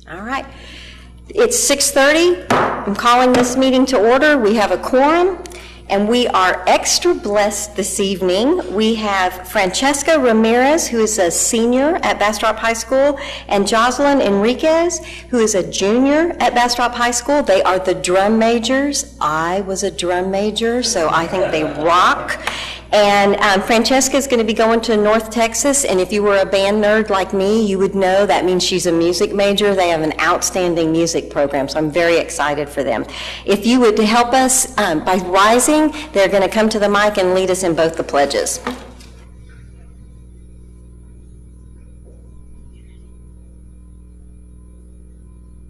All right. It's 6:30. I'm calling this meeting to order. We have a quorum, and we are extra blessed this evening. We have Francesca Ramirez, who is a senior at Bastrop High School, and Jocelyn Enriquez, who is a junior at Bastrop High School. They are the drum majors. I was a drum major, so I think they rock. And Francesca is going to be going to North Texas, and if you were a band nerd like me, you would know that means she's a music major. They have an outstanding music program, so I'm very excited for them. If you would help us by rising, they're going to come to the mic and lead us in both the pledges.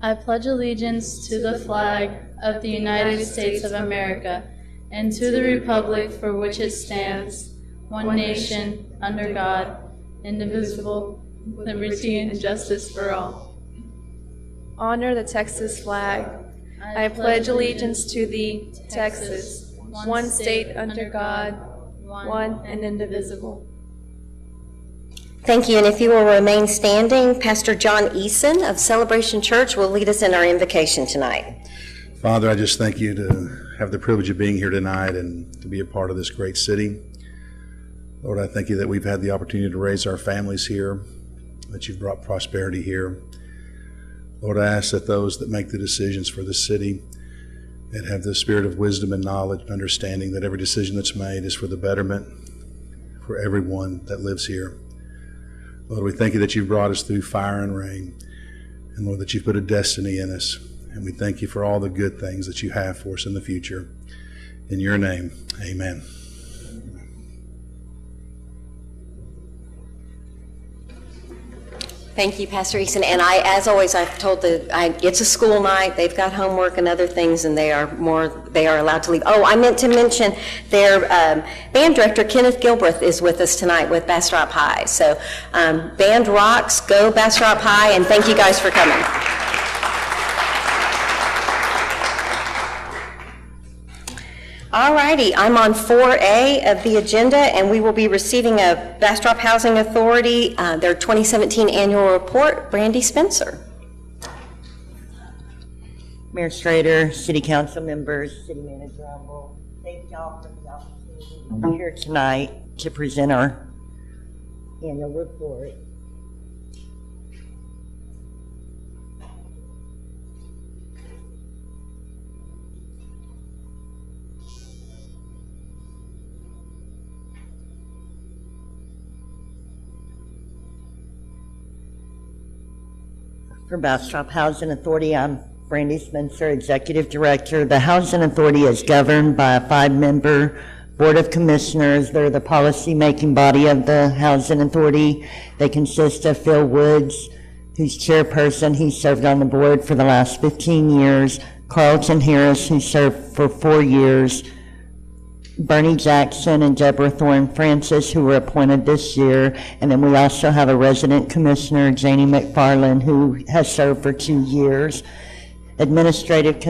I pledge allegiance to the flag of the United States of America and to the republic for which it stands, one nation, under God, indivisible, with liberty and justice for all. Honor the Texas flag. I pledge allegiance to thee, Texas, one state under God, one and indivisible. Thank you, and if you will remain standing, Pastor John Eason of Celebration Church will lead us in our invocation tonight. Father, I just thank you to have the privilege of being here tonight and to be a part of this great city. Lord, I thank you that we've had the opportunity to raise our families here, that you've brought prosperity here. Lord, I ask that those that make the decisions for this city, that have the spirit of wisdom and knowledge and understanding that every decision that's made is for the betterment for everyone that lives here. Lord, we thank you that you've brought us through fire and rain, and Lord, that you've put a destiny in us. And we thank you for all the good things that you have for us in the future. In your name, amen. Thank you, Pastor Eason. And as always, I've told it's a school night. They've got homework and other things, and they are allowed to leave. Oh, I meant to mention their band director, Kenneth Gilbreth, is with us tonight with Bastrop High. So band rocks, go Bastrop High, and thank you guys for coming. All righty, I'm on 4A of the agenda, and we will be receiving a Bastrop Housing Authority, their 2017 annual report. Brandy Spencer. Mayor Schrader, City Council members, City Manager Humble, thank y'all for the opportunity to be here tonight to present our annual report. For Bastrop Housing Authority, I'm Brandy Spencer, Executive Director. The Housing Authority is governed by a 5-member Board of Commissioners. They're the policy-making body of the Housing Authority. They consist of Phil Woods, who's chairperson. He served on the board for the last 15 years. Carlton Harris, who served for 4 years. Bernie Jackson and Deborah Thorne Francis, who were appointed this year. And then we also have a resident commissioner, Janie McFarland, who has served for 2 years. Administrative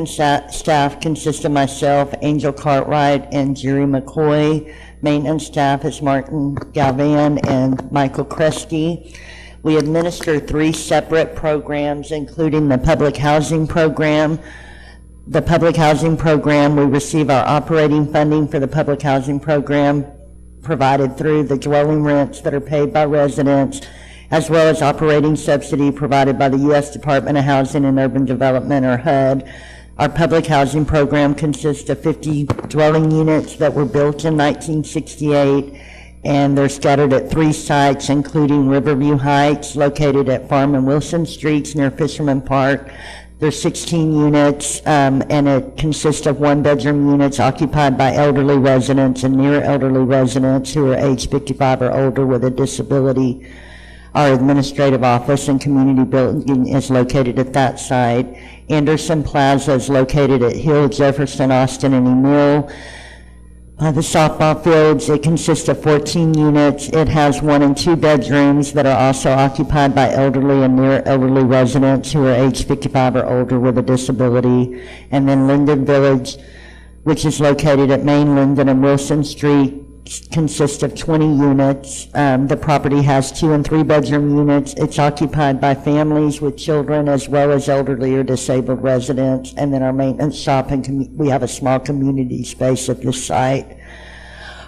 staff consists of myself, Angel Cartwright, and Jerry McCoy. Maintenance staff is Martin Galvan and Michael Kresge. We administer 3 separate programs, including the public housing program. The public housing program, we receive our operating funding for the public housing program provided through the dwelling rents that are paid by residents, as well as operating subsidy provided by the U.S. Department of Housing and Urban Development, or HUD. Our public housing program consists of 50 dwelling units that were built in 1968, and they're scattered at 3 sites, including Riverview Heights, located at Farm and Wilson Streets near Fisherman Park. There's 16 units, and it consists of 1-bedroom units occupied by elderly residents and near elderly residents who are age 55 or older with a disability. Our administrative office and community building is located at that site. Anderson Plaza is located at Hill, Jefferson, Austin, and Emil. The softball fields, it consists of 14 units. It has 1 and 2 bedrooms that are also occupied by elderly and near elderly residents who are age 55 or older with a disability. And then Linden Village, which is located at Main Linden and Wilson Street, consists of 20 units. The property has 2 and 3 bedroom units. It's occupied by families with children as well as elderly or disabled residents. And then our maintenance shop, and we have a small community space at this site.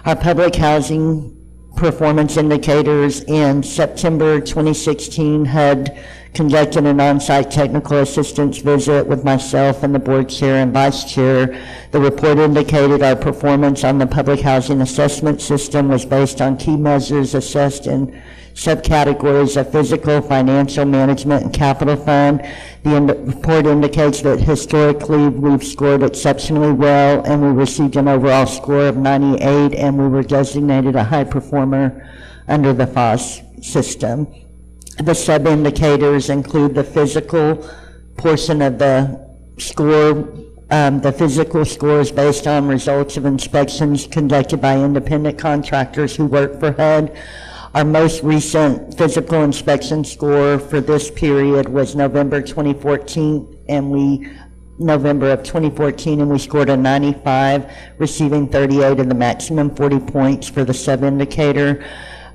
Our public housing performance indicators in September 2016 had conducted an on-site technical assistance visit with myself and the board chair and vice chair. The report indicated our performance on the public housing assessment system was based on key measures assessed in subcategories of physical, financial, management, and capital fund. The report indicates that historically we've scored exceptionally well, and we received an overall score of 98, and we were designated a high performer under the FOS system. The sub-indicators include the physical portion of the score. The physical score is based on results of inspections conducted by independent contractors who work for HUD. Our most recent physical inspection score for this period was November of 2014, and we scored a 95, receiving 38 of the maximum 40 points for the sub-indicator.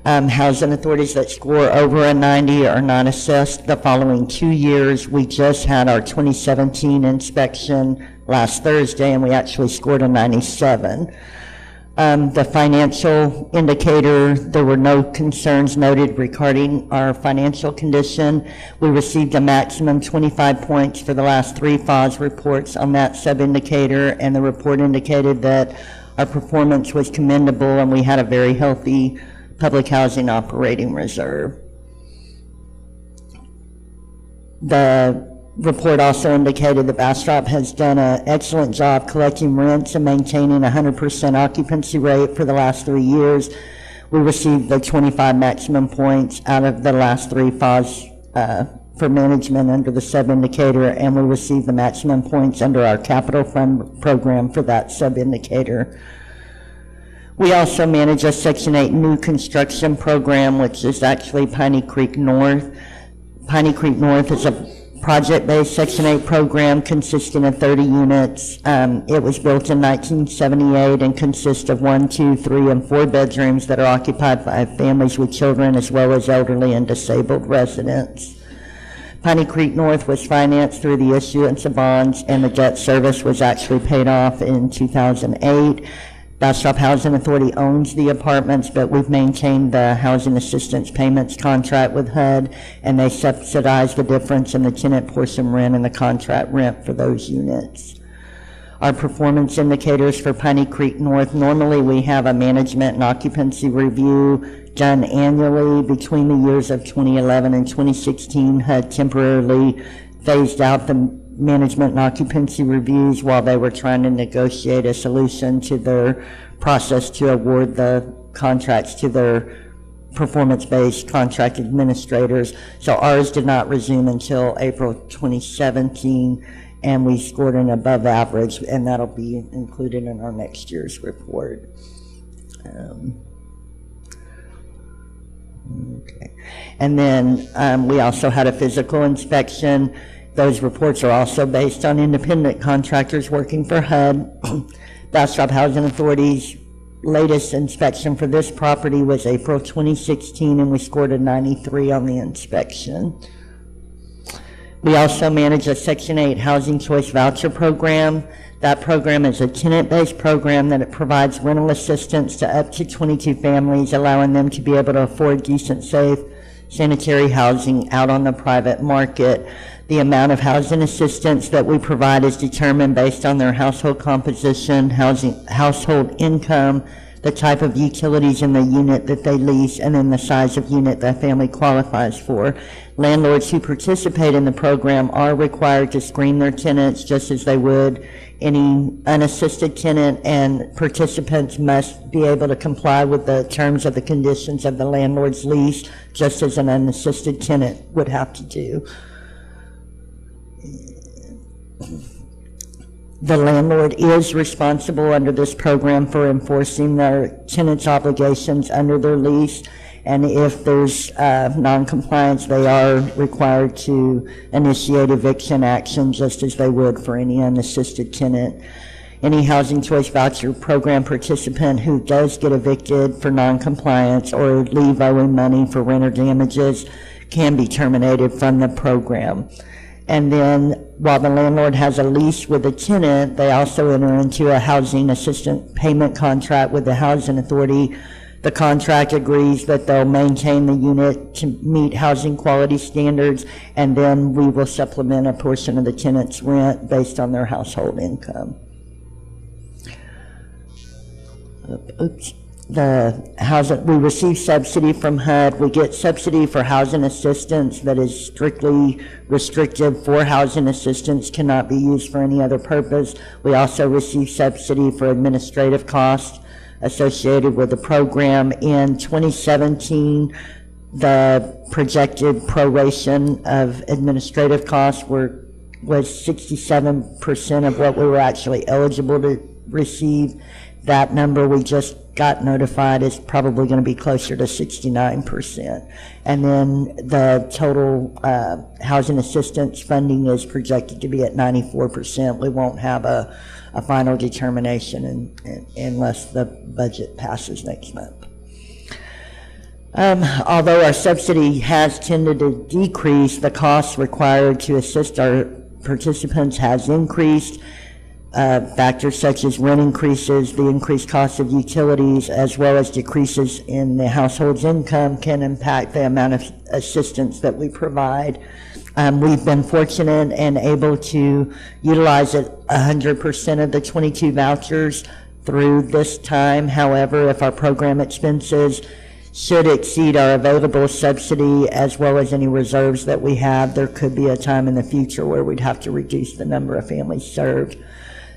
Housing authorities that score over a 90 are not assessed the following 2 years. We just had our 2017 inspection last Thursday, and we actually scored a 97. The financial indicator, there were no concerns noted regarding our financial condition. We received a maximum 25 points for the last 3 FOS reports on that sub-indicator, and the report indicated that our performance was commendable and we had a very healthy public housing operating reserve. The report also indicated that Bastrop has done an excellent job collecting rents and maintaining 100% occupancy rate for the last 3 years. We received the 25 maximum points out of the last 3 FOS for management under the sub-indicator, and we received the maximum points under our capital fund program for that sub-indicator. We also manage a Section 8 new construction program, which is actually Piney Creek North. Piney Creek North is a project-based Section 8 program consisting of 30 units. It was built in 1978 and consists of 1, 2, 3, and 4 bedrooms that are occupied by families with children as well as elderly and disabled residents. Piney Creek North was financed through the issuance of bonds, and the debt service was actually paid off in 2008. Bastrop Housing Authority owns the apartments, but we've maintained the housing assistance payments contract with HUD, and they subsidize the difference in the tenant portion rent and the contract rent for those units. Our performance indicators for Piney Creek North, normally we have a management and occupancy review done annually. Between the years of 2011 and 2016, HUD temporarily phased out the management and occupancy reviews while they were trying to negotiate a solution to their process to award the contracts to their performance-based contract administrators. So ours did not resume until April 2017, and we scored an above average, and that'll be included in our next year's report. Okay. And then we also had a physical inspection. Those reports are also based on independent contractors working for HUD. Bastrop Housing Authority's latest inspection for this property was April 2016, and we scored a 93 on the inspection. We also manage a Section 8 Housing Choice Voucher Program. That program is a tenant-based program that it provides rental assistance to up to 22 families, allowing them to be able to afford decent, safe, sanitary housing out on the private market. The amount of housing assistance that we provide is determined based on their household composition, household income, the type of utilities in the unit that they lease, and then the size of unit that family qualifies for. Landlords who participate in the program are required to screen their tenants just as they would any unassisted tenant, and participants must be able to comply with the terms of the conditions of the landlord's lease, just as an unassisted tenant would have to do. The landlord is responsible under this program for enforcing their tenant's obligations under their lease, and if there's non-compliance, they are required to initiate eviction action just as they would for any unassisted tenant. Any Housing Choice Voucher Program participant who does get evicted for noncompliance or leave owing money for renter damages can be terminated from the program. And then while the landlord has a lease with the tenant, they also enter into a housing assistance payment contract with the Housing Authority. The contract agrees that they'll maintain the unit to meet housing quality standards, and then we will supplement a portion of the tenant's rent based on their household income. Oops. We receive subsidy from HUD. We get subsidy for housing assistance that is strictly restrictive for housing assistance, cannot be used for any other purpose. We also receive subsidy for administrative costs associated with the program. In 2017, the projected proration of administrative costs was 67% of what we were actually eligible to receive. That number we just got notified is probably going to be closer to 69%. And then the total housing assistance funding is projected to be at 94%. We won't have a final determination unless the budget passes next month. Although our subsidy has tended to decrease, the costs required to assist our participants has increased. Factors such as rent increases, the increased cost of utilities, as well as decreases in the household's income can impact the amount of assistance that we provide. We've been fortunate and able to utilize 100% of the 22 vouchers through this time. However, if our program expenses should exceed our available subsidy as well as any reserves that we have, there could be a time in the future where we'd have to reduce the number of families served.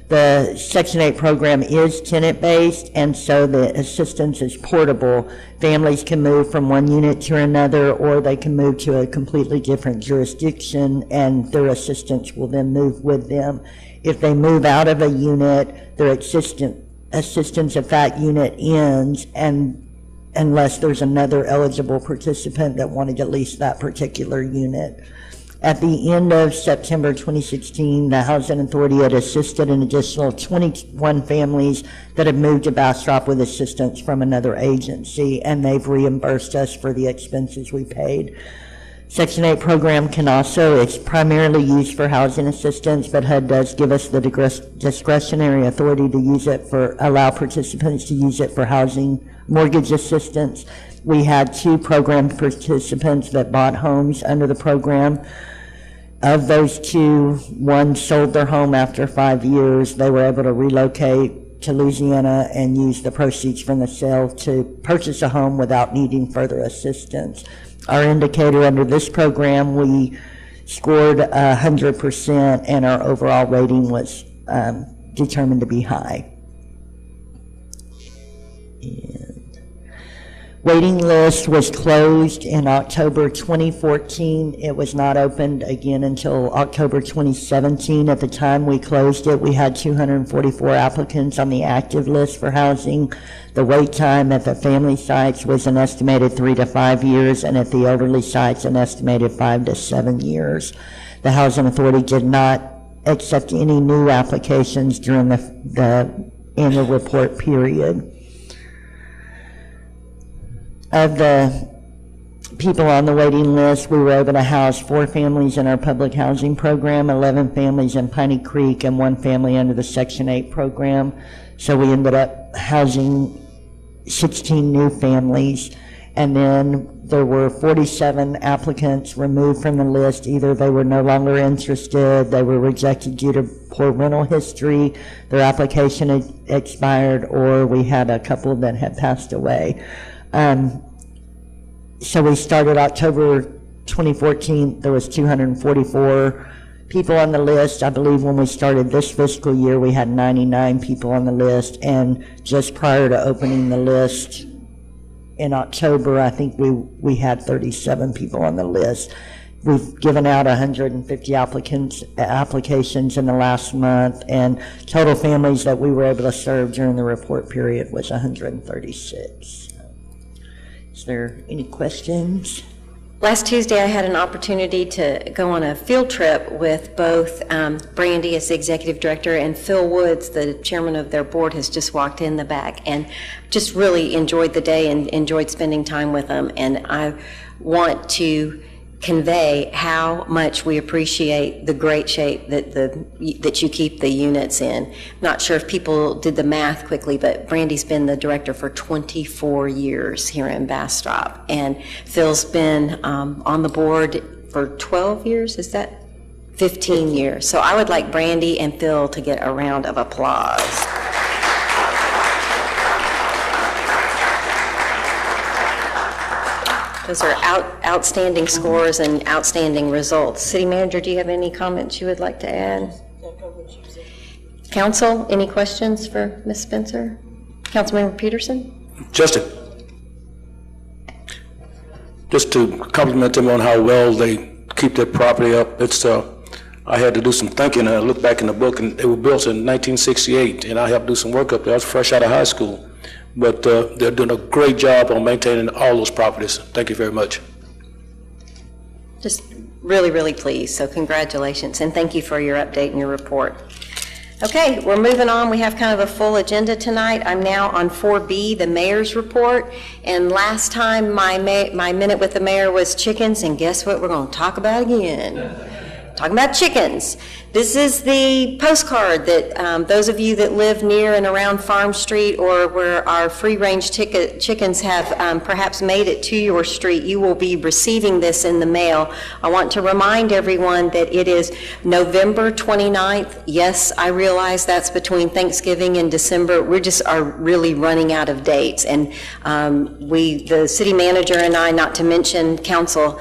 The Section 8 program is tenant-based, and so the assistance is portable. Families can move from one unit to another, or they can move to a completely different jurisdiction, and their assistance will then move with them. If they move out of a unit, their assistance of that unit ends, and unless there's another eligible participant that wanted to lease that particular unit. At the end of September 2016, the Housing Authority had assisted an additional 21 families that have moved to Bastrop with assistance from another agency, and they've reimbursed us for the expenses we paid. Section 8 program can also, it's primarily used for housing assistance, but HUD does give us the discretionary authority to use it allow participants to use it for housing mortgage assistance. We had 2 program participants that bought homes under the program. Of those 2, one sold their home after 5 years. They were able to relocate to Louisiana and use the proceeds from the sale to purchase a home without needing further assistance. Our indicator under this program, we scored 100%, and our overall rating was determined to be high. Waiting list was closed in October 2014. It was not opened again until October 2017. At the time we closed it, we had 244 applicants on the active list for housing. The wait time at the family sites was an estimated 3 to 5 years, and at the elderly sites, an estimated 5 to 7 years. The Housing Authority did not accept any new applications during the annual report period. Of the people on the waiting list, we were able to house 4 families in our public housing program, 11 families in Piney Creek, and 1 family under the Section 8 program. So we ended up housing 16 new families. And then there were 47 applicants removed from the list. Either they were no longer interested, they were rejected due to poor rental history, their application had expired, or we had a couple that had passed away. So we started October 2014, there was 244 people on the list. I believe when we started this fiscal year, we had 99 people on the list, and just prior to opening the list in October, I think we had 37 people on the list. We've given out 150 applications in the last month, and total families that we were able to serve during the report period was 136. Is there any questions? Last Tuesday, I had an opportunity to go on a field trip with both Brandy as the executive director and Phil Woods, the chairman of their board, has just walked in the back, and just really enjoyed the day and enjoyed spending time with them. And I want to convey how much we appreciate the great shape that you keep the units in. Not sure if people did the math quickly, but Brandy's been the director for 24 years here in Bastrop, and Phil's been on the board for 12 years. Is that 15 years? So I would like Brandy and Phil to get a round of applause. Those are outstanding scores and outstanding results. City Manager, do you have any comments you would like to add? Council, any questions for Ms. Spencer? Councilmember Peterson? Just to compliment them on how well they keep their property up. It's I had to do some thinking, and I looked back in the book, and they were built in 1968, and I helped do some work up there. I was fresh out of high school. But they're doing a great job on maintaining all those properties. Thank you very much. Just really, really pleased. So congratulations, and thank you for your update and your report. Okay, we're moving on. We have kind of a full agenda tonight. I'm now on 4B, the mayor's report. And last time my minute with the mayor was chickens, and guess what we're going to talk about again? Talking about chickens. This is the postcard that those of you that live near and around Farm Street, or where our free-range chickens have perhaps made it to your street, you will be receiving this in the mail. I want to remind everyone that it is November 29th. Yes, I realize that's between Thanksgiving and December. We just are really running out of dates. And the city manager and I, not to mention council,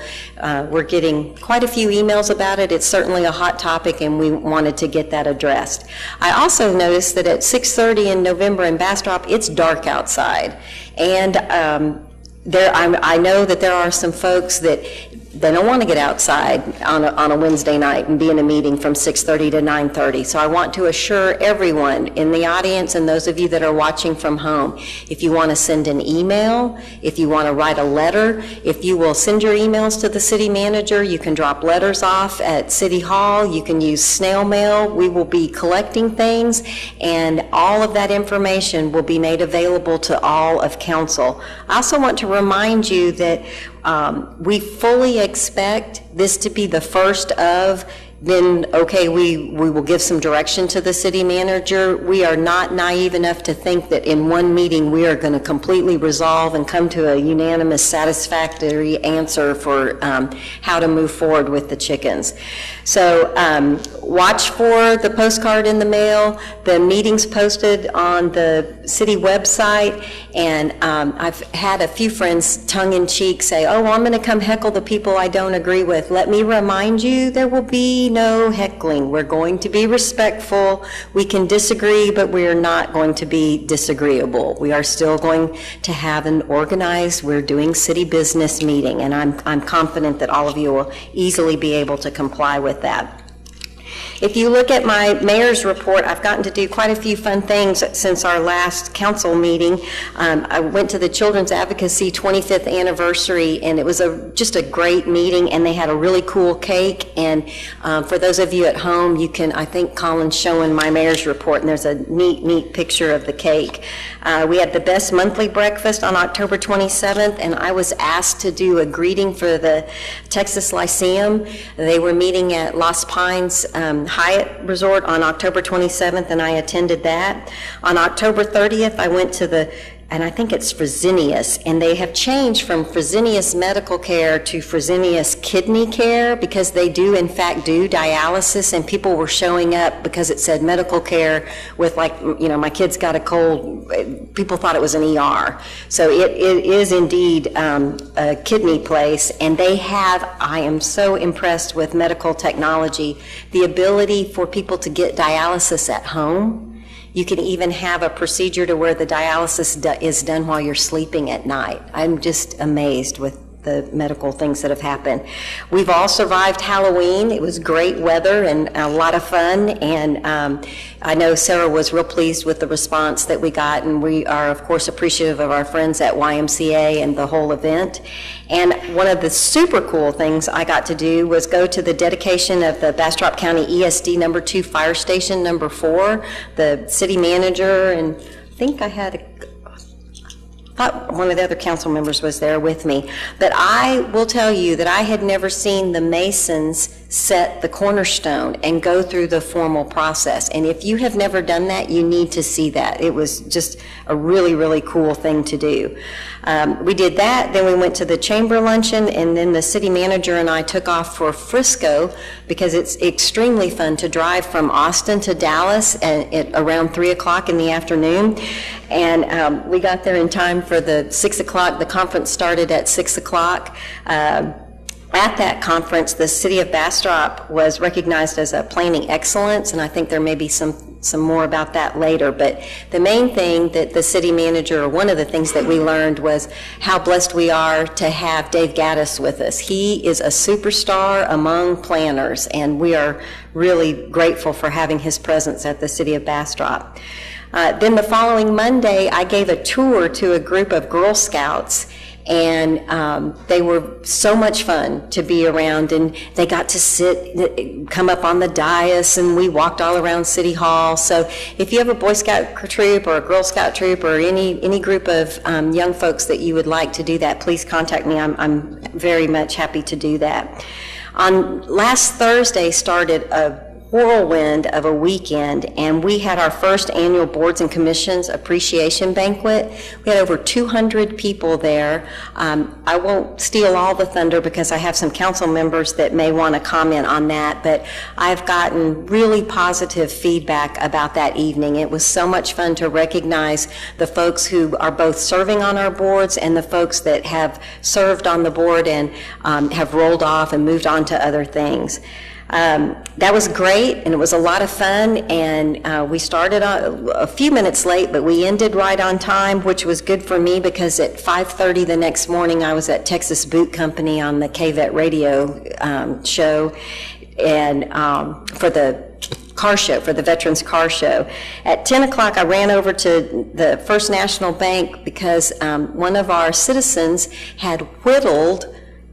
we're getting quite a few emails about it. It's certainly a hot topic, and we wanted to get that addressed. I also noticed that at 6:30 in November in Bastrop, it's dark outside. And I know that there are some folks that they don't want to get outside on a Wednesday night and be in a meeting from 6:30 to 9:30. So I want to assure everyone in the audience and those of you that are watching from home, if you want to send an email, if you want to write a letter, if you will send your emails to the city manager, you can drop letters off at City Hall, you can use snail mail. We will be collecting things, and all of that information will be made available to all of council. I also want to remind you that we fully expect this to be the first of, then okay, we will give some direction to the city manager. We are not naive enough to think that in one meeting we are going to completely resolve and come to a unanimous, satisfactory answer for how to move forward with the chickens. So watch for the postcard in the mail. The meeting's posted on the city website, and I've had a few friends tongue-in-cheek say, oh, well, I'm going to come heckle the people I don't agree with. Let me remind you, there will be no heckling. We're going to be respectful. We can disagree, but we are not going to be disagreeable. We are still going to have an organized, we're doing city business meeting, and I'm confident that all of you will easily be able to comply with that. If you look at my mayor's report, I've gotten to do quite a few fun things since our last council meeting. I went to the Children's Advocacy 25th anniversary, and it was just a great meeting, and they had a really cool cake. And for those of you at home, you can, I think Colin's showing my mayor's report, and there's a neat picture of the cake. We had the best monthly breakfast on October 27th, and I was asked to do a greeting for the Texas Lyceum. They were meeting at Las Pines Hyatt Resort on October 27th, and I attended that. On October 30th, I went to and I think it's Fresenius, and they have changed from Fresenius Medical Care to Fresenius Kidney Care, because they do in fact do dialysis, and people were showing up because it said medical care with, like, you know, my kid's got a cold, people thought it was an ER. So it is indeed a kidney place, and they have, I am so impressed with medical technology, the ability for people to get dialysis at home. You can even have a procedure to where the dialysis is done while you're sleeping at night. I'm just amazed with the medical things that have happened. We've all survived Halloween. It was great weather and a lot of fun, and I know Sarah was real pleased with the response that we got, and we are, of course, appreciative of our friends at YMCA and the whole event. And one of the super cool things I got to do was go to the dedication of the Bastrop County ESD number 2 Fire Station number 4. The city manager, and I think I thought one of the other council members was there with me, but I will tell you that I had never seen the masons set the cornerstone and go through the formal process. And if you have never done that, you need to see that. It was just a really, really cool thing to do. We did that, then we went to the chamber luncheon, and then the city manager and I took off for Frisco because it's extremely fun to drive from Austin to Dallas at around 3 o'clock in the afternoon. And we got there in time for the 6 o'clock, the conference started at 6 o'clock. At that conference, the city of Bastrop was recognized as a planning excellence, and I think there may be some more about that later. But the main thing that the city manager, or one of the things that we learned, was how blessed we are to have Dave Gaddis with us. He is a superstar among planners, and we are really grateful for having his presence at the city of Bastrop. Then the following Monday, I gave a tour to a group of Girl Scouts, and they were so much fun to be around, and they got to come up on the dais, and we walked all around City Hall. So if you have a Boy Scout troop or a Girl Scout troop or any group of young folks that you would like to do that, please contact me. I'm very much happy to do that. On last Thursday started a whirlwind of a weekend, and we had our first annual Boards and Commissions Appreciation Banquet. We had over 200 people there. I won't steal all the thunder because I have some council members that may want to comment on that, but I've gotten really positive feedback about that evening. It was so much fun to recognize the folks who are both serving on our boards and the folks that have served on the board and have rolled off and moved on to other things. That was great, and it was a lot of fun, and we started a few minutes late, but we ended right on time, which was good for me because at 5:30 the next morning I was at Texas Boot Company on the KVET radio show, and for the car show, for the Veterans Car Show. At 10 o'clock I ran over to the First National Bank because one of our citizens had whittled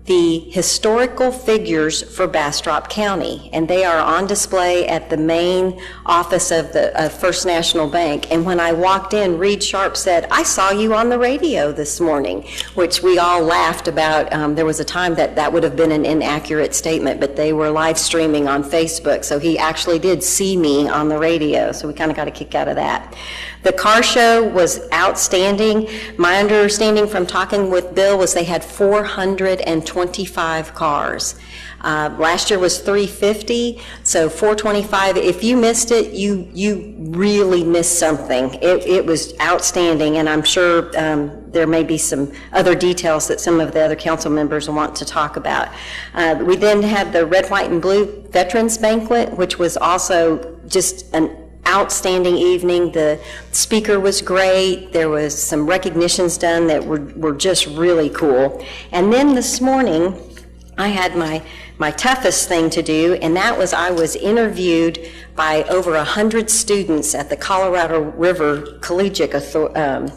the historical figures for Bastrop County, and they are on display at the main office of the First National Bank. And when I walked in, Reed Sharp said, "I saw you on the radio this morning," which we all laughed about. There was a time that would have been an inaccurate statement, but they were live streaming on Facebook, so he actually did see me on the radio, so we kind of got a kick out of that. The car show was outstanding. My understanding from talking with Bill was they had 425 cars. Last year was 350, so 425. If you missed it, you really missed something. It was outstanding, and I'm sure there may be some other details that some of the other council members want to talk about. We then had the Red, White, and Blue Veterans Banquet, which was also just an outstanding evening. The speaker was great. There was some recognitions done that were just really cool. And then this morning, I had my toughest thing to do, and that was I was interviewed by over 100 students at the Colorado River Collegiate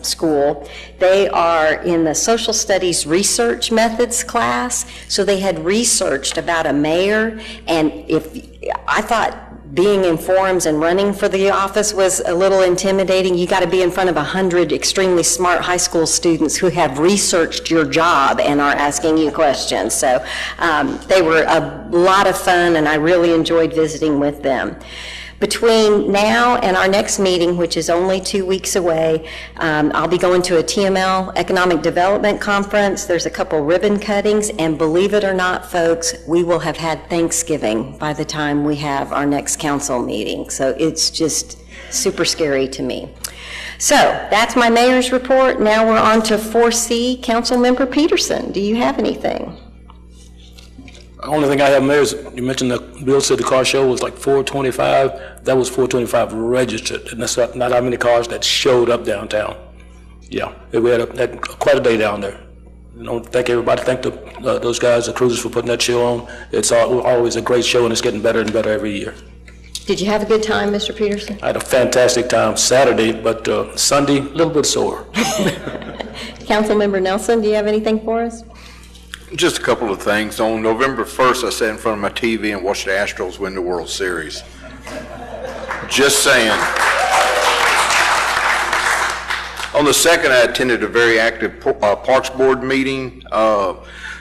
School. They are in the Social Studies Research Methods class, so they had researched about a mayor, and I thought being in forums and running for the office was a little intimidating. You got to be in front of 100 extremely smart high school students who have researched your job and are asking you questions. So they were a lot of fun, and I really enjoyed visiting with them. Between now and our next meeting, which is only 2 weeks away, I'll be going to a TML Economic Development Conference. There's a couple ribbon cuttings, and believe it or not, folks, we will have had Thanksgiving by the time we have our next council meeting. So it's just super scary to me. So that's my mayor's report. Now we're on to 4C. Councilmember Peterson, do you have anything? The only thing I have, Mayor, is you mentioned the Bill said the car show was like 425. That was 425 registered, and that's not how many cars that showed up downtown. Yeah, we had quite a day down there. thank everybody. Thank those guys, the cruisers, for putting that show on. It's always a great show, and it's getting better and better every year. Did you have a good time, Mr. Peterson? I had a fantastic time Saturday, but Sunday, a little bit sore. Councilmember Nelson, do you have anything for us? Just a couple of things. On November 1st, I sat in front of my TV and watched the Astros win the World Series. Just saying. On the 2nd, I attended a very active Parks Board meeting,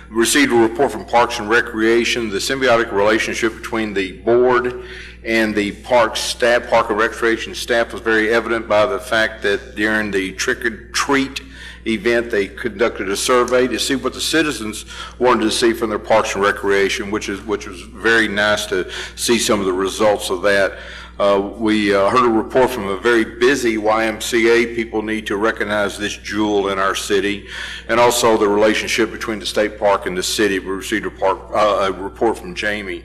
received a report from Parks and Recreation. The symbiotic relationship between the board and the Park and Recreation staff was very evident by the fact that during the Trick or Treat event, they conducted a survey to see what the citizens wanted to see from their Parks and Recreation, which was very nice to see some of the results of that. We heard a report from a very busy YMCA. People need to recognize this jewel in our city, and also the relationship between the state park and the city. We received a report from Jamie.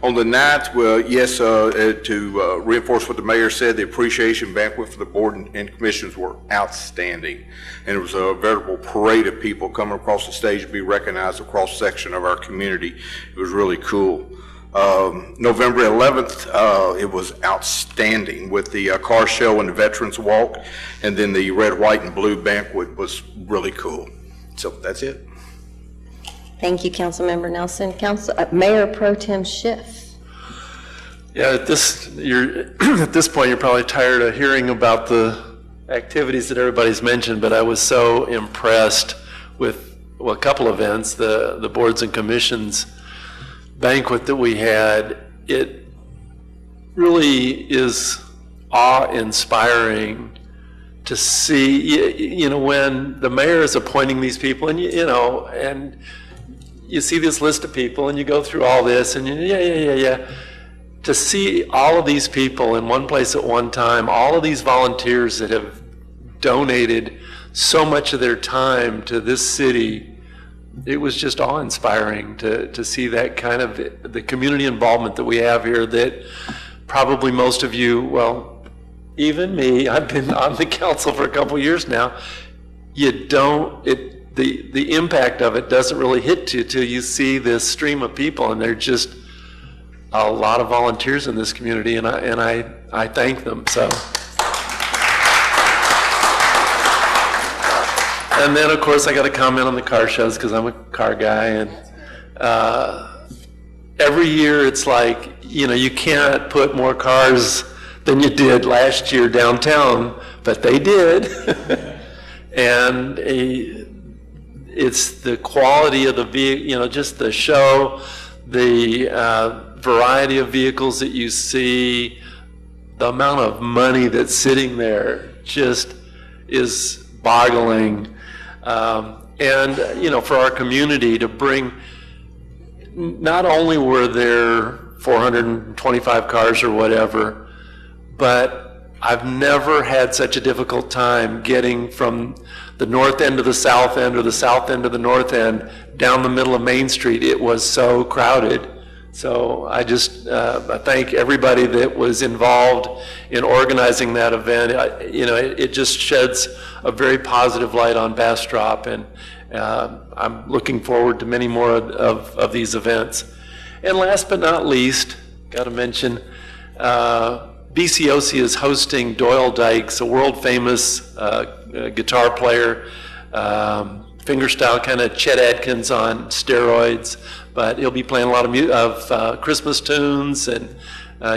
On the 9th, well, yes, to reinforce what the mayor said, the appreciation banquet for the board and commissions were outstanding. And it was a veritable parade of people coming across the stage to be recognized across section of our community. It was really cool. November 11th, it was outstanding with the car show and the Veterans Walk, and then the red, white, and blue banquet was really cool. So that's it. Thank you, Councilmember Nelson. Mayor Pro Tem Schiff. Yeah, at this point, you're probably tired of hearing about the activities that everybody's mentioned, but I was so impressed with a couple events, the boards and commissions banquet that we had. It really is awe-inspiring to see, when the mayor is appointing these people, and and you see this list of people, and you go through all this, and to see all of these people in one place at one time, all of these volunteers that have donated so much of their time to this city, it was just awe-inspiring to see that kind of the community involvement that we have here, that probably most of you, well, even me, I've been on the council for a couple years now, the impact of it doesn't really hit you till you see this stream of people, and they're just a lot of volunteers in this community, and I thank them. So, and then of course I got to comment on the car shows because I'm a car guy, and every year it's like you can't put more cars than you did last year downtown, but they did, and it's the quality of the vehicle, just the show, the variety of vehicles that you see, the amount of money that's sitting there just is boggling. And for our community to bring, not only were there 425 cars or whatever, but I've never had such a difficult time getting from the north end to the south end or the south end to the north end down the middle of Main Street. It was so crowded. So I just I thank everybody that was involved in organizing that event. It just sheds a very positive light on Bastrop, and I'm looking forward to many more of these events. And last but not least, got to mention, BCOC is hosting Doyle Dykes, a world-famous guitar player, fingerstyle kind of Chet Atkins on steroids, but he'll be playing a lot of Christmas tunes, and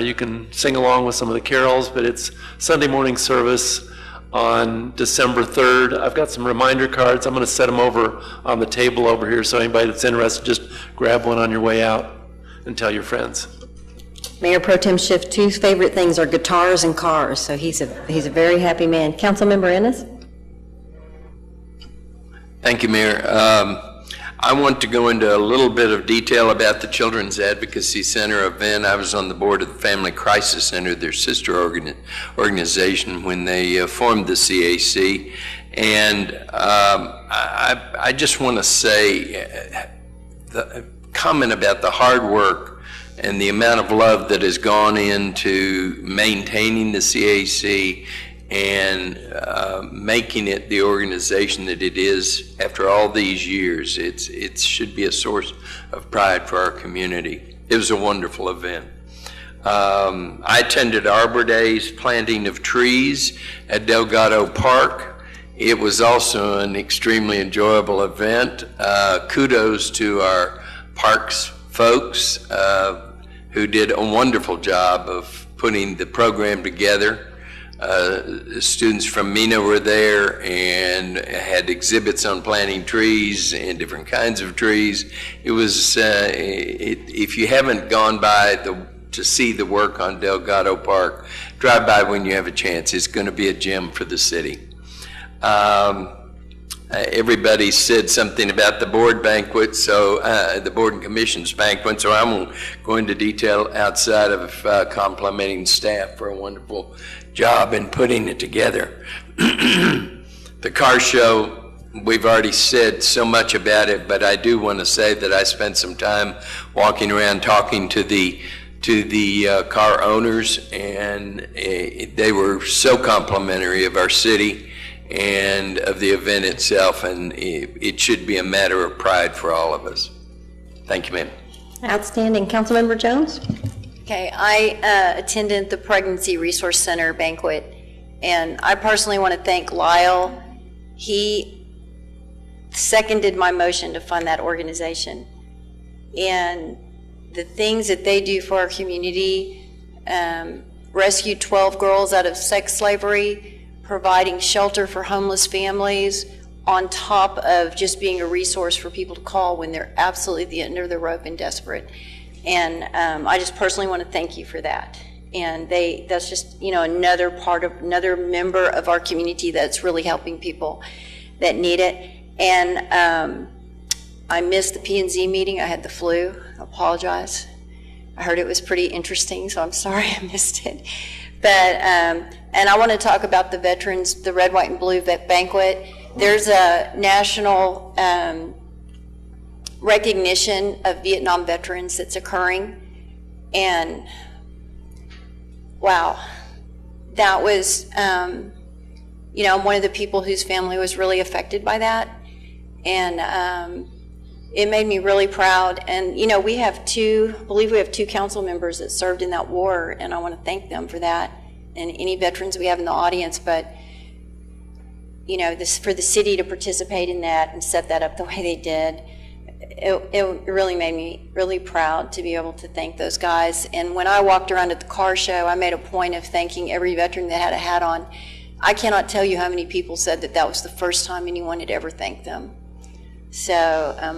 you can sing along with some of the carols, but it's Sunday morning service on December 3rd. I've got some reminder cards. I'm going to set them over on the table over here, so anybody that's interested, just grab one on your way out and tell your friends. Mayor Pro Tem Schiff, two favorite things are guitars and cars, so he's a very happy man. Councilmember Ennis? Thank you, Mayor. I want to go into a little bit of detail about the Children's Advocacy Center event. I was on the board of the Family Crisis Center, their sister organization, when they formed the CAC. And I just want to say, the comment about the hard work and the amount of love that has gone into maintaining the CAC and making it the organization that it is after all these years. It should be a source of pride for our community. It was a wonderful event. I attended Arbor Days, planting of trees at Delgado Park. It was also an extremely enjoyable event. Kudos to our parks folks who did a wonderful job of putting the program together. Students from MENA were there and had exhibits on planting trees and different kinds of trees. It was, if you haven't gone by to see the work on Delgado Park, drive by when you have a chance. It's going to be a gem for the city. Everybody said something about the board banquet, so the board and commissions banquet, so I won't go into detail outside of complimenting staff for a wonderful job in putting it together. The car show, we've already said so much about it, but I do want to say that I spent some time walking around talking to the car owners, and they were so complimentary of our city and of the event itself, and it should be a matter of pride for all of us. Thank you, ma'am. Outstanding. Councilmember Jones? Okay, I attended the Pregnancy Resource Center banquet, and I personally want to thank Lyle. He seconded my motion to fund that organization. And the things that they do for our community, rescued 12 girls out of sex slavery, providing shelter for homeless families, on top of just being a resource for people to call when they're absolutely at the end of the rope and desperate. And I just personally want to thank you for that. And that's just, another member of our community that's really helping people that need it. And I missed the P&Z meeting. I had the flu. I apologize. I heard it was pretty interesting, so I'm sorry I missed it. But, and I want to talk about the veterans, the Red, White, and Blue banquet. There's a national recognition of Vietnam veterans that's occurring. And wow, that was, I'm one of the people whose family was really affected by that. And it made me really proud. And, we have I believe we have two council members that served in that war, and I want to thank them for that, and any veterans we have in the audience. But, for the city to participate in that and set that up the way they did, it really made me really proud to be able to thank those guys. And when I walked around at the car show, I made a point of thanking every veteran that had a hat on. I cannot tell you how many people said that was the first time anyone had ever thanked them. So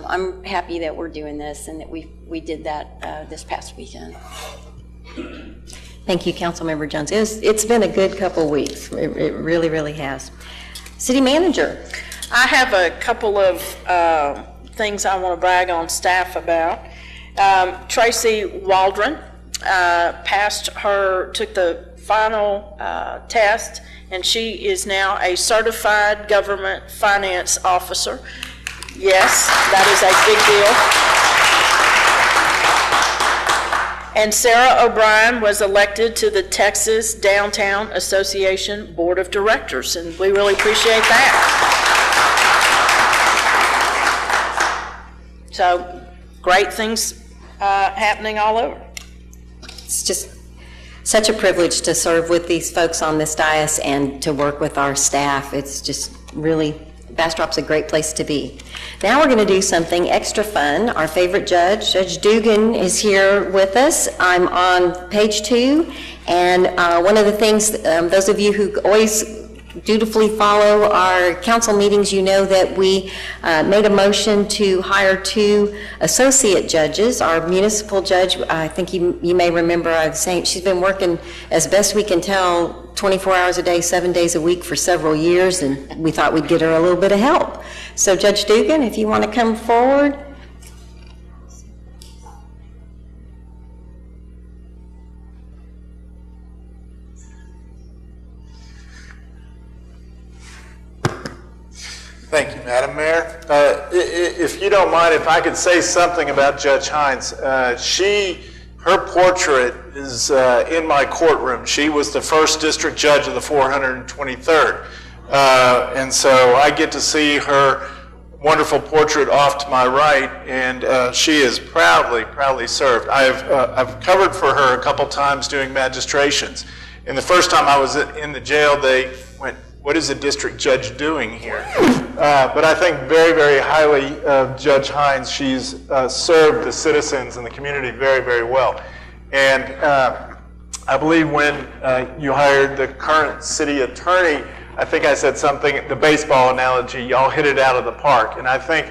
I'm happy that we're doing this and that we did that this past weekend. Thank you, Councilmember Jones. It's been a good couple weeks. It really, really has. City Manager. I have a couple of things I want to brag on staff about. Tracy Waldron took the final test, and she is now a certified government finance officer. Yes, that is a big deal. And Sarah O'Brien was elected to the Texas Downtown Association Board of Directors, and we really appreciate that. So, great things happening all over. It's just such a privilege to serve with these folks on this dais and to work with our staff. It's just really, Bastrop's a great place to be. Now we're going to do something extra fun. Our favorite judge, Judge Dugan, is here with us. I'm on page 2, and one of the things, those of you who always dutifully follow our council meetings, you know that we made a motion to hire 2 associate judges. Our municipal judge, I think you may remember I was saying, she's been working, as best we can tell, 24 hours a day, 7 days a week for several years, and we thought we'd get her a little bit of help. So Judge Dugan, if you want to come forward. Thank you, Madam Mayor. If you don't mind, if I could say something about Judge Hines. She Her portrait is in my courtroom. She was the first district judge of the 423rd. And so I get to see her wonderful portrait off to my right, and she is proudly served. I've covered for her a couple times doing magistrations. And the first time I was in the jail, they went, "What is a district judge doing here?" But I think very highly of Judge Hines. She's served the citizens and the community very well. And I believe when you hired the current city attorney, I think I said something, the baseball analogy, y'all hit it out of the park. And I think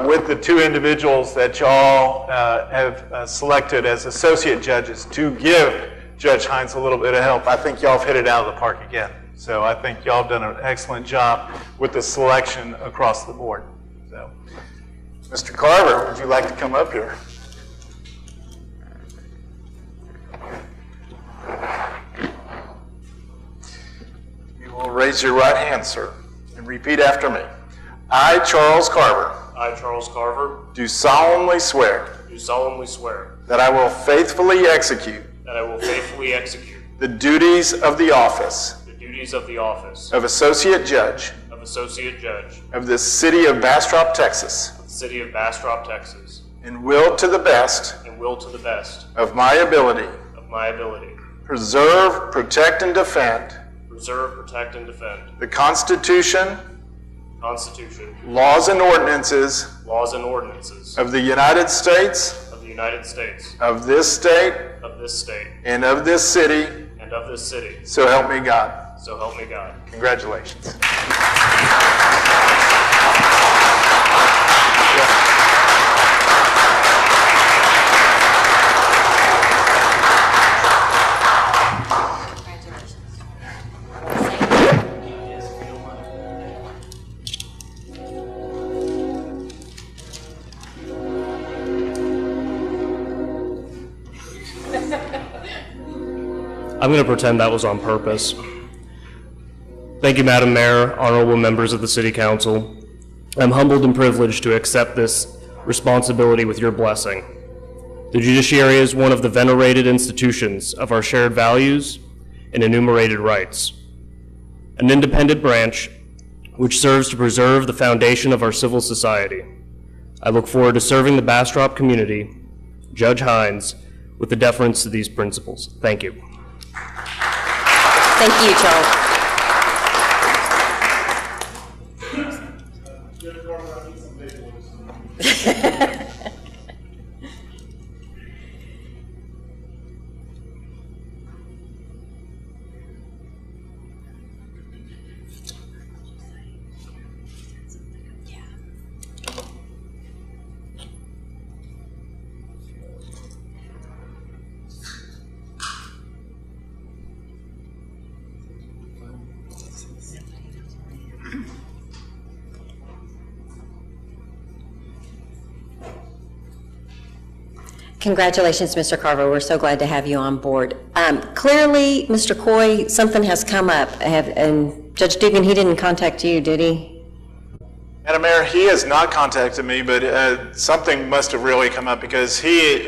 with the two individuals that y'all have selected as associate judges to give Judge Hines a little bit of help, I think y'all have hit it out of the park again. So I think y'all have done an excellent job with the selection across the board. So, Mr. Carver, would you like to come up here? You will raise your right hand, sir, and repeat after me. I, Charles Carver, I, Charles Carver, do solemnly swear that I will faithfully execute the duties of the office of Associate Judge of the City of Bastrop, Texas, and will to the best of my ability preserve, protect, and defend the Constitution, laws and ordinances of the United States, of this state, and of this city, so help me God. Congratulations. I'm going to pretend that was on purpose. Thank you, Madam Mayor, honorable members of the City Council. I'm humbled and privileged to accept this responsibility with your blessing. The judiciary is one of the venerated institutions of our shared values and enumerated rights, an independent branch which serves to preserve the foundation of our civil society. I look forward to serving the Bastrop community, Judge Hines, with the deference to these principles. Thank you. Thank you, Charles. Congratulations, Mr. Carver. We're so glad to have you on board. Clearly, Mr. Coy, something has come up, and Judge Dugan, he didn't contact you, did he? Madam Mayor, he has not contacted me, but something must have really come up because he's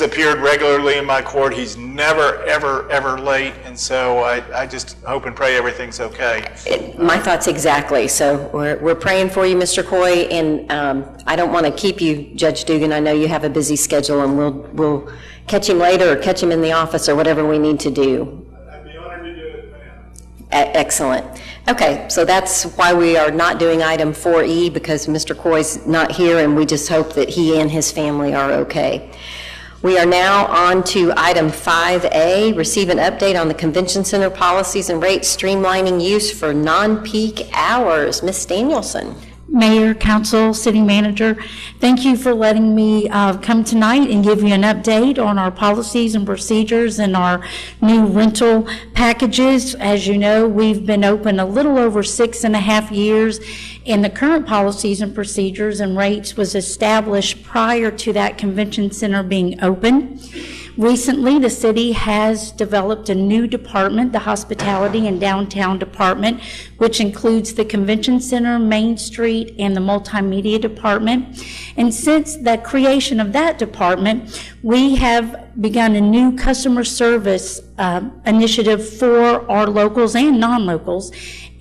appeared regularly in my court. He's never, ever late, and so I just hope and pray everything's okay. My thoughts exactly. So we're praying for you, Mr. Coy, and I don't want to keep you, Judge Dugan. I know you have a busy schedule, and we'll catch him later or catch him in the office or whatever we need to do. I'd be honored to do it, ma'am. Excellent. Okay, so that's why we are not doing item 4E, because Mr. Coy's not here, and we just hope that he and his family are okay. We are now on to item 5A, receive an update on the convention center policies and rates streamlining use for non-peak hours. Ms. Danielson. Mayor, Council, City Manager, thank you for letting me come tonight and give you an update on our policies and procedures and our new rental packages. As you know, we've been open a little over 6.5 years, and the current policies and procedures and rates was established prior to that convention center being open. Recently, the city has developed a new department, the Hospitality and Downtown Department, which includes the Convention Center, Main Street, and the Multimedia Department. And since the creation of that department, we have begun a new customer service initiative for our locals and non-locals.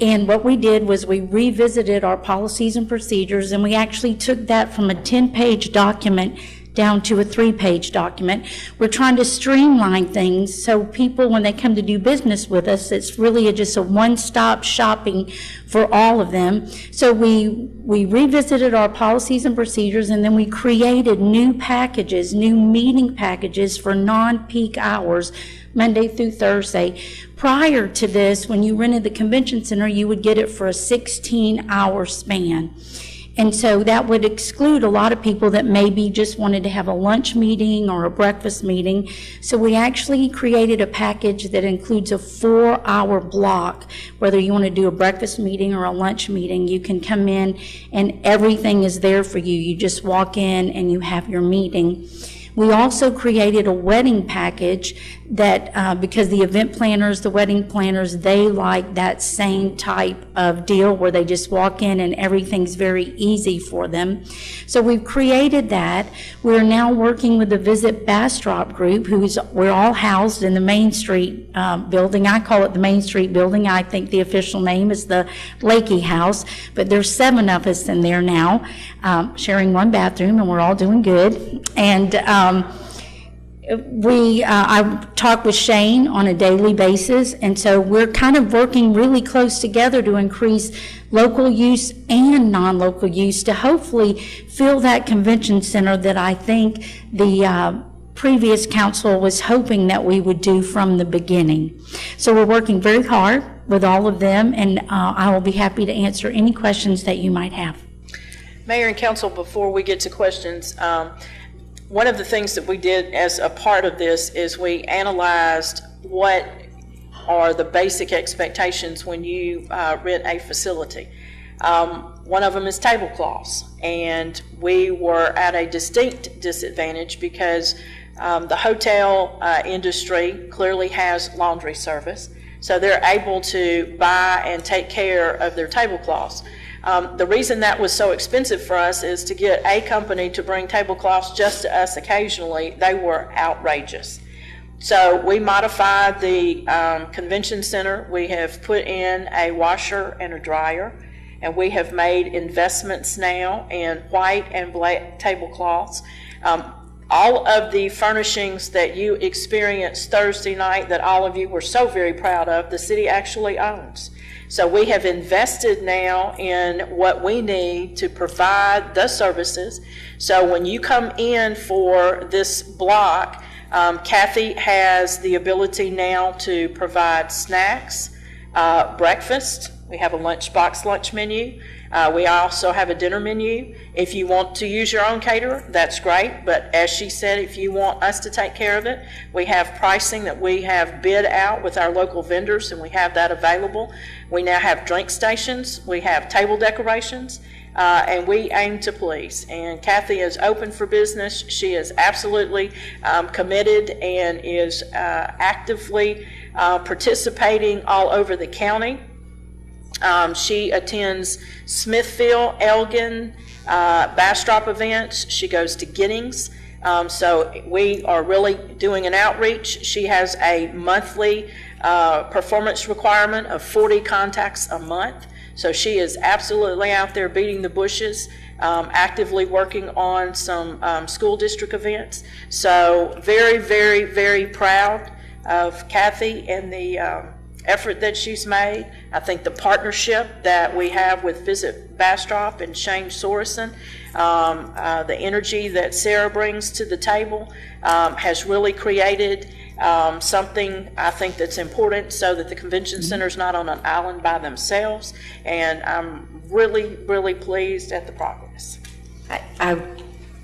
And what we did was we revisited our policies and procedures, and we actually took that from a 10-page document down to a 3-page document. We're trying to streamline things so people, when they come to do business with us, it's really just a one-stop shopping for all of them. So we revisited our policies and procedures, and then we created new packages, new meeting packages for non-peak hours, Monday through Thursday. Prior to this, when you rented the convention center, you would get it for a 16-hour span. And so that would exclude a lot of people that maybe just wanted to have a lunch meeting or a breakfast meeting. So we actually created a package that includes a 4-hour block. Whether you want to do a breakfast meeting or a lunch meeting, you can come in and everything is there for you. You just walk in and you have your meeting. We also created a wedding package that, because the event planners, the wedding planners, they like that same type of deal where they just walk in and everything's very easy for them. So we've created that. We're now working with the Visit Bastrop group, we're all housed in the Main Street building. I call it the Main Street building. I think the official name is the Lakey House, but there's 7 of us in there now, sharing one bathroom, and we're all doing good. And I talk with Shane on a daily basis, and so we're kind of working really close together to increase local use and non-local use to hopefully fill that convention center that I think the previous council was hoping that we would do from the beginning. So we're working very hard with all of them, and I will be happy to answer any questions that you might have. Mayor and council, before we get to questions, one of the things that we did as a part of this is we analyzed what are the basic expectations when you rent a facility. One of them is tablecloths, and we were at a distinct disadvantage because the hotel industry clearly has laundry service, so they're able to buy and take care of their tablecloths. The reason that was so expensive for us is to get a company to bring tablecloths just to us occasionally. They were outrageous. So we modified the convention center. We have put in a washer and a dryer, and we have made investments now in white and black tablecloths. All of the furnishings that you experienced Thursday night that all of you were so very proud of, the city actually owns. So we have invested now in what we need to provide the services. So when you come in for this block, Kathy has the ability now to provide snacks, breakfast. We have a lunchbox lunch menu. We also have a dinner menu. If you want to use your own caterer, that's great. But as she said, if you want us to take care of it, we have pricing that we have bid out with our local vendors, and we have that available. We now have drink stations. We have table decorations. And we aim to please. And Kathy is open for business. She is absolutely committed and is actively participating all over the county. She attends Smithville, Elgin, Bastrop events. She goes to Giddings. So we are really doing an outreach. She has a monthly performance requirement of 40 contacts a month. So she is absolutely out there beating the bushes, actively working on some school district events. So very, very, very proud of Kathy and the effort that she's made. I think the partnership that we have with Visit Bastrop and Shane Sorensen, the energy that Sarah brings to the table has really created something I think that's important so that the convention center is not on an island by themselves. And I'm really, really pleased at the progress. I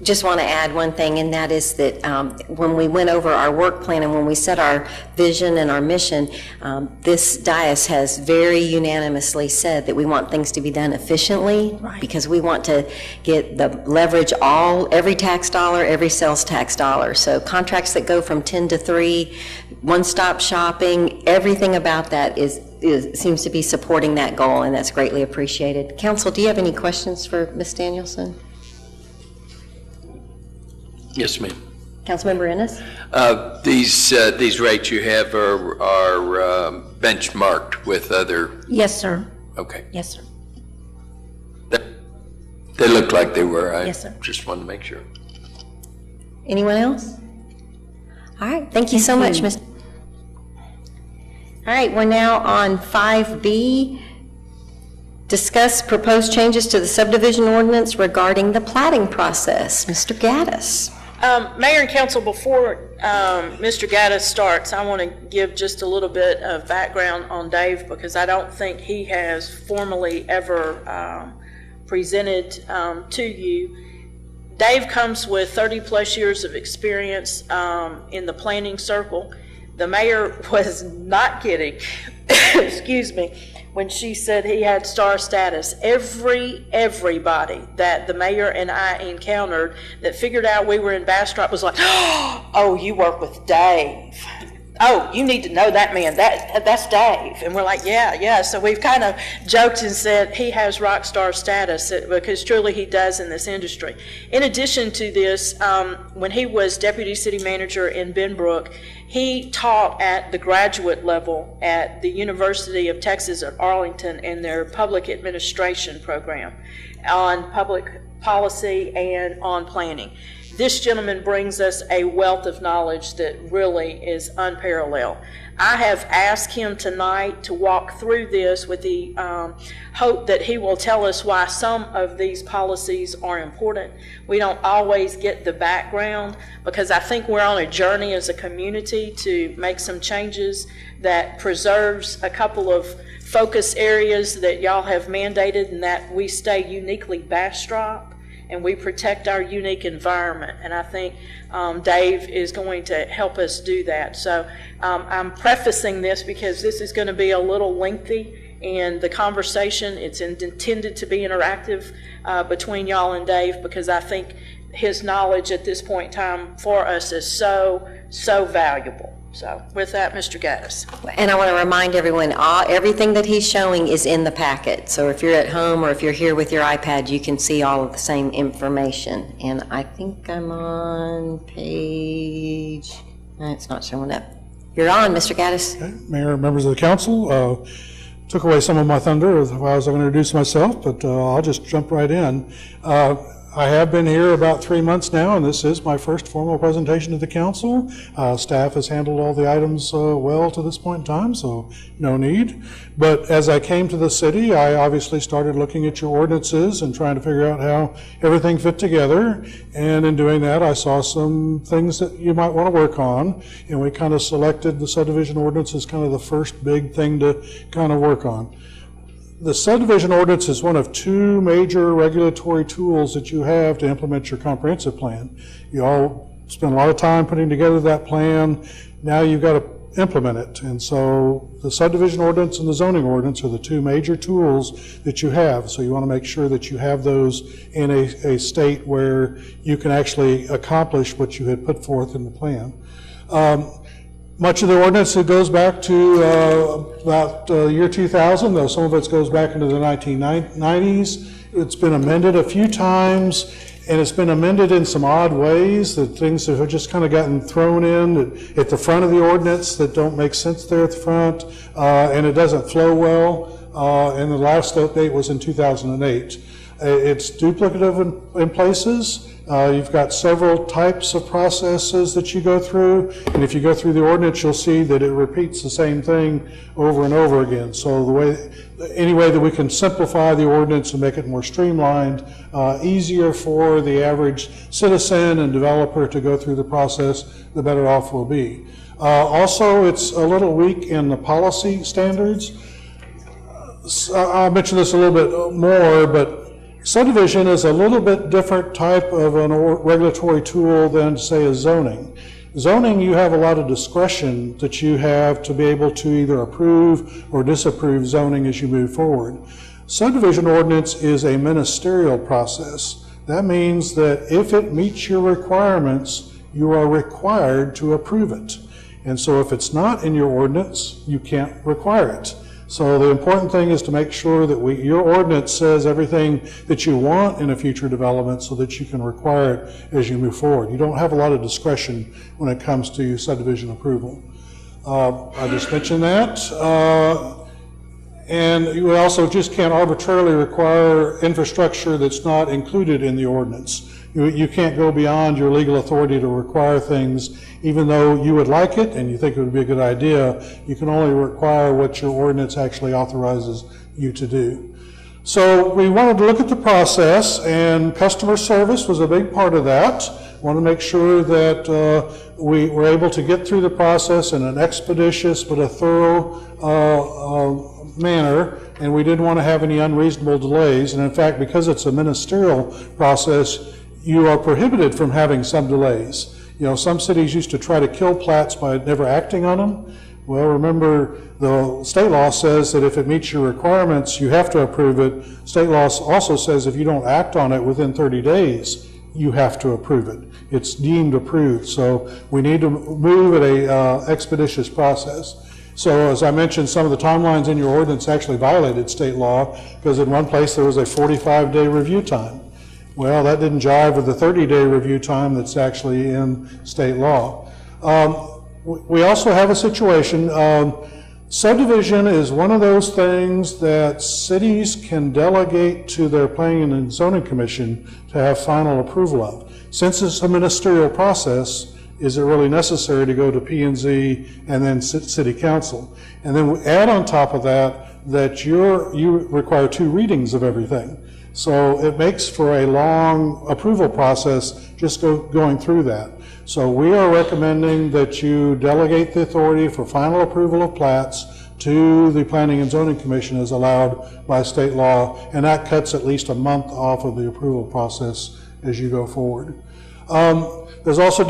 just want to add one thing, and that is that when we went over our work plan and when we set our vision and our mission, this dais has very unanimously said that we want things to be done efficiently, because we want to get the leverage every tax dollar, every sales tax dollar. So contracts that go from 10 to 3, one-stop shopping, everything about that seems to be supporting that goal, and that's greatly appreciated. Council, do you have any questions for Ms. Danielson? Yes, ma'am. Councilmember Ennis? These rates you have are benchmarked with other. Yes, sir. Okay. Yes, sir. They look like they were. Yes, sir. Just wanted to make sure. Anyone else? All right, thank you so much, Ms. All right, we're now on 5B. Discuss proposed changes to the subdivision ordinance regarding the plating process. Mr. Gaddis. Mayor and council, before Mr. Gaddis starts, I want to give just a little bit of background on Dave, because I don't think he has formally ever presented to you. Dave comes with 30-plus years of experience in the planning circle. The mayor was not kidding, excuse me, when she said he had star status. Everybody that the mayor and I encountered that figured out we were in Bastrop was like, oh, you work with Dave. Oh, you need to know that man. That's Dave. And we're like, yeah. So we've kind of joked and said he has rock star status, because truly he does in this industry. In addition to this, when he was deputy city manager in Benbrook, he taught at the graduate level at the University of Texas at Arlington in their public administration program on public policy and on planning. This gentleman brings us a wealth of knowledge that really is unparalleled. I have asked him tonight to walk through this with the hope that he will tell us why some of these policies are important. We don't always get the background, because I think we're on a journey as a community to make some changes that preserves a couple of focus areas that y'all have mandated, and that we stay uniquely Bastrop and we protect our unique environment. And I think Dave is going to help us do that. So I'm prefacing this because this is going to be a little lengthy, and the conversation, it's intended to be interactive between y'all and Dave, because I think his knowledge at this point in time for us is so valuable. So with that, Mr. Gaddis. And I want to remind everyone, everything that he's showing is in the packet. So if you're at home or if you're here with your iPad, you can see all of the same information. And I think I'm on page, it's not showing up. You're on, Mr. Gaddis. Okay. Mayor, members of the council, took away some of my thunder as I was going to introduce myself, but I'll just jump right in. I have been here about 3 months now, and this is my first formal presentation to the council. Staff has handled all the items well to this point in time, so no need. But as I came to the city, I obviously started looking at your ordinances and trying to figure out how everything fit together. And in doing that, I saw some things that you might want to work on, and we kind of selected the subdivision ordinance as kind of the first big thing to kind of work on. The subdivision ordinance is one of two major regulatory tools that you have to implement your comprehensive plan. You all spend a lot of time putting together that plan. Now you've got to implement it. And so the subdivision ordinance and the zoning ordinance are the two major tools that you have. So you want to make sure that you have those in a state where you can actually accomplish what you had put forth in the plan. Much of the ordinance, it goes back to about year 2000, though some of it goes back into the 1990s. It's been amended a few times, and it's been amended in some odd ways, that things have just kind of gotten thrown in at the front of the ordinance that don't make sense there at the front, and it doesn't flow well. And the last update was in 2008. It's duplicative in places. You've got several types of processes that you go through, and if you go through the ordinance, you'll see that it repeats the same thing over and over again. So any way that we can simplify the ordinance and make it more streamlined, easier for the average citizen and developer to go through the process, the better off we'll be. Also, it's a little weak in the policy standards. I'll mention this a little bit more, but Subdivision is a little bit different type of a regulatory tool than, say, a zoning. Zoning, you have a lot of discretion that you have to be able to either approve or disapprove zoning as you move forward. Subdivision ordinance is a ministerial process. That means that if it meets your requirements, you are required to approve it. And so if it's not in your ordinance, you can't require it. So the important thing is to make sure that your ordinance says everything that you want in a future development so that you can require it as you move forward. You don't have a lot of discretion when it comes to subdivision approval. I just mentioned that. And you also just can't arbitrarily require infrastructure that's not included in the ordinance. You can't go beyond your legal authority to require things, even though you would like it and you think it would be a good idea. You can only require what your ordinance actually authorizes you to do. So we wanted to look at the process, and customer service was a big part of that. Want to make sure that we were able to get through the process in an expeditious but a thorough manner, and we didn't want to have any unreasonable delays. And in fact, because it's a ministerial process, you are prohibited from having some delays. You know, some cities used to try to kill plats by never acting on them. Well, remember, the state law says that if it meets your requirements, you have to approve it. State law also says if you don't act on it within 30 days, you have to approve it. It's deemed approved. So we need to move at a expeditious process. So as I mentioned, some of the timelines in your ordinance actually violated state law, because in one place there was a 45-day review time. Well, that didn't jive with the 30-day review time that's actually in state law. We also have a situation, subdivision is one of those things that cities can delegate to their planning and zoning commission to have final approval of. Since it's a ministerial process, is it really necessary to go to P&Z and then city council? And then we add on top of that you require 2 readings of everything. So it makes for a long approval process just going through that. So we are recommending that you delegate the authority for final approval of plats to the Planning and Zoning Commission as allowed by state law, and that cuts at least a month off of the approval process as you go forward. There's also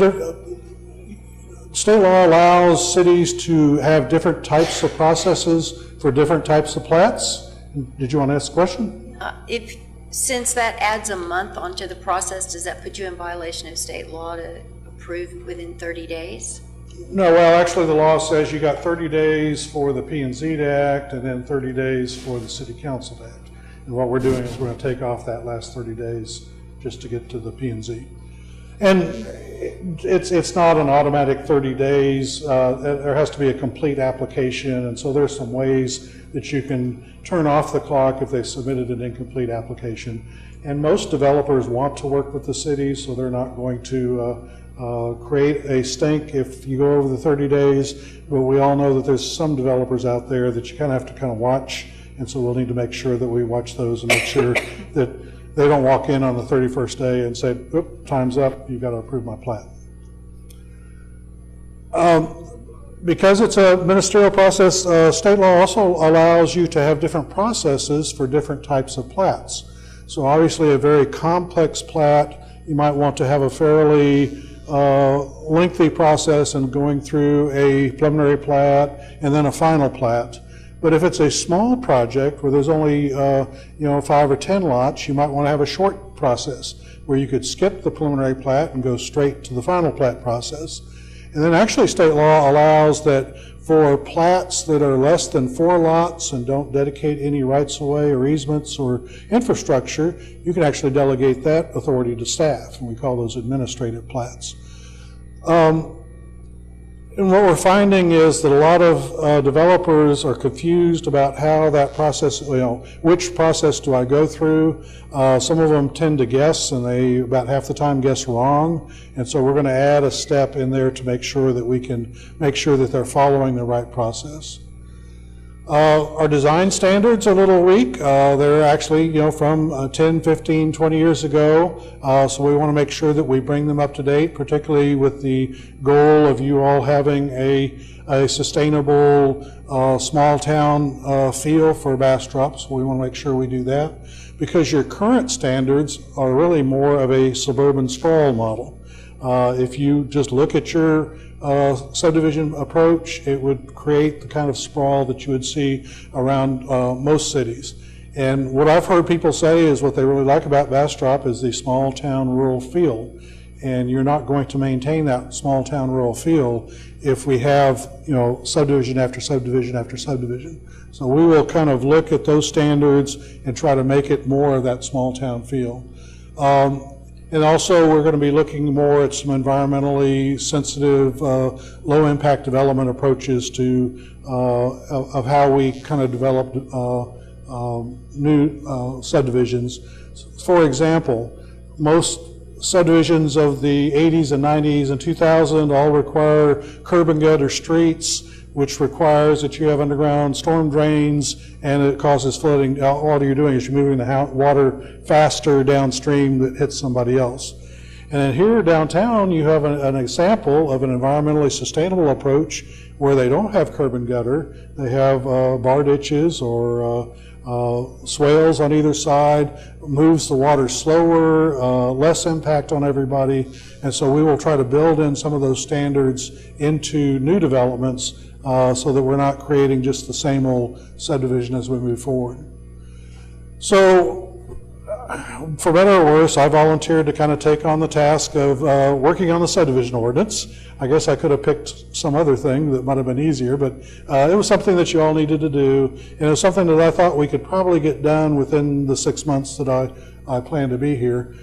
state law allows cities to have different types of processes for different types of plats. Did you want to ask a question? Since that adds a month onto the process, does that put you in violation of state law to approve within 30 days? No, well, actually the law says you got 30 days for the P&Z to act and then 30 days for the City Council to act. And what we're doing is we're going to take off that last 30 days just to get to the P&Z. And it's not an automatic 30 days. There has to be a complete application, and so there's some ways that you can turn off the clock if they submitted an incomplete application. And most developers want to work with the city, so they're not going to create a stink if you go over the 30 days, but we all know that there's some developers out there that you kind of have to watch, and so we'll need to make sure that we watch those and make sure that they don't walk in on the 31st day and say, oop, time's up, you've got to approve my plat. Because it's a ministerial process, state law also allows you to have different processes for different types of plats. So obviously a very complex plat, you might want to have a fairly lengthy process in going through a preliminary plat and then a final plat. But if it's a small project where there's only 5 or 10 lots, you might want to have a short process where you could skip the preliminary plat and go straight to the final plat process. And then actually state law allows that for plats that are less than 4 lots and don't dedicate any rights-of-way or easements or infrastructure, you can actually delegate that authority to staff, and we call those administrative plats. And what we're finding is that a lot of developers are confused about how that process, which process do I go through? Some of them tend to guess, and they about half the time guess wrong. And so we're going to add a step in there to make sure that we can make sure that they're following the right process. Our design standards are a little weak. They're actually, from 10, 15, 20 years ago. So we want to make sure that we bring them up to date, particularly with the goal of you all having a sustainable small town feel for Bastrop. So we want to make sure we do that, because your current standards are really more of a suburban sprawl model. If you just look at your subdivision approach, it would create the kind of sprawl that you would see around most cities. And what I've heard people say is what they really like about Bastrop is the small town rural feel. And you're not going to maintain that small town rural feel if we have, subdivision after subdivision after subdivision. So we will kind of look at those standards and try to make it more of that small town feel. And also, we're going to be looking more at some environmentally sensitive, low-impact development approaches to of how we kind of develop new subdivisions. For example, most subdivisions of the 80s and 90s and 2000 all require curb and gutter streets, which requires that you have underground storm drains, and it causes flooding. All you're doing is you're moving the water faster downstream that hits somebody else. And then here downtown, you have an example of an environmentally sustainable approach where they don't have curb and gutter. They have bar ditches or swales on either side, moves the water slower, less impact on everybody. And so we will try to build in some of those standards into new developments so that we're not creating just the same old subdivision as we move forward. So, for better or worse, I volunteered to kind of take on the task of working on the subdivision ordinance. I guess I could have picked some other thing that might have been easier, but it was something that you all needed to do, and it was something that I thought we could probably get done within the 6 months that I plan to be here.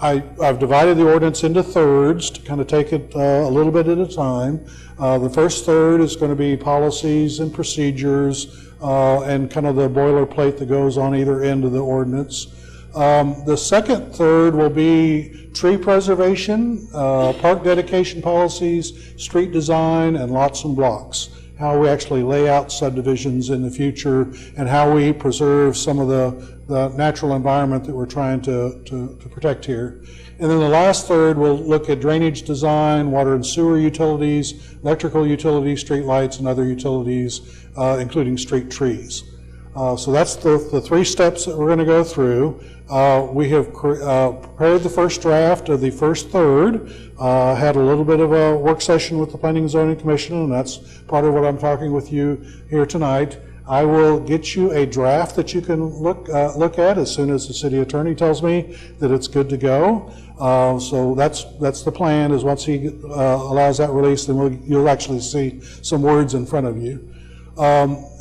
I've divided the ordinance into thirds to kind of take it a little bit at a time. The first third is going to be policies and procedures and kind of the boilerplate that goes on either end of the ordinance. The second third will be tree preservation, park dedication policies, street design, and lots and blocks. How we actually lay out subdivisions in the future and how we preserve some of the natural environment that we're trying to protect here. And then the last third will look at drainage design, water and sewer utilities, electrical utilities, street lights, and other utilities, including street trees. So that's the 3 steps that we're going to go through. We have prepared the first draft of the first third, had a little bit of a work session with the Planning and Zoning Commission, and that's part of what I'm talking with you here tonight. I will get you a draft that you can look at as soon as the city attorney tells me that it's good to go. So that's the plan, is once he allows that release, then you'll actually see some words in front of you.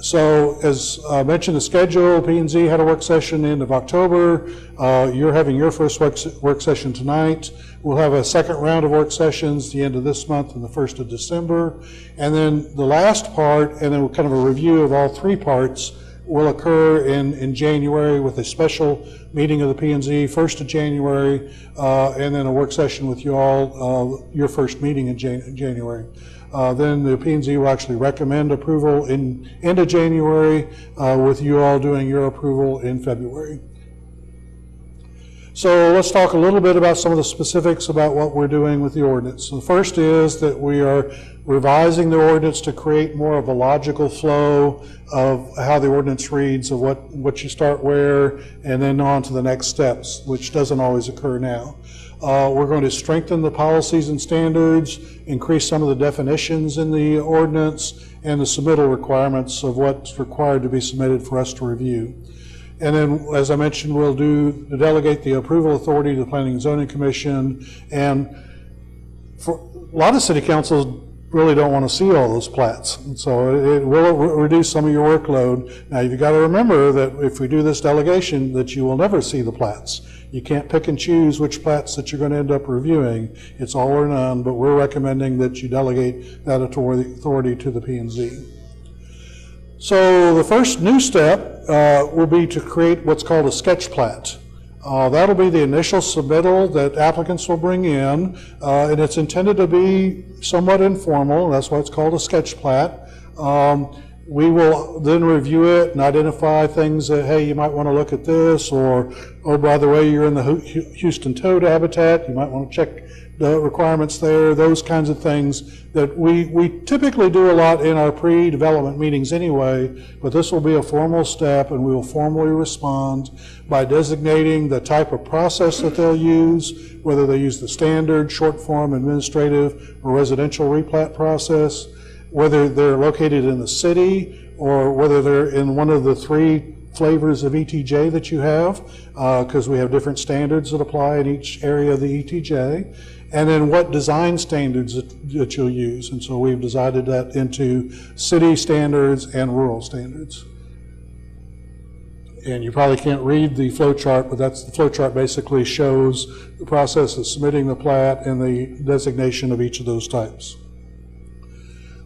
So as mentioned, the schedule, P&Z had a work session end of October. You're having your first work session tonight. We'll have a second round of work sessions the end of this month and the 1st of December. And then the last part, and then kind of a review of all 3 parts, will occur in January with a special meeting of the P&Z, 1st of January, and then a work session with you all, your first meeting in January. Then the P&Z will actually recommend approval in end of January, with you all doing your approval in February. So let's talk a little bit about some of the specifics about what we're doing with the ordinance. So the first is that we are revising the ordinance to create more of a logical flow of how the ordinance reads, of what you start where, and then on to the next steps, which doesn't always occur now. We're going to strengthen the policies and standards, increase some of the definitions in the ordinance, and the submittal requirements of what's required to be submitted for us to review. And then, as I mentioned, we'll delegate the approval authority to the Planning and Zoning Commission. And for a lot of city councils really don't want to see all those plats. And so it will reduce some of your workload. Now, you've got to remember that if we do this delegation, that you will never see the plats. You can't pick and choose which plats that you're going to end up reviewing. It's all or none, but we're recommending that you delegate that authority to the P&Z. So the first new step will be to create what's called a sketch plat. That'll be the initial submittal that applicants will bring in, and it's intended to be somewhat informal. That's why it's called a sketch plat. We will then review it and identify things that, hey, you might want to look at this, or, oh, by the way, you're in the Houston toad habitat, you might want to check the requirements there, those kinds of things that we typically do a lot in our pre-development meetings anyway, but this will be a formal step, and we will formally respond by designating the type of process that they'll use, whether they use the standard, short form, administrative, or residential replat process, whether they're located in the city or whether they're in one of the 3 flavors of ETJ that you have, because we have different standards that apply in each area of the ETJ, and then what design standards that you'll use. And so we've divided that into city standards and rural standards. And you probably can't read the flow chart, but the flow chart basically shows the process of submitting the plat and the designation of each of those types.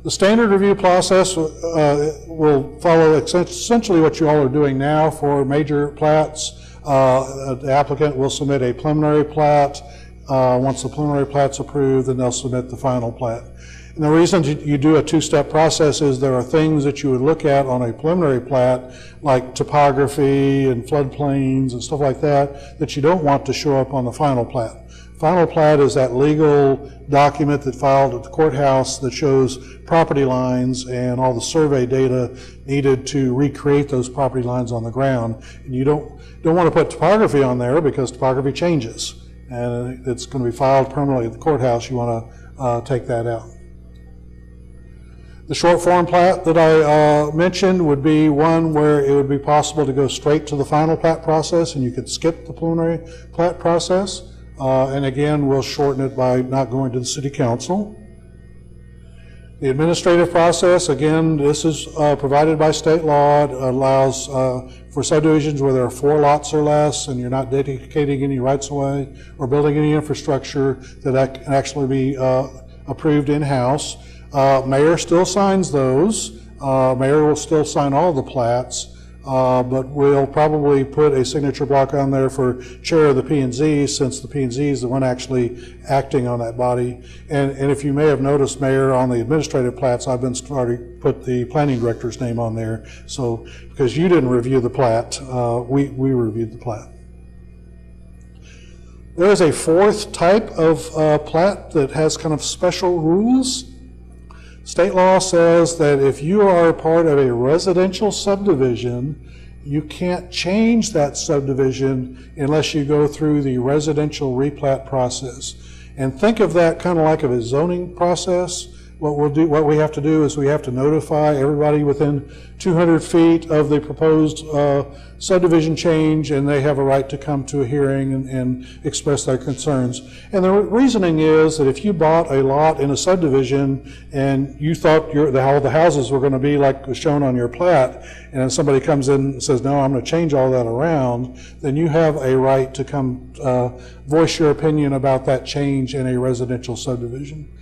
The standard review process will follow essentially what you all are doing now for major plats. The applicant will submit a preliminary plat. Once the preliminary plat's approved, then they'll submit the final plat. And the reason you do a 2-step process is there are things that you would look at on a preliminary plat, like topography and floodplains and stuff like that, that you don't want to show up on the final plat. Final plat is that legal document that filed at the courthouse that shows property lines and all the survey data needed to recreate those property lines on the ground. And you don't want to put topography on there because topography changes, and it's going to be filed permanently at the courthouse. You want to take that out. The short form plat that I mentioned would be one where it would be possible to go straight to the final plat process, and you could skip the preliminary plat process. And again, we'll shorten it by not going to the city council. The administrative process, again, this is provided by state law. It allows for subdivisions where there are 4 lots or less and you're not dedicating any rights of way or building any infrastructure, that can actually be approved in-house. Mayor still signs those. Mayor will still sign all the plats. But we'll probably put a signature block on there for chair of the P&Z, since the P&Z is the one actually acting on that body. And if you may have noticed, Mayor, on the administrative plats, I've been starting to put the planning director's name on there. So, because you didn't review the plat, we reviewed the plat. There is a 4th type of plat that has kind of special rules. State law says that if you are part of a residential subdivision, you can't change that subdivision unless you go through the residential replat process. And think of that kind of like a zoning process. What we have to do is we have to notify everybody within 200 feet of the proposed subdivision change, and they have a right to come to a hearing and express their concerns. And the reasoning is that if you bought a lot in a subdivision and you thought all the houses were going to be like was shown on your plat, and then somebody comes in and says, no, I'm going to change all that around, then you have a right to come voice your opinion about that change in a residential subdivision.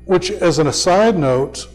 Which, as an aside note,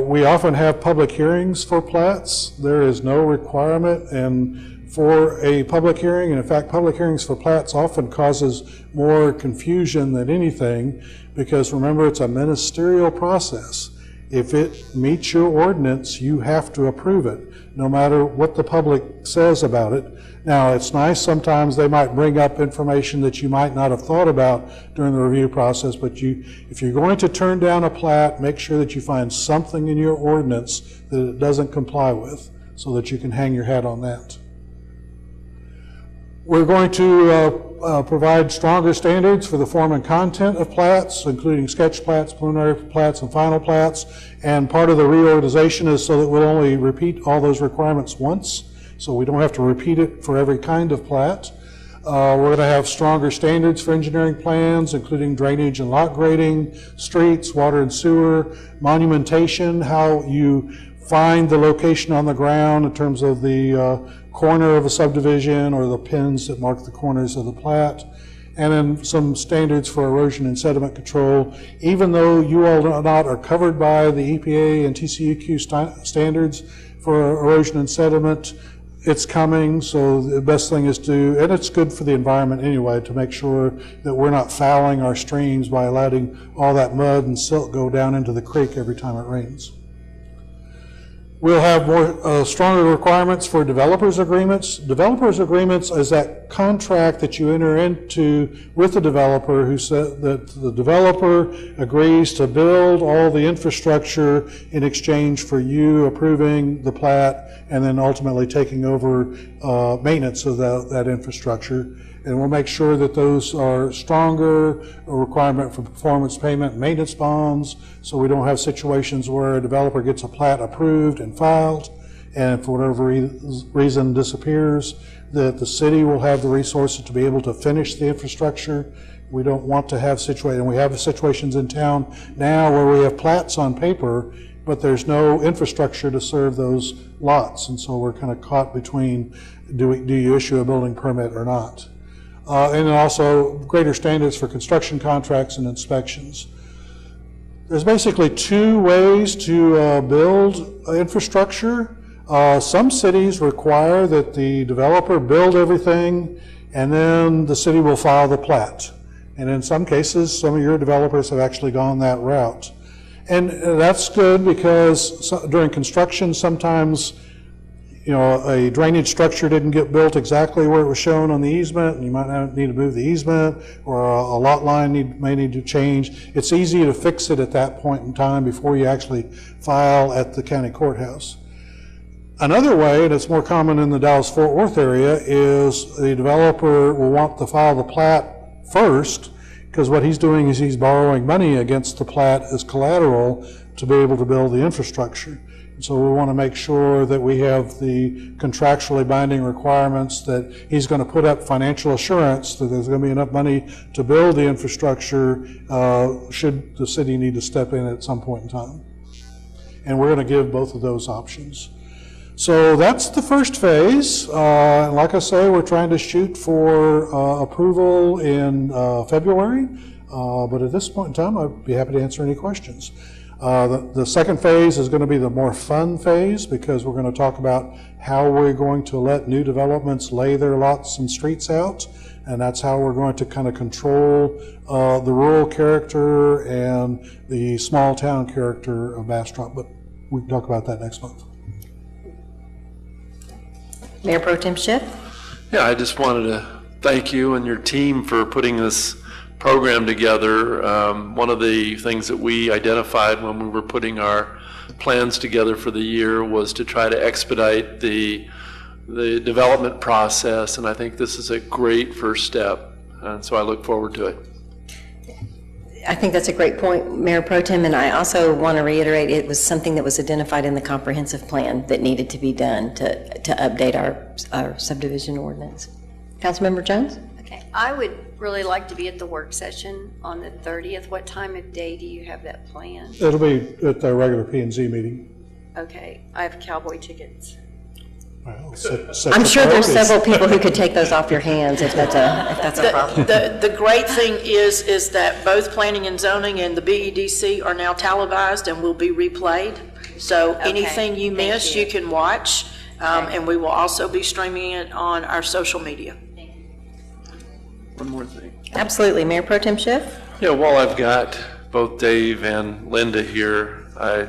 we often have public hearings for plats. There is no requirement for a public hearing, and in fact, public hearings for plats often causes more confusion than anything, because remember, it's a ministerial process. If it meets your ordinance, you have to approve it, no matter what the public says about it. Now, it's nice sometimes they might bring up information that you might not have thought about during the review process, but if you're going to turn down a plat, make sure that you find something in your ordinance that it doesn't comply with, so that you can hang your hat on that. We're going to provide stronger standards for the form and content of plats, including sketch plats, preliminary plats, and final plats. And part of the reorganization is so that we'll only repeat all those requirements once, so we don't have to repeat it for every kind of plat. We're going to have stronger standards for engineering plans, including drainage and lot grading, streets, water and sewer, monumentation, how you find the location on the ground in terms of the corner of a subdivision or the pins that mark the corners of the plat, and then some standards for erosion and sediment control. Even though you all are covered by the EPA and TCEQ standards for erosion and sediment, it's coming, so the best thing is to, and it's good for the environment anyway, to make sure that we're not fouling our streams by letting all that mud and silt go down into the creek every time it rains. We'll have more stronger requirements for developers agreements. Developers agreements is that contract that you enter into with the developer who said that the developer agrees to build all the infrastructure in exchange for you approving the plat and then ultimately taking over maintenance of that infrastructure. And we'll make sure that those are stronger, a requirement for performance payment and maintenance bonds, so we don't have situations where a developer gets a plat approved and filed, and for whatever reason disappears, that the city will have the resources to be able to finish the infrastructure. We don't want to have situations, and we have situations in town now where we have plats on paper, but there's no infrastructure to serve those lots, and so we're kind of caught between, do you issue a building permit or not? And also greater standards for construction contracts and inspections. There's basically two ways to build infrastructure. Some cities require that the developer build everything and then the city will file the plat. And in some cases, some of your developers have actually gone that route. And that's good because during construction, sometimes a drainage structure didn't get built exactly where it was shown on the easement, and you might need to move the easement, or a lot line may need to change. It's easy to fix it at that point in time before you actually file at the county courthouse. Another way, and it's more common in the Dallas-Fort Worth area, is the developer will want to file the plat first, because what he's doing is he's borrowing money against the plat as collateral to be able to build the infrastructure. So we want to make sure that we have the contractually binding requirements that he's going to put up financial assurance that there's going to be enough money to build the infrastructure should the city need to step in at some point in time. And we're going to give both of those options. So that's the first phase. Like I say, we're trying to shoot for approval in February. But at this point in time, I'd be happy to answer any questions. The second phase is going to be the more fun phase because we're going to talk about how we're going to let new developments lay their lots and streets out, and that's how we're going to kind of control the rural character and the small town character of Bastrop, but we can talk about that next month. Mayor Pro Tem Schiff? Yeah, I just wanted to thank you and your team for putting this program together. One of the things that we identified when we were putting our plans together for the year was to try to expedite the development process, and I think this is a great first step, and so I look forward to it. I think that's a great point, Mayor Pro Tem, and I also want to reiterate it was something that was identified in the comprehensive plan that needed to be done to update our subdivision ordinance. Councilmember Jones? Okay, I would really like to be at the work session on the 30th. What time of day do you have that planned? It'll be at the regular P&Z meeting. Okay, I have cowboy tickets. Well, I'm sure there's several people who could take those off your hands if that's a problem. The great thing is that both planning and zoning and the BEDC are now televised and will be replayed. So anything you miss, you can watch, and we will also be streaming it on our social media. One more thing. Absolutely. Mayor Pro Tem Schiff? Yeah, while I've got both Dave and Linda here, I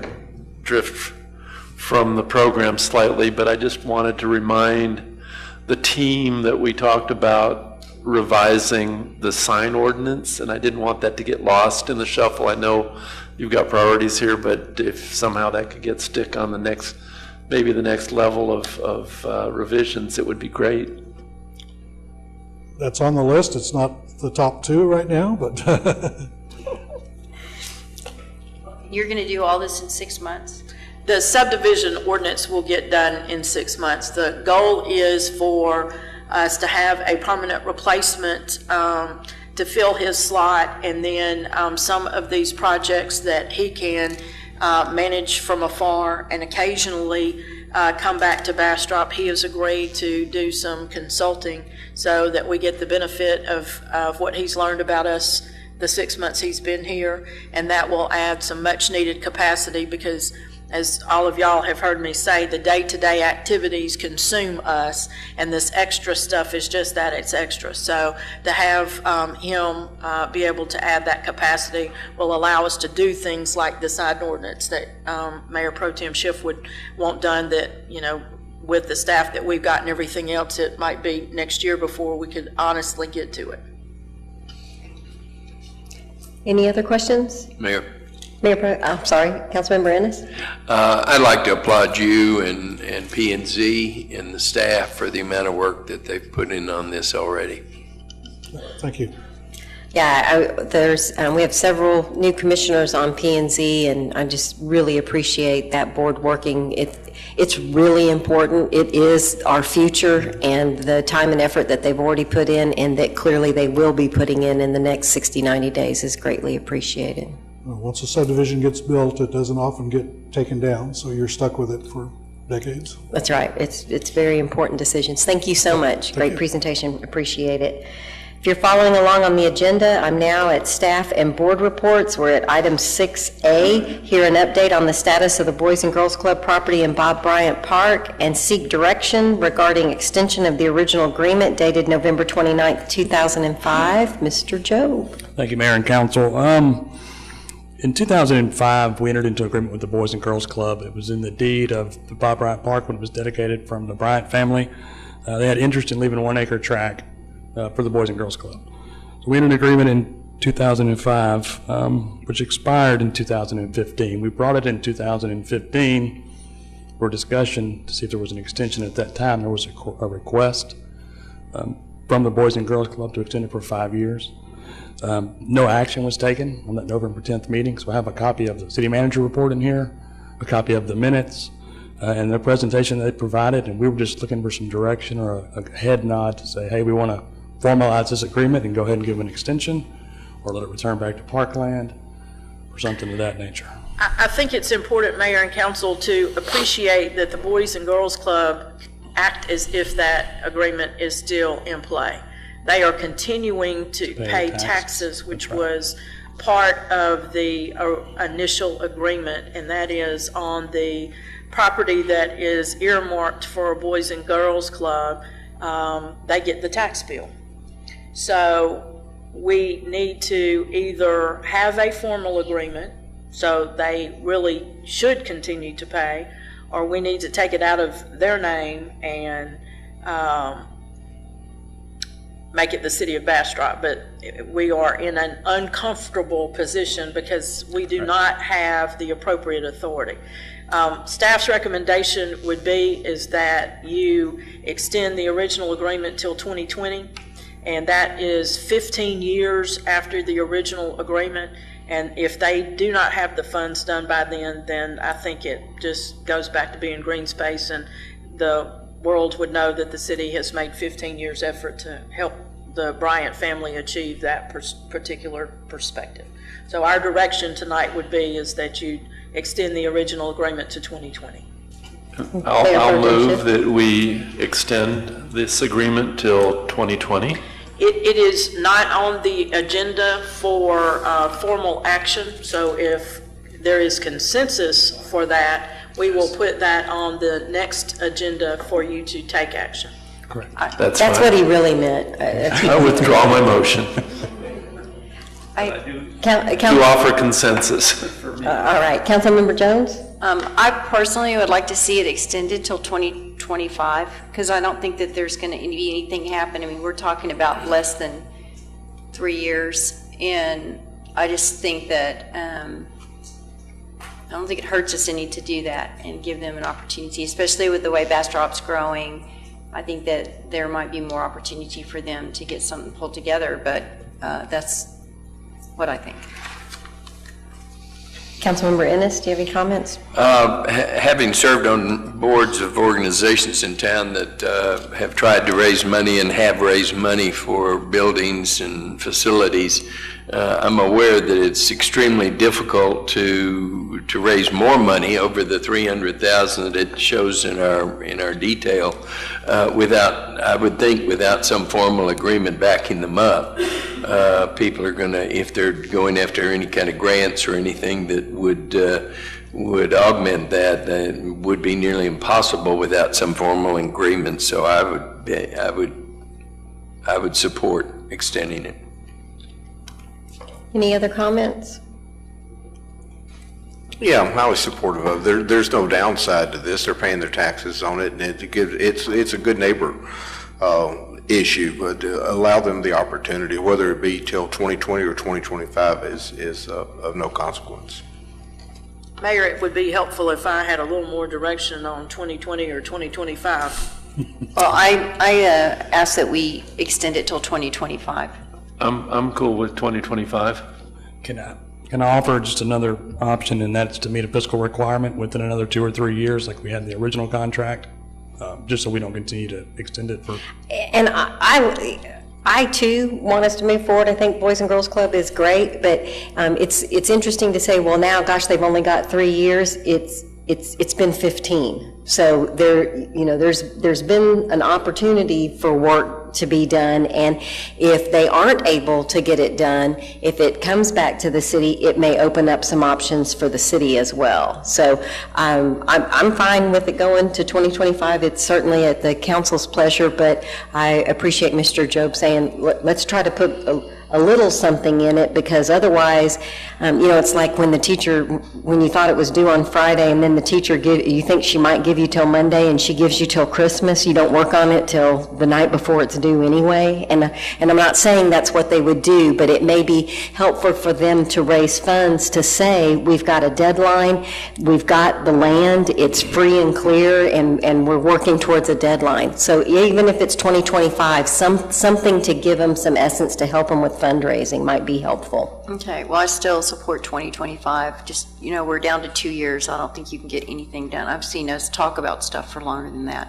drift from the program slightly, but I just wanted to remind the team that we talked about revising the sign ordinance, and I didn't want that to get lost in the shuffle. I know you've got priorities here, but if somehow that could get stick on the next, maybe the next level of revisions, it would be great. That's on the list. It's not the top two right now, but You're going to do all this in 6 months? The subdivision ordinance will get done in 6 months. The goal is for us to have a permanent replacement to fill his slot, and then some of these projects that he can manage from afar and occasionally come back to Bastrop. He has agreed to do some consulting so that we get the benefit of what he's learned about us the 6 months he's been here, and that will add some much needed capacity because as all of y'all have heard me say, the day-to-day activities consume us, and this extra stuff is just that, it's extra. So to have him be able to add that capacity will allow us to do things like the sign ordinance that Mayor Pro Tem Schiff would want done, that, you know, with the staff that we've got and everything else, it might be next year before we could honestly get to it. Any other questions? Mayor. I'm sorry, Councilmember Ennis? I'd like to applaud you and P&Z and the staff for the amount of work that they've put in on this already. Thank you. Yeah, we have several new commissioners on P&Z, and I just really appreciate that board working. It's really important. It is our future, and the time and effort that they've already put in, and that clearly they will be putting in the next 60, 90 days is greatly appreciated. Well, once a subdivision gets built, it doesn't often get taken down, so you're stuck with it for decades. That's right. It's very important decisions. Thank you so much. Great presentation. Appreciate it. If you're following along on the agenda, I'm now at staff and board reports. We're at item 6A, hear an update on the status of the Boys and Girls Club property in Bob Bryant Park, and seek direction regarding extension of the original agreement dated November 29th, 2005. Mr. Jobe. Thank you, Mayor and Council. In 2005, we entered into an agreement with the Boys and Girls Club. It was in the deed of the Bob Bryant Park when it was dedicated from the Bryant family. They had interest in leaving a 1 acre tract for the Boys and Girls Club. So we entered an agreement in 2005, which expired in 2015. We brought it in 2015 for discussion to see if there was an extension. At that time, there was a request from the Boys and Girls Club to extend it for 5 years. No action was taken on that November 10th meeting, so I have a copy of the city manager report in here, a copy of the minutes, and the presentation they provided, and we were just looking for some direction or a head nod to say, hey, we want to formalize this agreement and go ahead and give an extension, or let it return back to parkland, or something of that nature. I think it's important, Mayor and Council, to appreciate that the Boys and Girls Club act as if that agreement is still in play. They are continuing to pay taxes, which was part of the initial agreement, and that is on the property that is earmarked for a Boys and Girls Club, they get the tax bill. So we need to either have a formal agreement, so they really should continue to pay, or we need to take it out of their name and make it the city of Bastrop. But we are in an uncomfortable position because we do not have the appropriate authority. Staff's recommendation would be is that you extend the original agreement till 2020, and that is 15 years after the original agreement. And if they do not have the funds done by then I think it just goes back to being green space, and the world would know that the city has made 15 years effort to help the Bryant family achieve that particular perspective. So our direction tonight would be is that you extend the original agreement to 2020. I'll move that we extend this agreement till 2020. It is not on the agenda for formal action, so if there is consensus for that, we will put that on the next agenda for you to take action. Correct. That's what he really meant. I withdraw my motion. To offer consensus. All right, Councilmember Jones? I personally would like to see it extended till 2025, because I don't think that there's going to be anything happen. I mean, we're talking about less than 3 years, and I just think that I don't think it hurts us any to do that and give them an opportunity, especially with the way Bastrop's growing. I think that there might be more opportunity for them to get something pulled together, but that's what I think. Councilmember Ennis, do you have any comments? Having served on boards of organizations in town that have tried to raise money and have raised money for buildings and facilities, I'm aware that it's extremely difficult to raise more money over the $300,000 that it shows in our detail without, I would think, without some formal agreement backing them up. people are going to, if they're going after any kind of grants or anything that would augment that, it would be nearly impossible without some formal agreement. So I would support extending it. Any other comments? Yeah, I was supportive of it. There's no downside to this. They're paying their taxes on it, and it's a good neighbor issue, but allow them the opportunity, whether it be till 2020 or 2025 is of no consequence. Mayor, it would be helpful if I had a little more direction on 2020 or 2025. Well, I ask that we extend it till 2025. I'm cool with 2025. Can I offer just another option, and that's to meet a fiscal requirement within another 2 or 3 years, like we had in the original contract, just so we don't continue to extend it for. And I too want us to move forward. I think Boys and Girls Club is great, but it's interesting to say, well, now, gosh, they've only got 3 years. It's been 15. So there's been an opportunity for work to be done, and if they aren't able to get it done, if it comes back to the city, it may open up some options for the city as well. So I'm fine with it going to 2025. It's certainly at the council's pleasure, but I appreciate Mr. Job saying, let's try to put a little something in it, because otherwise, it's like when you thought it was due on Friday, and then the teacher you think she might give you till Monday, and she gives you till Christmas. You don't work on it till the night before it's due anyway. And I'm not saying that's what they would do, but it may be helpful for them to raise funds to say, we've got a deadline, we've got the land, it's free and clear, and we're working towards a deadline. So even if it's 2025, something to give them some essence to help them with fundraising might be helpful. Okay, well, I still support 2025. Just, we're down to 2 years. I don't think you can get anything done. I've seen us talk about stuff for longer than that.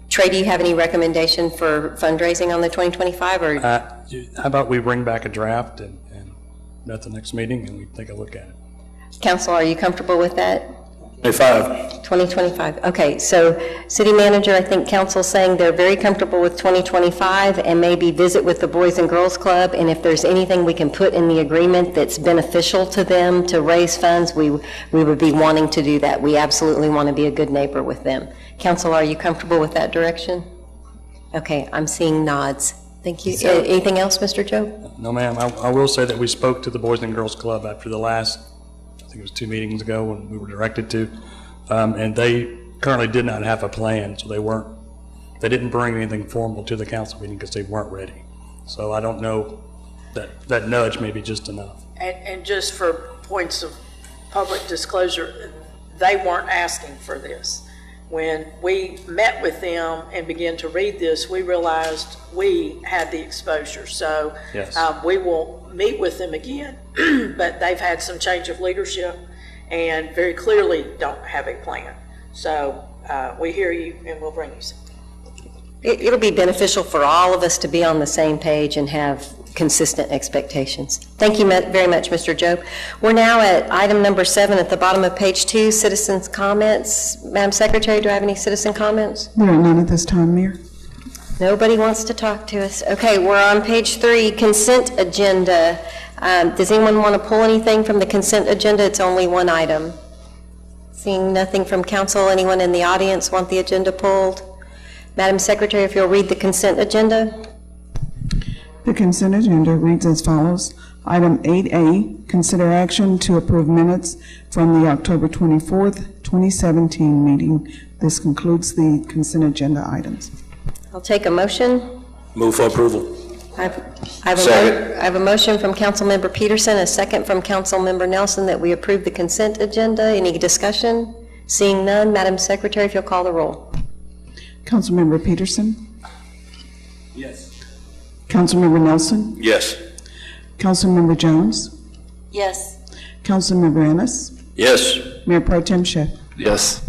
Trey, do you have any recommendation for fundraising on the 2025? Or How about we bring back a draft and at the next meeting, and we take a look at it. Council, are you comfortable with that? 2025. Okay, so city manager, I think council's saying they're very comfortable with 2025, and maybe visit with the Boys and Girls Club, and if there's anything we can put in the agreement that's beneficial to them to raise funds, we would be wanting to do that. We absolutely want to be a good neighbor with them. Council, are you comfortable with that direction? Okay, I'm seeing nods. Thank you. Anything else, Mr. Joe? No, ma'am. I will say that we spoke to the Boys and Girls Club after the last, I think it was 2 meetings ago when we were directed to, and they currently did not have a plan, so they didn't bring anything formal to the council meeting because they weren't ready. So I don't know, that nudge may be just enough. And just for points of public disclosure, they weren't asking for this. When we met with them and began to read this, we realized we had the exposure. So yes. We will meet with them again, but they've had some change of leadership and very clearly don't have a plan. So we hear you, and we'll bring you something. It'll be beneficial for all of us to be on the same page and have consistent expectations. Thank you very much, Mr. Job. We're now at item number 7 at the bottom of page 2, citizens' comments. Madam Secretary, do I have any citizen comments? There are none at this time, Mayor. Nobody wants to talk to us. Okay, we're on page 3, consent agenda. Does anyone want to pull anything from the consent agenda? It's only one item. Seeing nothing from council, anyone in the audience want the agenda pulled? Madam Secretary, if you'll read the consent agenda. The consent agenda reads as follows. Item 8A, consider action to approve minutes from the October 24th, 2017 meeting. This concludes the consent agenda items. I'll take a motion. Move for approval. I have a motion from Councilmember Peterson, a second from Councilmember Nelson that we approve the consent agenda. Any discussion? Seeing none, Madam Secretary, if you'll call the roll. Councilmember Peterson? Yes. Councilmember Nelson? Yes. Councilmember Jones? Yes. Councilmember Ennis? Yes. Mayor Pro Tem Schiff? Yes.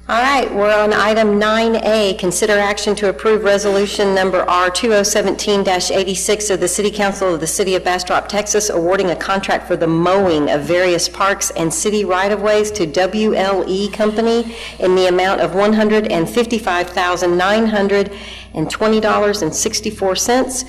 All right, we're on item 9A, consider action to approve resolution number R2017-86 of the City Council of the City of Bastrop, Texas, awarding a contract for the mowing of various parks and city right-of-ways to WLE Company in the amount of $155,900 and $20.64,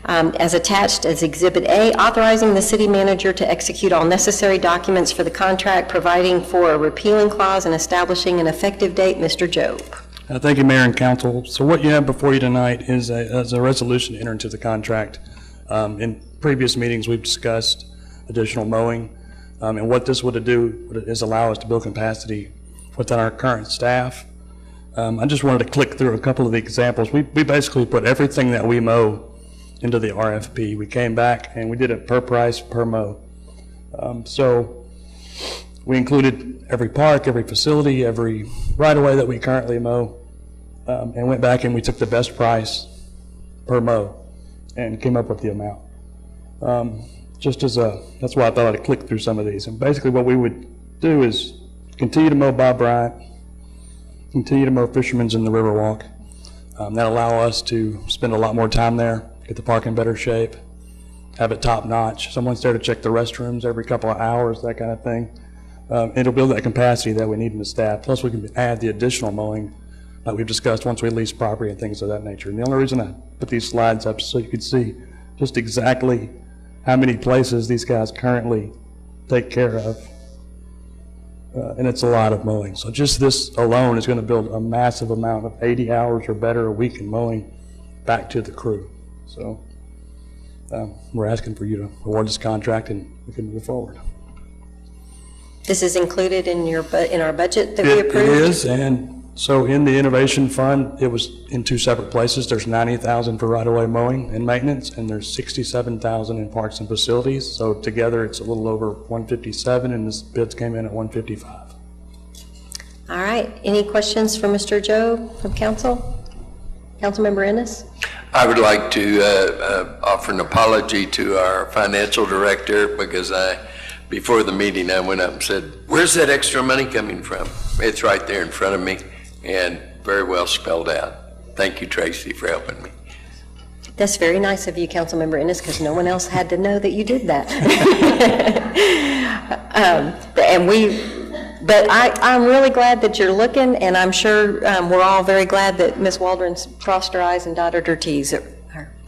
as attached as Exhibit A, authorizing the city manager to execute all necessary documents for the contract, providing for a repealing clause, and establishing an effective date. Mr. Job. Thank you, Mayor and Council. So what you have before you tonight is a resolution to enter into the contract. In previous meetings, we've discussed additional mowing, and what this would do is allow us to build capacity within our current staff. I just wanted to click through a couple of the examples. We basically put everything that we mow into the RFP. We came back and we did it per price, per mow. So we included every park, every facility, every right-of-way that we currently mow, and went back and we took the best price per mow and came up with the amount. That's why I thought I'd click through some of these. And basically what we would do is continue to mow Bob Bryant, continue to mow Fisherman's in the Riverwalk. That allow us to spend a lot more time there, get the park in better shape, have it top notch. Someone's there to check the restrooms every couple of hours, that kind of thing. It'll build that capacity that we need in the staff. Plus we can add the additional mowing like we've discussed once we lease property and things of that nature. And the only reason I put these slides up is so you could see just exactly how many places these guys currently take care of. And it's a lot of mowing. So just this alone is going to build a massive amount of 80 hours or better a week in mowing back to the crew. So we're asking for you to award this contract and we can move forward. This is included in our budget that we approved? It is, and so in the Innovation Fund, it was in two separate places. There's $90,000 for right-of-way mowing and maintenance, and there's $67,000 in parks and facilities. So together, it's a little over $157,000, and this bids came in at $155,000. All right. Any questions for Mr. Job from council? Councilmember Ennis? I would like to offer an apology to our financial director because before the meeting, I went up and said, "Where's that extra money coming from?" It's right there in front of me and very well spelled out. Thank you, Tracy, for helping me. That's very nice of you, Councilmember Ennis, because no one else had to know that you did that. But I'm really glad that you're looking, and I'm sure we're all very glad that Ms. Waldron's crossed her I's and dotted her T's, or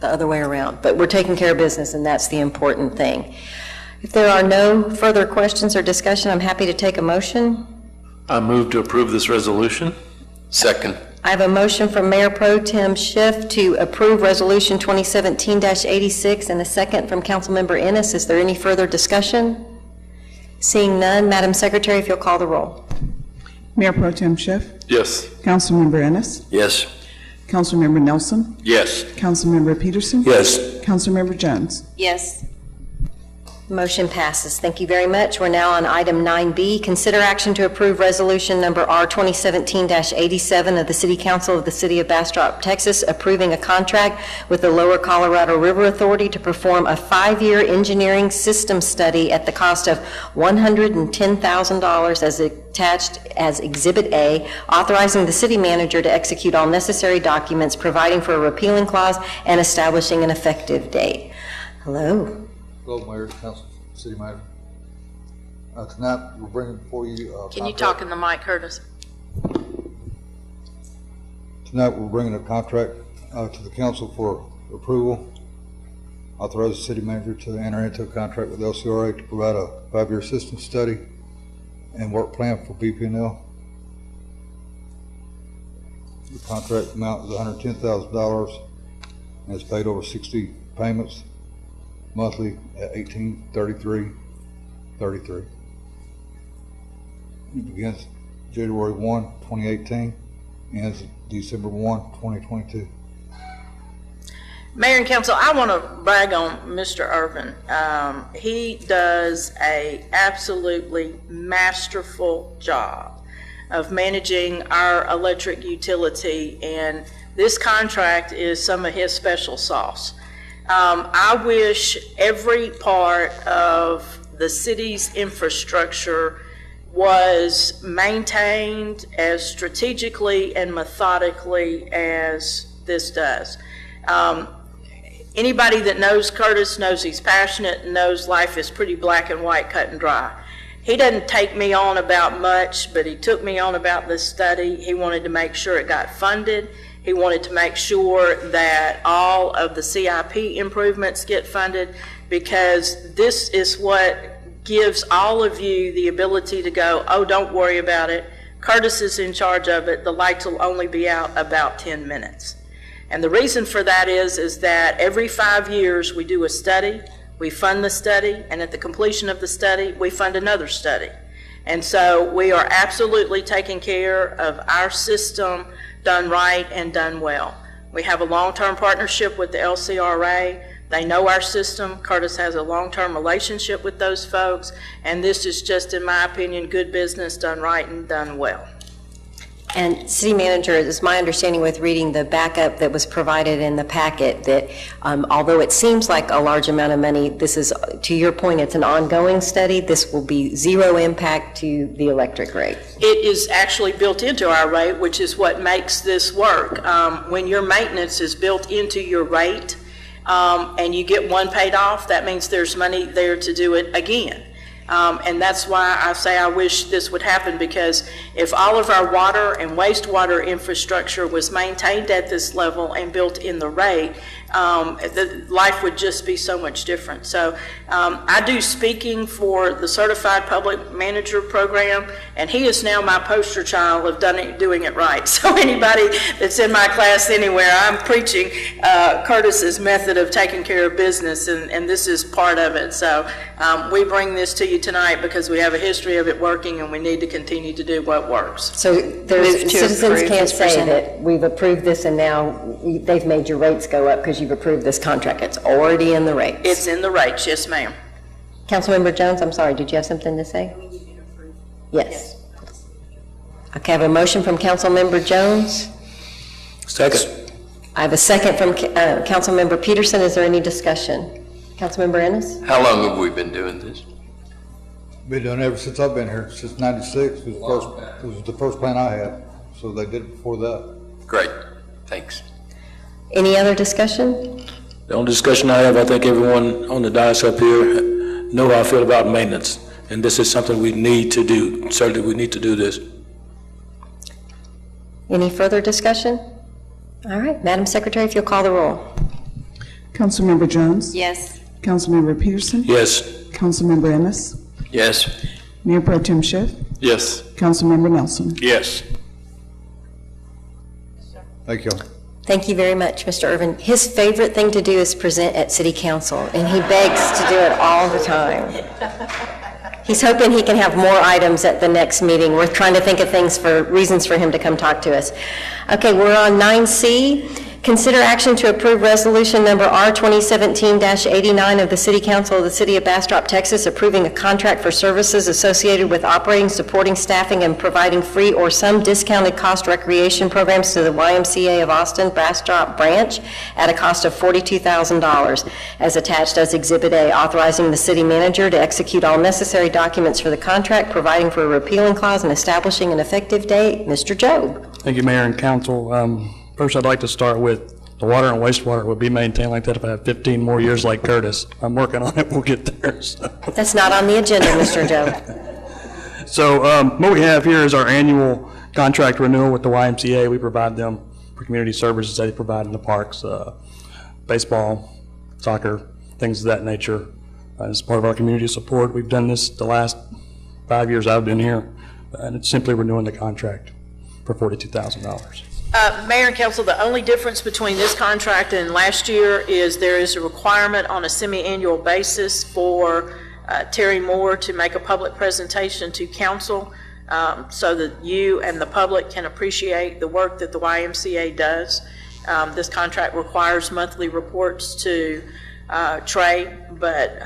the other way around. But we're taking care of business, and that's the important thing. If there are no further questions or discussion, I'm happy to take a motion. I move to approve this resolution. Second. I have a motion from Mayor Pro Tem Schiff to approve Resolution 2017-86 and a second from Councilmember Ennis. Is there any further discussion? Seeing none, Madam Secretary, if you'll call the roll. Mayor Pro Tem Schiff, Yes. Councilmember Ennis, Yes. Councilmember Nelson, Yes. Councilmember Peterson, Yes. Councilmember Jones. Yes. Motion passes. Thank you very much. We're now on item 9B, consider action to approve resolution number R 2017-87 of the City Council of the City of Bastrop, Texas, approving a contract with the Lower Colorado River Authority to perform a 5-year engineering system study at the cost of $110,000 as attached as Exhibit A, authorizing the city manager to execute all necessary documents, providing for a repealing clause, and establishing an effective date. Hello. Hello, Mayor, Council, City Manager. Tonight, we're bringing before you Can you talk in the mic, Curtis? Tonight, we're bringing a contract to the council for approval. Authorize the city manager to enter into a contract with LCRA to provide a 5-year system study and work plan for BPNL. The contract amount is $110,000 and it's paid over 60 payments monthly at $1833.33. It begins January 1, 2018, ends December 1, 2022. Mayor and Council, I want to brag on Mr. Irvin. He does a absolutely masterful job of managing our electric utility, and this contract is some of his special sauce. I wish every part of the city's infrastructure was maintained as strategically and methodically as this does. Anybody that knows Curtis knows he's passionate and knows life is pretty black and white, cut and dry. He doesn't take me on about much, but he took me on about this study. He wanted to make sure it got funded. He wanted to make sure that all of the CIP improvements get funded, because this is what gives all of you the ability to go, oh, don't worry about it. Curtis is in charge of it. The lights will only be out about 10 minutes. And the reason for that is that every 5 years we do a study, we fund the study, and at the completion of the study, we fund another study. And so we are absolutely taking care of our system done right and done well. We have a long-term partnership with the LCRA. They know our system. Curtis has a long-term relationship with those folks, and this is just, in my opinion, good business done right and done well. And City Manager, it's my understanding with reading the backup that was provided in the packet that although it seems like a large amount of money, this is, to your point, it's an ongoing study. This will be zero impact to the electric rate. It is actually built into our rate, which is what makes this work. When your maintenance is built into your rate and you get one paid off, that means there's money there to do it again. And that's why I say I wish this would happen, because if all of our water and wastewater infrastructure was maintained at this level and built in the rate, life would just be so much different. So I do speaking for the Certified Public Manager Program, and he is now my poster child of doing it right. So anybody that's in my class anywhere, I'm preaching Curtis's method of taking care of business, and this is part of it. So we bring this to you tonight because we have a history of it working, and we need to continue to do what works. So citizens can't say that we've approved this and now they've made your rates go up because you've approved this contract. It's already in the rates. It's in the rates, yes, ma'am. Councilmember Jones, I'm sorry, did you have something to say? Yes. Okay, I have a motion from Councilmember Jones. Second. I have a second from Councilmember Peterson. Is there any discussion? Councilmember Ennis? How long have we been doing this? Been doing it ever since I've been here, since '96. It was the first plan I had, so they did it before that. Great, thanks. Any other discussion? The only discussion I have, I think everyone on the dais up here know how I feel about maintenance, and this is something we need to do. Certainly we need to do this. Any further discussion? All right, Madam Secretary, if you'll call the roll. Councilmember Jones? Yes. Councilmember Peterson? Yes. Councilmember Ennis? Yes. Mayor Pro Tem Schiff? Yes. Councilmember Nelson? Yes. Thank you. Thank you very much, Mr. Irvin. His favorite thing to do is present at City Council, and he begs to do it all the time. He's hoping he can have more items at the next meeting. We're trying to think of reasons for him to come talk to us. Okay, we're on 9C. Consider action to approve resolution number R 2017-89 of the City Council of the City of Bastrop, Texas, approving a contract for services associated with operating, supporting, staffing, and providing free or some discounted cost recreation programs to the YMCA of Austin Bastrop branch at a cost of $42,000, as attached as Exhibit A, authorizing the city manager to execute all necessary documents for the contract, providing for a repealing clause, and establishing an effective date. Mr. Job. Thank you, Mayor and Council. First, I'd like to start with the water and wastewater would be maintained like that if I have 15 more years like Curtis. I'm working on it. We'll get there. So. That's not on the agenda, Mr. Job. So what we have here is our annual contract renewal with the YMCA. We provide them for community services that they provide in the parks, baseball, soccer, things of that nature. As part of our community support, we've done this the last 5 years I've been here, and it's simply renewing the contract for $42,000. Mayor and Council, the only difference between this contract and last year is there is a requirement on a semi-annual basis for Terry Moore to make a public presentation to Council so that you and the public can appreciate the work that the YMCA does. This contract requires monthly reports to Trey, but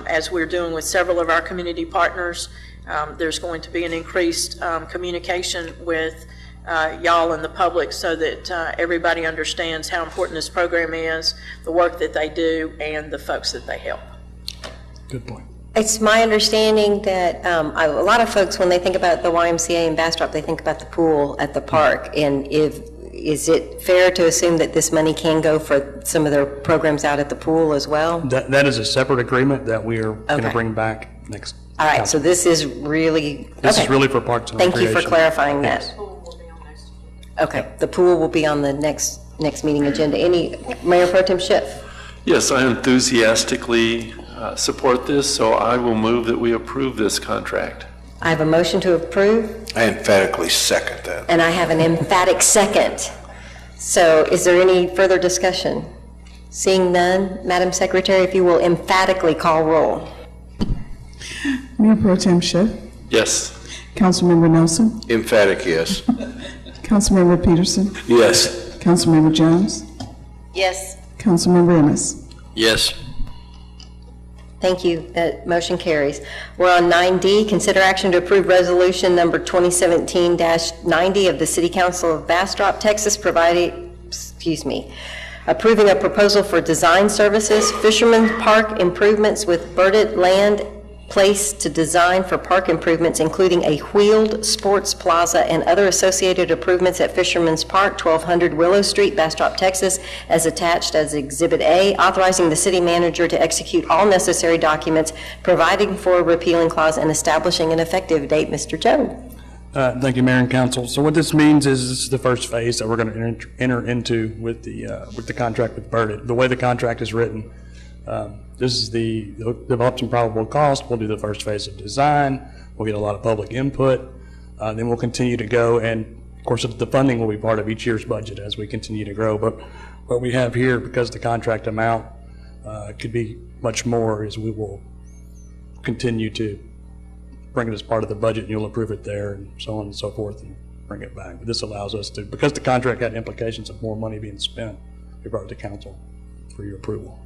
as we're doing with several of our community partners, there's going to be an increased communication with y'all and the public so that everybody understands how important this program is, the work that they do, and the folks that they help. Good point. It's my understanding that a lot of folks, when they think about the YMCA in Bastrop, they think about the pool at the park. And is it fair to assume that this money can go for some of their programs out at the pool as well? That is a separate agreement that we are going to bring back next. All right, so this is really... This is really for parks and recreation. Thank you for clarifying that. Okay, the pool will be on the next meeting agenda. Mayor Pro Tem Schiff? Yes, I enthusiastically support this, so I will move that we approve this contract. I have a motion to approve, I emphatically second that. and I have an emphatic second. So is there any further discussion? Seeing none, Madam Secretary, if you will emphatically call roll. Mayor Pro Tem Schiff, Yes. Councilmember Nelson, Emphatic yes. Councilmember Peterson, Yes. Councilmember Jones, Yes. Councilmember Ennis. Yes. Thank you. That motion carries. We're on 9D, consider action to approve resolution number 2017-90 of the City Council of Bastrop, Texas, approving a proposal for design services, Fisherman's Park improvements with Birded Land Place to design for park improvements, including a wheeled sports plaza and other associated improvements at Fisherman's Park, 1200 Willow Street, Bastrop, Texas, as attached as Exhibit A, authorizing the city manager to execute all necessary documents, providing for a repealing clause, and establishing an effective date. Mr. Jones. Thank you, Mayor and Council. So what this means is this is the first phase that we're going to enter into with the contract with Birded. The way the contract is written, this is they'll develop some probable cost. We'll do the first phase of design. We'll get a lot of public input. Then we'll continue to go, and of course the funding will be part of each year's budget as we continue to grow. But what we have here, because the contract amount could be much more, is we will continue to bring it as part of the budget, and you'll approve it there, and so on and so forth, and bring it back. But this allows us to, because the contract had implications of more money being spent, we brought it to council for your approval.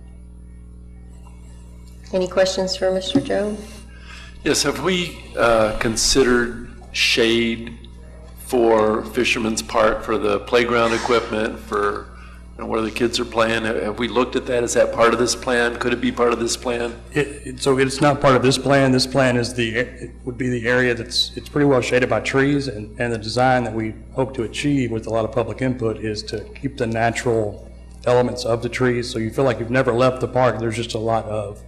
Any questions for Mr. Joe? Yes, have we considered shade for Fisherman's Park for the playground equipment, for where the kids are playing? Have we looked at that? Is that part of this plan? Could it be part of this plan? So it's not part of this plan. This plan is it would be the area it's pretty well shaded by trees, and the design that we hope to achieve with a lot of public input is to keep the natural elements of the trees. So you feel like you've never left the park. There's just a lot of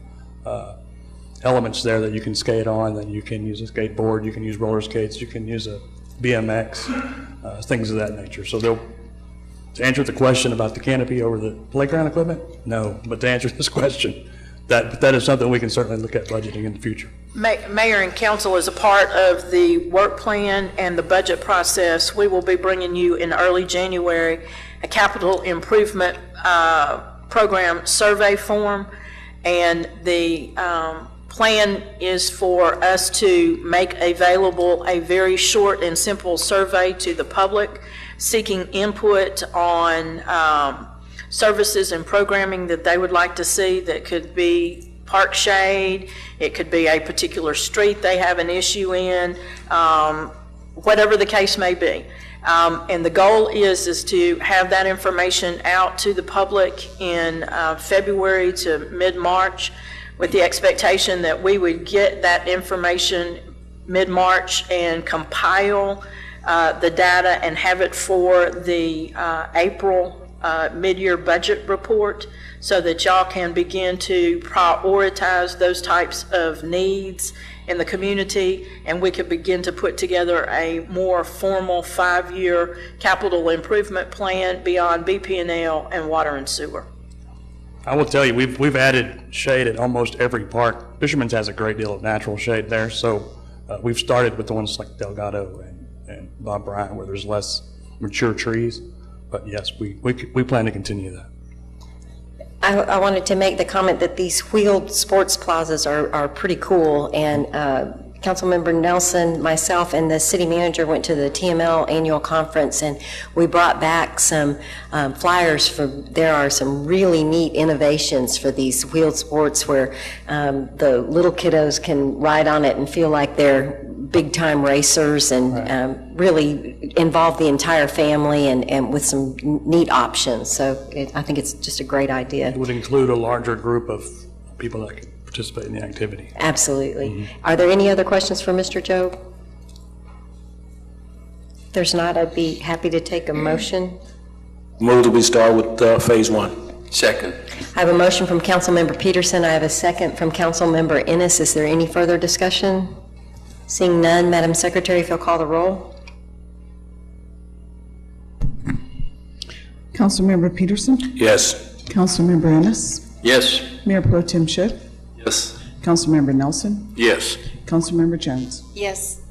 elements there that you can skate on, that you can use a skateboard, you can use roller skates, you can use a BMX, things of that nature. So to answer the question about the canopy over the playground equipment, no. But to answer this question, that is something we can certainly look at budgeting in the future. Mayor and council, as a part of the work plan and the budget process, we will be bringing you in early January a capital improvement program survey form. And the plan is for us to make available a very short and simple survey to the public, seeking input on services and programming that they would like to see. That could be park shade, it could be a particular street they have an issue in, whatever the case may be. And the goal is to have that information out to the public in February to mid-March, with the expectation that we would get that information mid-March and compile the data and have it for the April mid-year budget report, so that y'all can begin to prioritize those types of needs in the community, and we could begin to put together a more formal 5-year capital improvement plan beyond BP&L and water and sewer. I will tell you, we've added shade at almost every park. Fisherman's has a great deal of natural shade there, so we've started with the ones like Delgado and Bob Bryant, where there's less mature trees. But yes, we plan to continue that. I wanted to make the comment that these wheeled sports plazas are pretty cool, and Councilmember Nelson, myself, and the city manager went to the TML annual conference, and we brought back some flyers there are some really neat innovations for these wheeled sports where the little kiddos can ride on it and feel like they're big-time racers, and really involve the entire family, and with some neat options. So I think it's just a great idea. It would include a larger group of people that can participate in the activity. Absolutely. Mm-hmm. Are there any other questions for Mr. Jobe? If there's not, I'd be happy to take a motion. Move that we start with phase 1. Second. I have a motion from Councilmember Peterson. I have a second from Councilmember Ennis. Is there any further discussion? Seeing none, Madam Secretary, if you'll call the roll. Councilmember Peterson, Yes. Councilmember Ennis, Yes. Mayor Pro Tem Schiff, Yes. Councilmember Nelson, Yes. Councilmember Jones. Yes.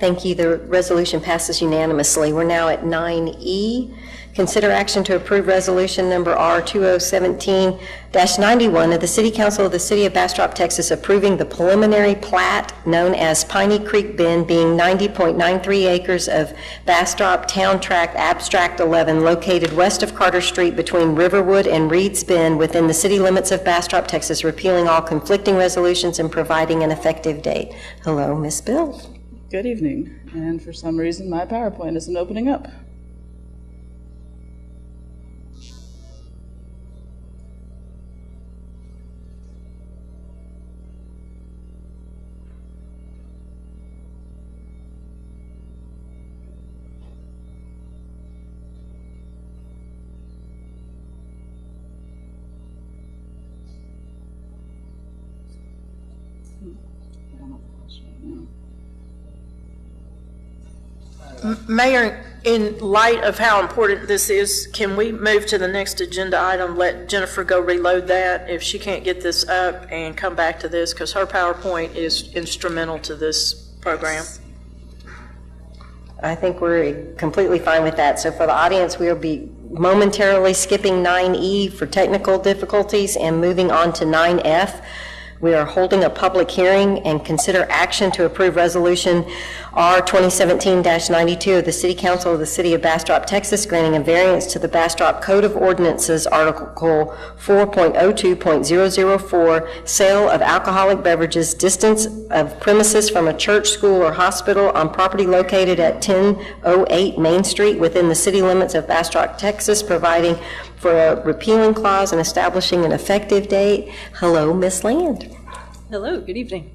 Thank you. The resolution passes unanimously. We're now at 9E. Consider action to approve resolution number R 2017-91 of the City Council of the City of Bastrop, Texas, approving the preliminary plat known as Piney Creek Bend, being 90.93 acres of Bastrop Town Tract Abstract 11, located west of Carter Street between Riverwood and Reed's Bend, within the city limits of Bastrop, Texas, repealing all conflicting resolutions and providing an effective date. Hello, Ms. Bill. Good evening, and for some reason my PowerPoint isn't opening up. Mayor, in light of how important this is, can we move to the next agenda item, let Jennifer go reload that if she can't get this up, and come back to this, because her PowerPoint is instrumental to this program. I think we're completely fine with that. So for the audience, we'll be momentarily skipping 9E for technical difficulties and moving on to 9F. We are holding a public hearing and consider action to approve resolution R 2017-92 of the City Council of the City of Bastrop, Texas, granting a variance to the Bastrop Code of Ordinances, Article 4.02.004, sale of alcoholic beverages, distance of premises from a church, school, or hospital on property located at 1008 Main Street within the city limits of Bastrop, Texas, providing for a repealing clause and establishing an effective date. Hello, Ms. Land. Hello, good evening.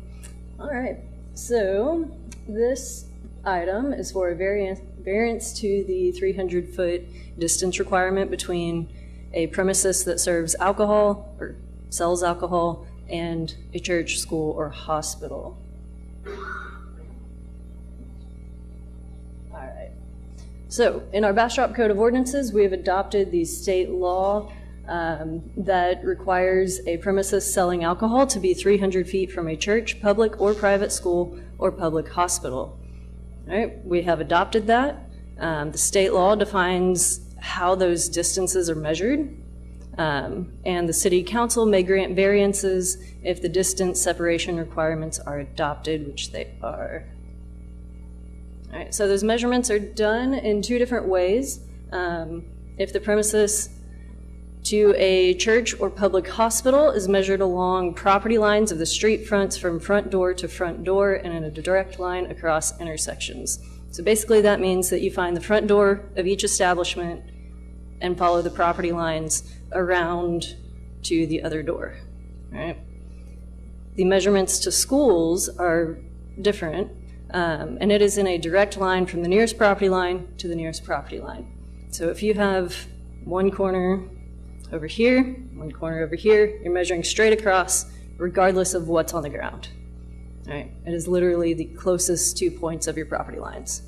All right, so this item is for a variance to the 300-foot distance requirement between a premises that serves alcohol or sells alcohol and a church, school, or hospital. So, in our Bastrop Code of Ordinances, we have adopted the state law that requires a premises selling alcohol to be 300 feet from a church, public or private school, or public hospital. All right, we have adopted that. The state law defines how those distances are measured, and the City Council may grant variances if the distance separation requirements are adopted, which they are. All right, so those measurements are done in two different ways. If the premises to a church or public hospital is measured along property lines of the street fronts from front door to front door and in a direct line across intersections. So basically that means that you find the front door of each establishment and follow the property lines around to the other door. All right. The measurements to schools are different. And it is in a direct line from the nearest property line to the nearest property line. So if you have one corner over here, one corner over here, you're measuring straight across regardless of what's on the ground. All right, it is literally the closest 2 points of your property lines.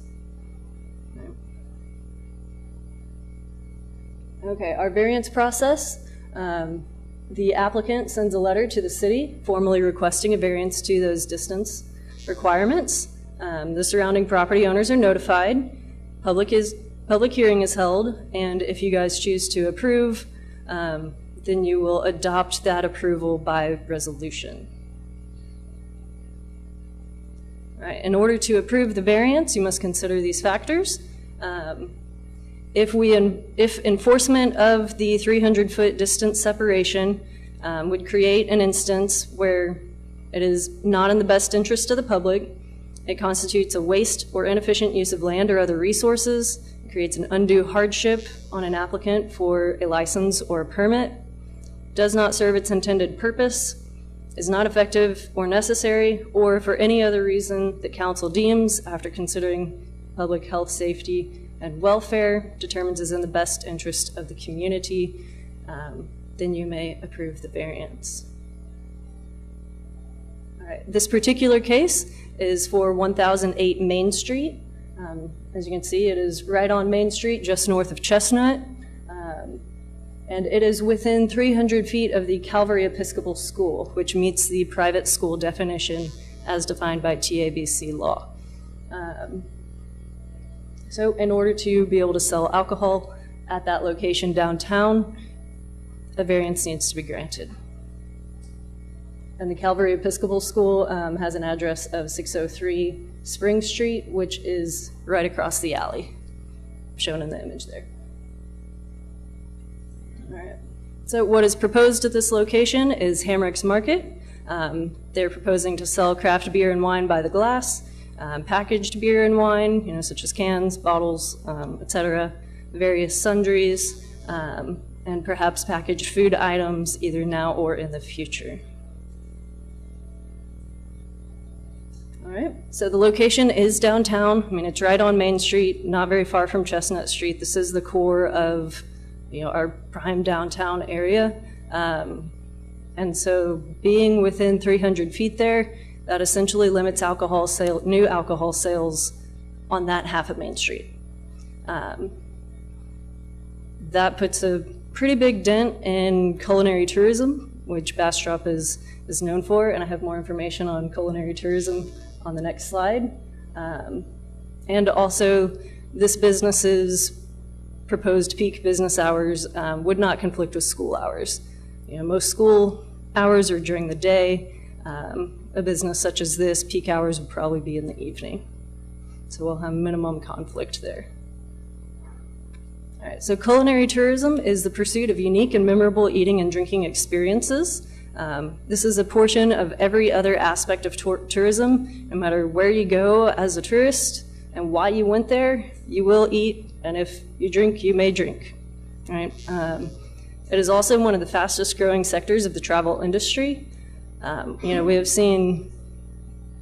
Okay, our variance process, the applicant sends a letter to the city formally requesting a variance to those distance requirements. The surrounding property owners are notified, public hearing is held, and if you guys choose to approve, then you will adopt that approval by resolution. All right, in order to approve the variance, you must consider these factors. If enforcement of the 300-foot distance separation would create an instance where it is not in the best interest of the public, it constitutes a waste or inefficient use of land or other resources, it creates an undue hardship on an applicant for a license or a permit, does not serve its intended purpose, is not effective or necessary, or for any other reason that council deems, after considering public health, safety, and welfare, determines is in the best interest of the community, then you may approve the variance. All right, this particular case is for 1008 Main Street. As you can see, it is right on Main Street, just north of Chestnut. And it is within 300 feet of the Calvary Episcopal School, which meets the private school definition as defined by TABC law. So in order to be able to sell alcohol at that location downtown, a variance needs to be granted. And the Calvary Episcopal School has an address of 603 Spring Street, which is right across the alley, shown in the image there. All right. So what is proposed at this location is Hamrick's Market. They're proposing to sell craft beer and wine by the glass, packaged beer and wine, such as cans, bottles, etc., various sundries, and perhaps packaged food items either now or in the future. All right, so the location is downtown. I mean, it's right on Main Street, not very far from Chestnut Street. This is the core of, our prime downtown area. And so being within 300 feet there, that essentially limits new alcohol sales on that half of Main Street. That puts a pretty big dent in culinary tourism, which Bastrop is known for, and I have more information on culinary tourism on the next slide. And also, this business's proposed peak business hours would not conflict with school hours. Most school hours are during the day. A business such as this, peak hours would probably be in the evening. So we'll have minimum conflict there. All right, so culinary tourism is the pursuit of unique and memorable eating and drinking experiences. This is a portion of every other aspect of tourism. No matter where you go as a tourist and why you went there, you will eat, and if you drink, you may drink. All right? It is also one of the fastest growing sectors of the travel industry. We have seen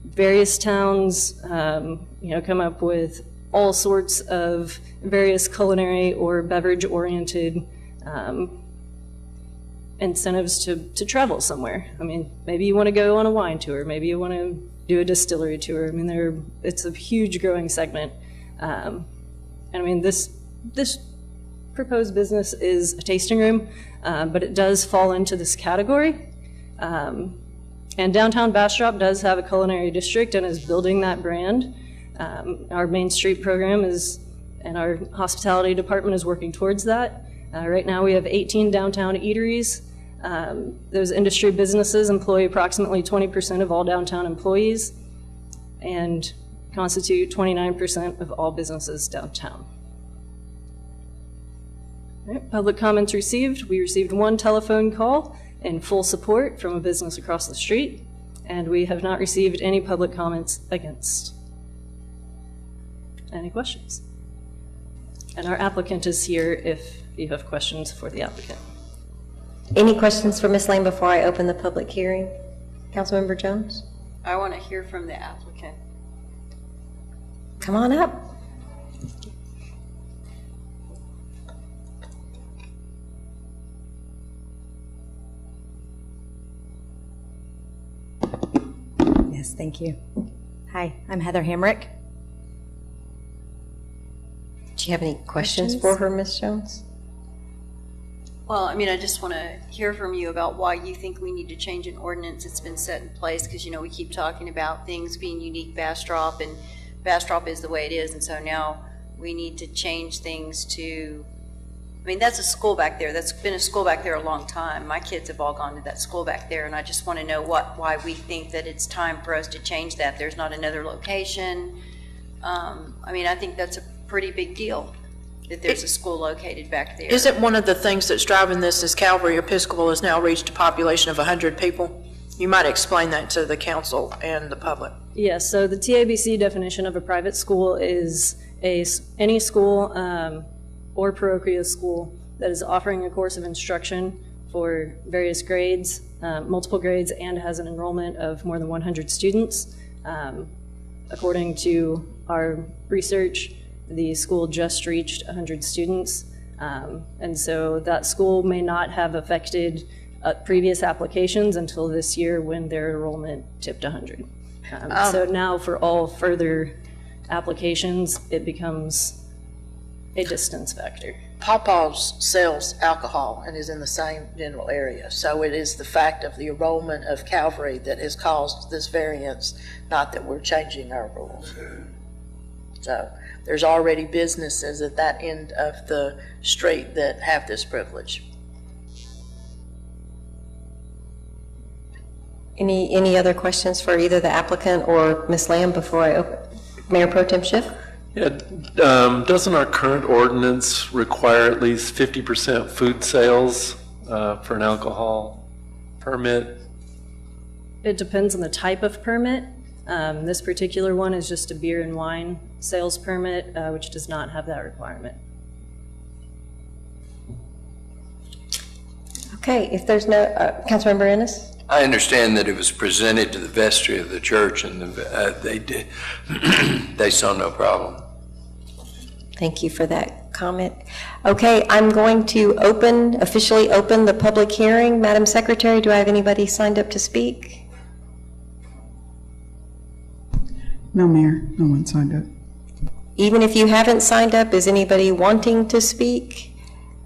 various towns, come up with all sorts of various culinary or beverage-oriented incentives to travel somewhere. I mean, maybe you want to go on a wine tour, maybe you want to do a distillery tour. I mean, it's a huge growing segment. And I mean, this proposed business is a tasting room, but it does fall into this category. And downtown Bastrop does have a culinary district and is building that brand. Our Main Street program and our hospitality department is working towards that. Right now we have 18 downtown eateries. Those industry businesses employ approximately 20% of all downtown employees and constitute 29% of all businesses downtown. All right, public comments received. We received one telephone call in full support from a business across the street, and we have not received any public comments against. Any questions? And our applicant is here if you have questions for the applicant. Any questions for Ms. Lane before I open the public hearing? Councilmember Jones? I want to hear from the applicant. Come on up. Yes, thank you. Hi, I'm Heather Hamrick. Do you have any questions for her, Ms. Jones? Well, I mean, I just want to hear from you about why you think we need to change an ordinance that's been set in place, because, we keep talking about things being unique Bastrop, and Bastrop is the way it is, and so now we need to change things to, I mean, that's a school back there. That's been a school back there a long time. My kids have all gone to that school back there, and I just want to know why we think that it's time for us to change that. There's not another location. I mean, I think that's a pretty big deal that there's a school located back there. Isn't one of the things that's driving this is Calvary Episcopal has now reached a population of 100 people? You might explain that to the council and the public. Yes, so the TABC definition of a private school is any school or parochial school that is offering a course of instruction for various grades, multiple grades, and has an enrollment of more than 100 students. According to our research, the school just reached 100 students, and so that school may not have affected previous applications until this year when their enrollment tipped 100. So now for all further applications, it becomes a distance factor. Pawpaw's sells alcohol and is in the same general area. So it is the fact of the enrollment of Calvary that has caused this variance, not that we're changing our rules. So there's already businesses at that end of the street that have this privilege. Any other questions for either the applicant or Ms. Lamb before I open? Mayor Pro Tem Schiff? Yeah, doesn't our current ordinance require at least 50% food sales for an alcohol permit? It depends on the type of permit. This particular one is just a beer and wine sales permit, which does not have that requirement. Okay, if there's no, Councilmember Ennis? I understand that it was presented to the vestry of the church, and they did. They saw no problem. Thank you for that comment. Okay, I'm going to officially open the public hearing. Madam Secretary, do I have anybody signed up to speak? No, Mayor, no one signed up. Even if you haven't signed up, is anybody wanting to speak?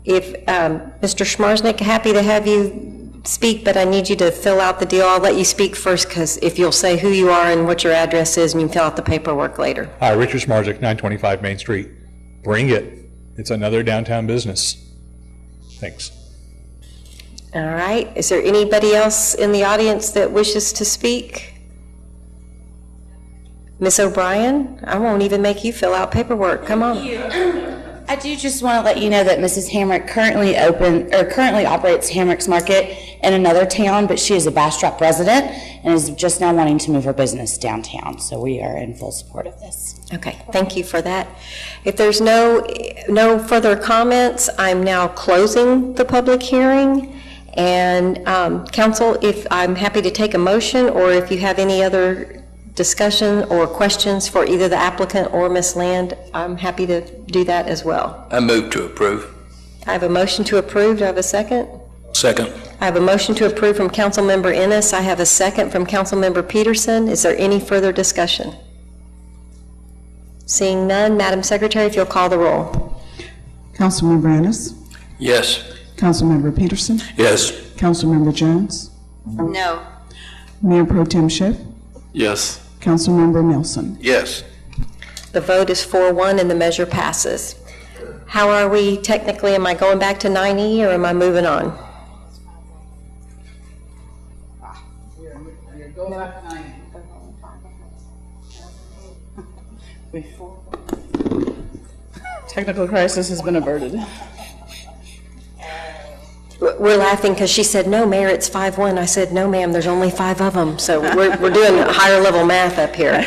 If Mr. Schmarznick, happy to have you speak, but I need you to fill out the deal. I'll let you speak first, because if you'll say who you are and what your address is, and you can fill out the paperwork later. Hi, Richard Schmarznick, 925 Main Street. Bring it. It's another downtown business. Thanks. All right. Is there anybody else in the audience that wishes to speak? Miss O'Brien, I won't even make you fill out paperwork. Come on. I do just want to let you know that Mrs. Hamrick currently operates Hamrick's Market in another town, but she is a Bastrop resident and is just now wanting to move her business downtown. So we are in full support of this. Okay, thank you for that. If there's no further comments, I'm now closing the public hearing. And council, if I'm happy to take a motion, or if you have any other discussion or questions for either the applicant or Ms. Land, I'm happy to do that as well. I move to approve. I have a motion to approve. Do I have a second? Second. I have a motion to approve from Councilmember Ennis. I have a second from Councilmember Peterson. Is there any further discussion? Seeing none, Madam Secretary, if you'll call the roll. Councilmember Ennis? Yes. Councilmember Peterson? Yes. Councilmember Jones? No. Mayor Pro Tem Schiff? Yes. Councilmember Nelson? Yes. The vote is 4-1 and the measure passes. How are we technically? Am I going back to 9E or am I moving on? Technical crisis has been averted. We're laughing because she said, no, Mayor, it's 5-1. I said, no, ma'am, there's only 5 of them. So we're doing higher level math up here.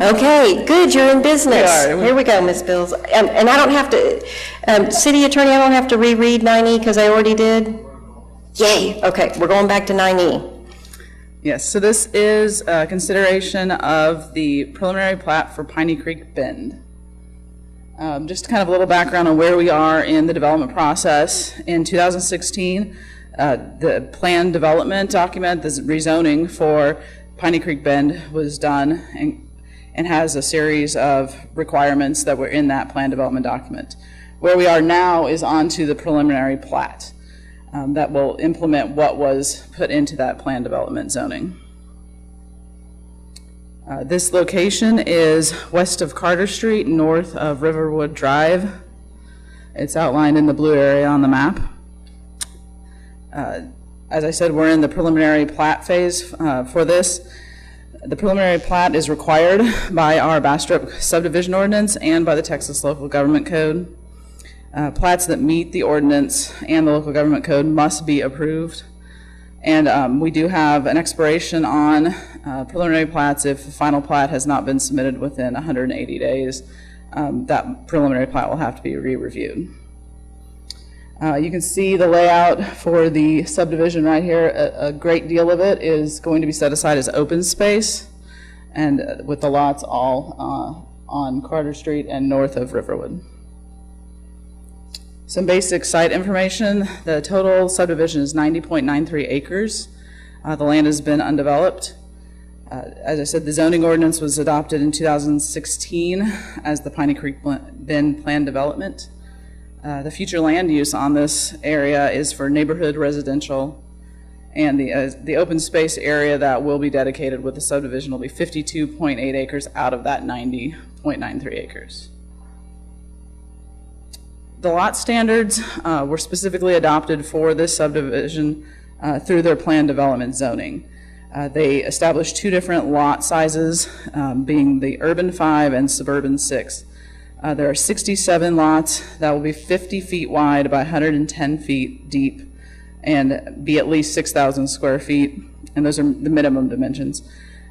Okay, good, you're in business. We are. Here we go, Ms. Bills. And I don't have to, City Attorney, I don't have to reread 9E because I already did? Yay. Okay, we're going back to 9E. Yes, so this is consideration of the preliminary plat for Piney Creek Bend. Just kind of a little background on where we are in the development process. In 2016, the plan development document, the rezoning for Piney Creek Bend was done and has a series of requirements that were in that plan development document. Where we are now is on to the preliminary plat that will implement what was put into that plan development zoning. This location is west of Carter Street, north of Riverwood Drive. It's outlined in the blue area on the map. As I said, we're in the preliminary plat phase for this. The preliminary plat is required by our Bastrop subdivision ordinance and by the Texas Local Government Code. Plats that meet the ordinance and the local government code must be approved. And we do have an expiration on preliminary plats if the final plat has not been submitted within 180 days. That preliminary plat will have to be re-reviewed. You can see the layout for the subdivision right here. A great deal of it is going to be set aside as open space, and with the lots all on Carter Street and north of Riverwood. Some basic site information. The total subdivision is 90.93 acres. The land has been undeveloped. As I said, the zoning ordinance was adopted in 2016 as the Piney Creek Bend Plan Development. The future land use on this area is for neighborhood residential, and the open space area that will be dedicated with the subdivision will be 52.8 acres out of that 90.93 acres. The lot standards were specifically adopted for this subdivision through their plan development zoning. They established two different lot sizes, being the urban 5 and suburban 6. There are 67 lots that will be 50 feet wide by 110 feet deep and be at least 6,000 square feet, and those are the minimum dimensions.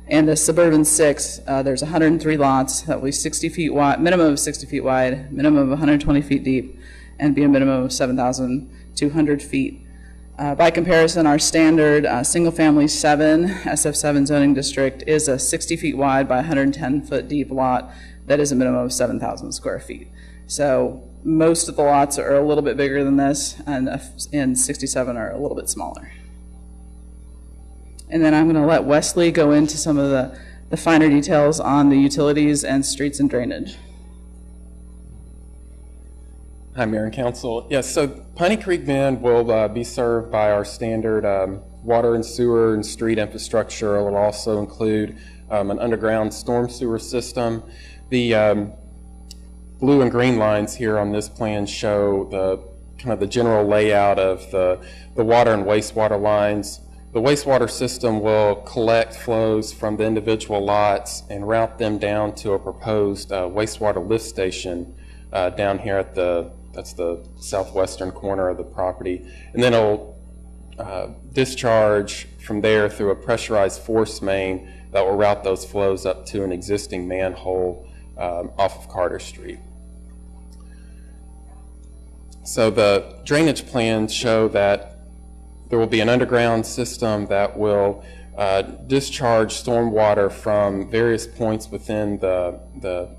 And the suburban 6, there's 103 lots that will be 60 feet wide, minimum of 60 feet wide, minimum of 120 feet deep, and be a minimum of 7,200 feet. By comparison, our standard single-family 7, SF7 zoning district is a 60 feet wide by 110 foot deep lot that is a minimum of 7,000 square feet. So most of the lots are a little bit bigger than this, and 67 are a little bit smaller. And then I'm going to let Wesley go into some of the finer details on the utilities and streets and drainage. Hi, Mayor and Council. Yes, so Piney Creek Bend will be served by our standard water and sewer and street infrastructure. It will also include an underground storm sewer system. The blue and green lines here on this plan show the general layout of the water and wastewater lines. The wastewater system will collect flows from the individual lots and route them down to a proposed wastewater lift station down here at that's the southwestern corner of the property. And then it'll discharge from there through a pressurized force main that will route those flows up to an existing manhole off of Carter Street. So the drainage plans show that there will be an underground system that will discharge stormwater from various points within the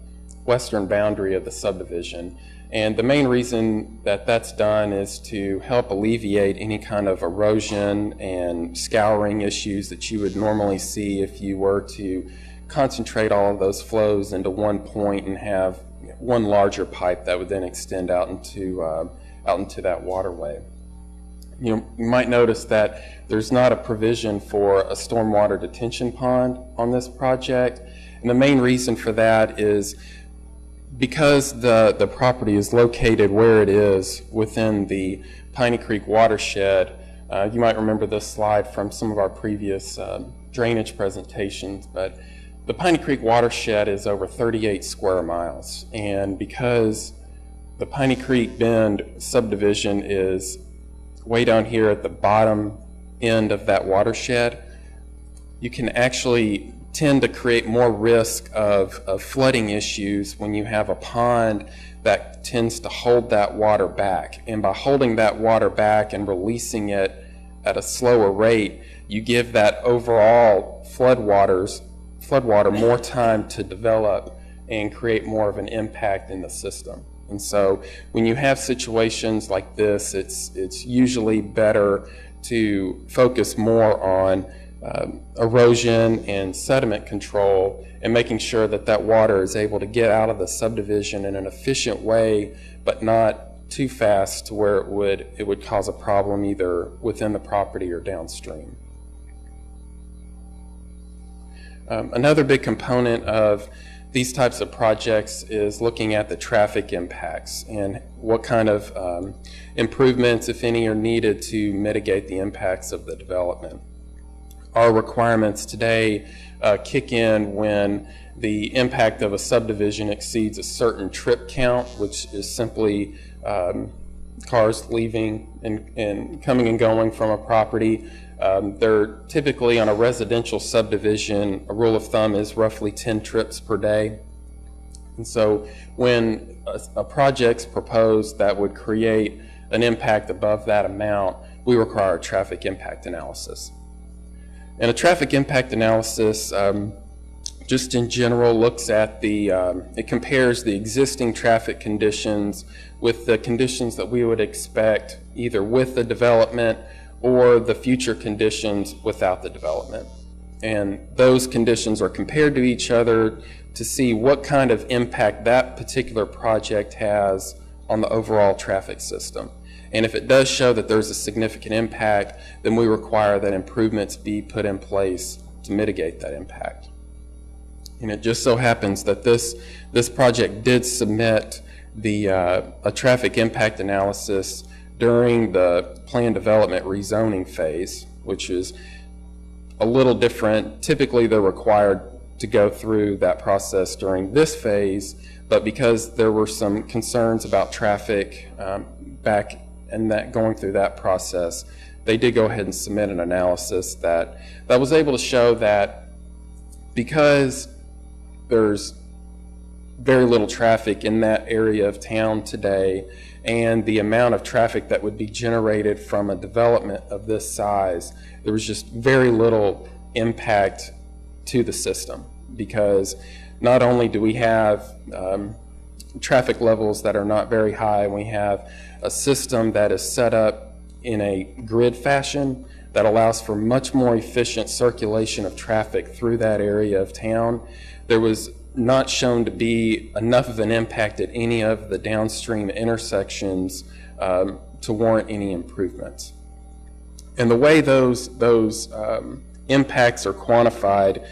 western boundary of the subdivision. And the main reason that that's done is to help alleviate any kind of erosion and scouring issues that you would normally see if you were to concentrate all of those flows into one point and have one larger pipe that would then extend out into that waterway. You might notice that there's not a provision for a stormwater detention pond on this project, and the main reason for that is because the property is located where it is within the Piney Creek watershed. You might remember this slide from some of our previous drainage presentations, but the Piney Creek watershed is over 38 square miles, and because the Piney Creek Bend subdivision is way down here at the bottom end of that watershed, you can actually tend to create more risk of flooding issues when you have a pond that tends to hold that water back. And by holding that water back and releasing it at a slower rate, you give that overall floodwater more time to develop and create more of an impact in the system. And so when you have situations like this, it's usually better to focus more on erosion and sediment control and making sure that that water is able to get out of the subdivision in an efficient way, but not too fast to where it would cause a problem either within the property or downstream. Another big component of these types of projects is looking at the traffic impacts and what kind of improvements, if any, are needed to mitigate the impacts of the development. Our requirements today kick in when the impact of a subdivision exceeds a certain trip count, which is simply cars leaving and coming and going from a property. They're typically on a residential subdivision, a rule of thumb is roughly 10 trips per day. And so when a project's proposed that would create an impact above that amount, we require a traffic impact analysis. And a traffic impact analysis, just in general, looks at it compares the existing traffic conditions with the conditions that we would expect either with the development or the future conditions without the development. And those conditions are compared to each other to see what kind of impact that particular project has on the overall traffic system. And if it does show that there's a significant impact, then we require that improvements be put in place to mitigate that impact. And it just so happens that this project did submit a traffic impact analysis during the plan development rezoning phase, which is a little different. Typically, they're required to go through that process during this phase, but because there were some concerns about traffic back and that going through that process, they did go ahead and submit an analysis that was able to show that because there's very little traffic in that area of town today, and the amount of traffic that would be generated from a development of this size, there was just very little impact to the system, because not only do we have traffic levels that are not very high, we have a system that is set up in a grid fashion that allows for much more efficient circulation of traffic through that area of town. There was not shown to be enough of an impact at any of the downstream intersections to warrant any improvements. And the way those impacts are quantified,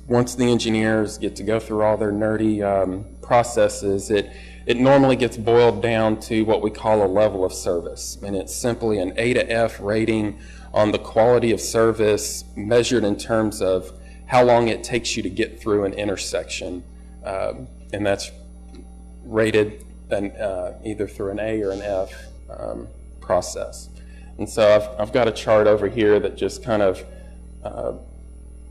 once the engineers get to go through all their nerdy processes, it normally gets boiled down to what we call a level of service. And it's simply an A to F rating on the quality of service measured in terms of how long it takes you to get through an intersection. And that's rated either through an A or an F process. And so I've got a chart over here that just kind of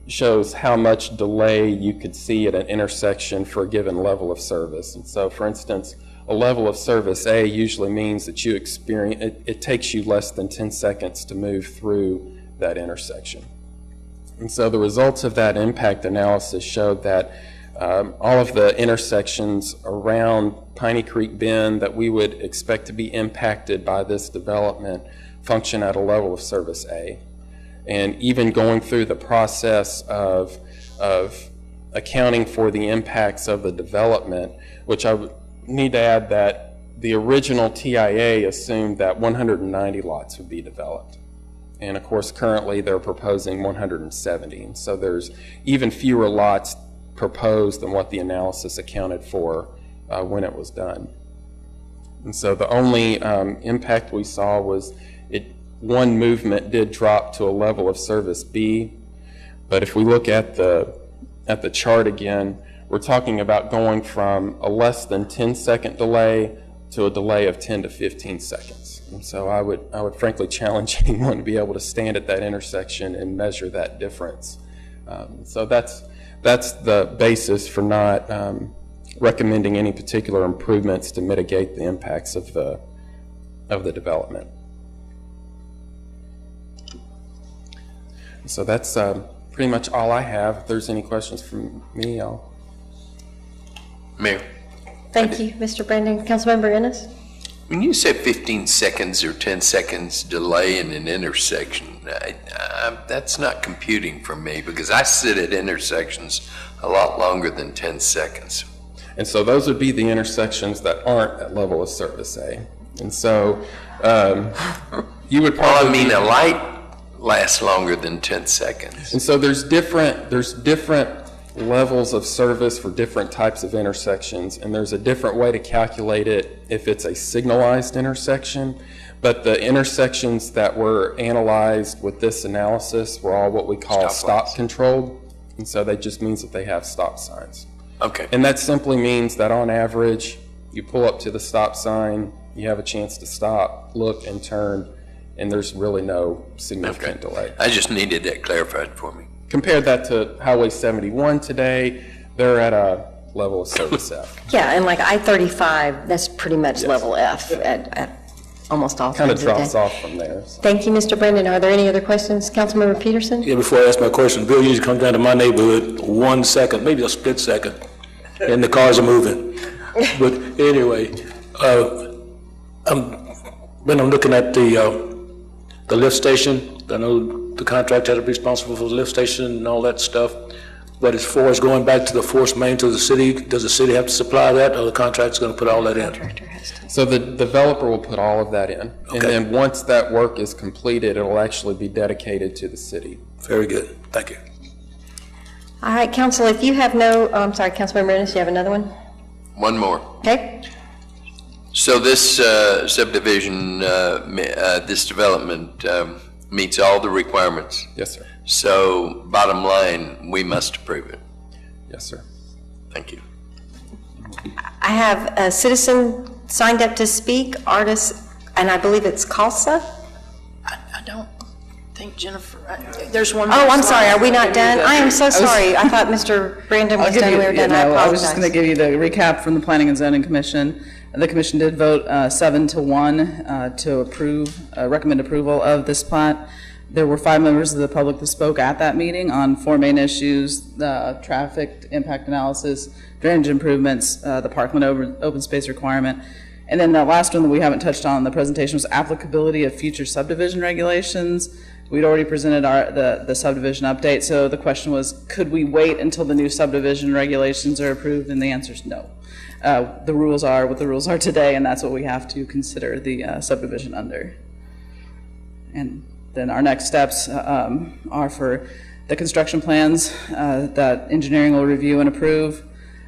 shows how much delay you could see at an intersection for a given level of service. And so, for instance, a level of service A usually means that you experience, it takes you less than 10 seconds to move through that intersection. And so the results of that impact analysis showed that all of the intersections around Piney Creek Bend that we would expect to be impacted by this development function at a level of service A. And even going through the process of accounting for the impacts of the development, which I would need to add that the original TIA assumed that 190 lots would be developed. And of course, currently they're proposing 170. So there's even fewer lots proposed than what the analysis accounted for when it was done. And so the only impact we saw was one movement did drop to a level of service B, but if we look at the chart again, we're talking about going from a less than 10-second delay to a delay of 10 to 15 seconds. And so I would frankly challenge anyone to be able to stand at that intersection and measure that difference. So that's the basis for not recommending any particular improvements to mitigate the impacts of the development. So that's pretty much all I have. If there's any questions from me, I'll... Mayor. Thank you, Mr. Brandon. Councilmember Ennis? When you say 15 seconds or 10 seconds delay in an intersection, that's not computing for me, because I sit at intersections a lot longer than 10 seconds. And so those would be the intersections that aren't at level of service A. And so you would probably... Well, I mean, a light lasts longer than 10 seconds. And so there's different levels of service for different types of intersections, and there's a different way to calculate it if it's a signalized intersection. But the intersections that were analyzed with this analysis were all what we call stop controlled, and so that just means that they have stop signs. Okay. And that simply means that on average, you pull up to the stop sign, you have a chance to stop, look, and turn, and there's really no significant delay. I just needed that clarified for me. Compare that to Highway 71 today, they're at a level of service F. Yeah, and like I-35, that's pretty much level F at almost all Kind times of of day. drops off from there. So. Thank you, Mr. Brandon. Are there any other questions? Councilmember Peterson? Yeah, before I ask my question, Bill usually comes down to my neighborhood 1 second, maybe a split second, and the cars are moving. But anyway, when I'm looking at the lift station, I know the contractor had to be responsible for the lift station and all that stuff. But as far as going back to the force main to the city, does the city have to supply that, or the contractor's going to put all that in? So the developer will put all of that in. And then once that work is completed, it'll actually be dedicated to the city. Very good. Thank you. All right, council, if you have no, I'm sorry, Councilmember Ennis, you have another one? One more. Okay. So this subdivision, this development meets all the requirements? Yes, sir. So bottom line, we must approve it? Yes, sir. Thank you. I have a citizen signed up to speak, artist, and I believe it's Kalsa. I don't think Jennifer, there's one. Oh, I'm sorry, are we not done? I am so sorry. I thought Mr. Brandon was done, we were done, I apologize. I was just going to give you the recap from the Planning and Zoning Commission. The commission did vote 7-1 to approve, recommend approval of this plat. There were 5 members of the public that spoke at that meeting on 4 main issues: the traffic impact analysis, drainage improvements, the parkland open space requirement. And then the last one that we haven't touched on in the presentation was applicability of future subdivision regulations. We'd already presented the subdivision update, so the question was, could we wait until the new subdivision regulations are approved? And the answer is no. The rules are what the rules are today, and that's what we have to consider the subdivision under. And then our next steps are for the construction plans that engineering will review and approve.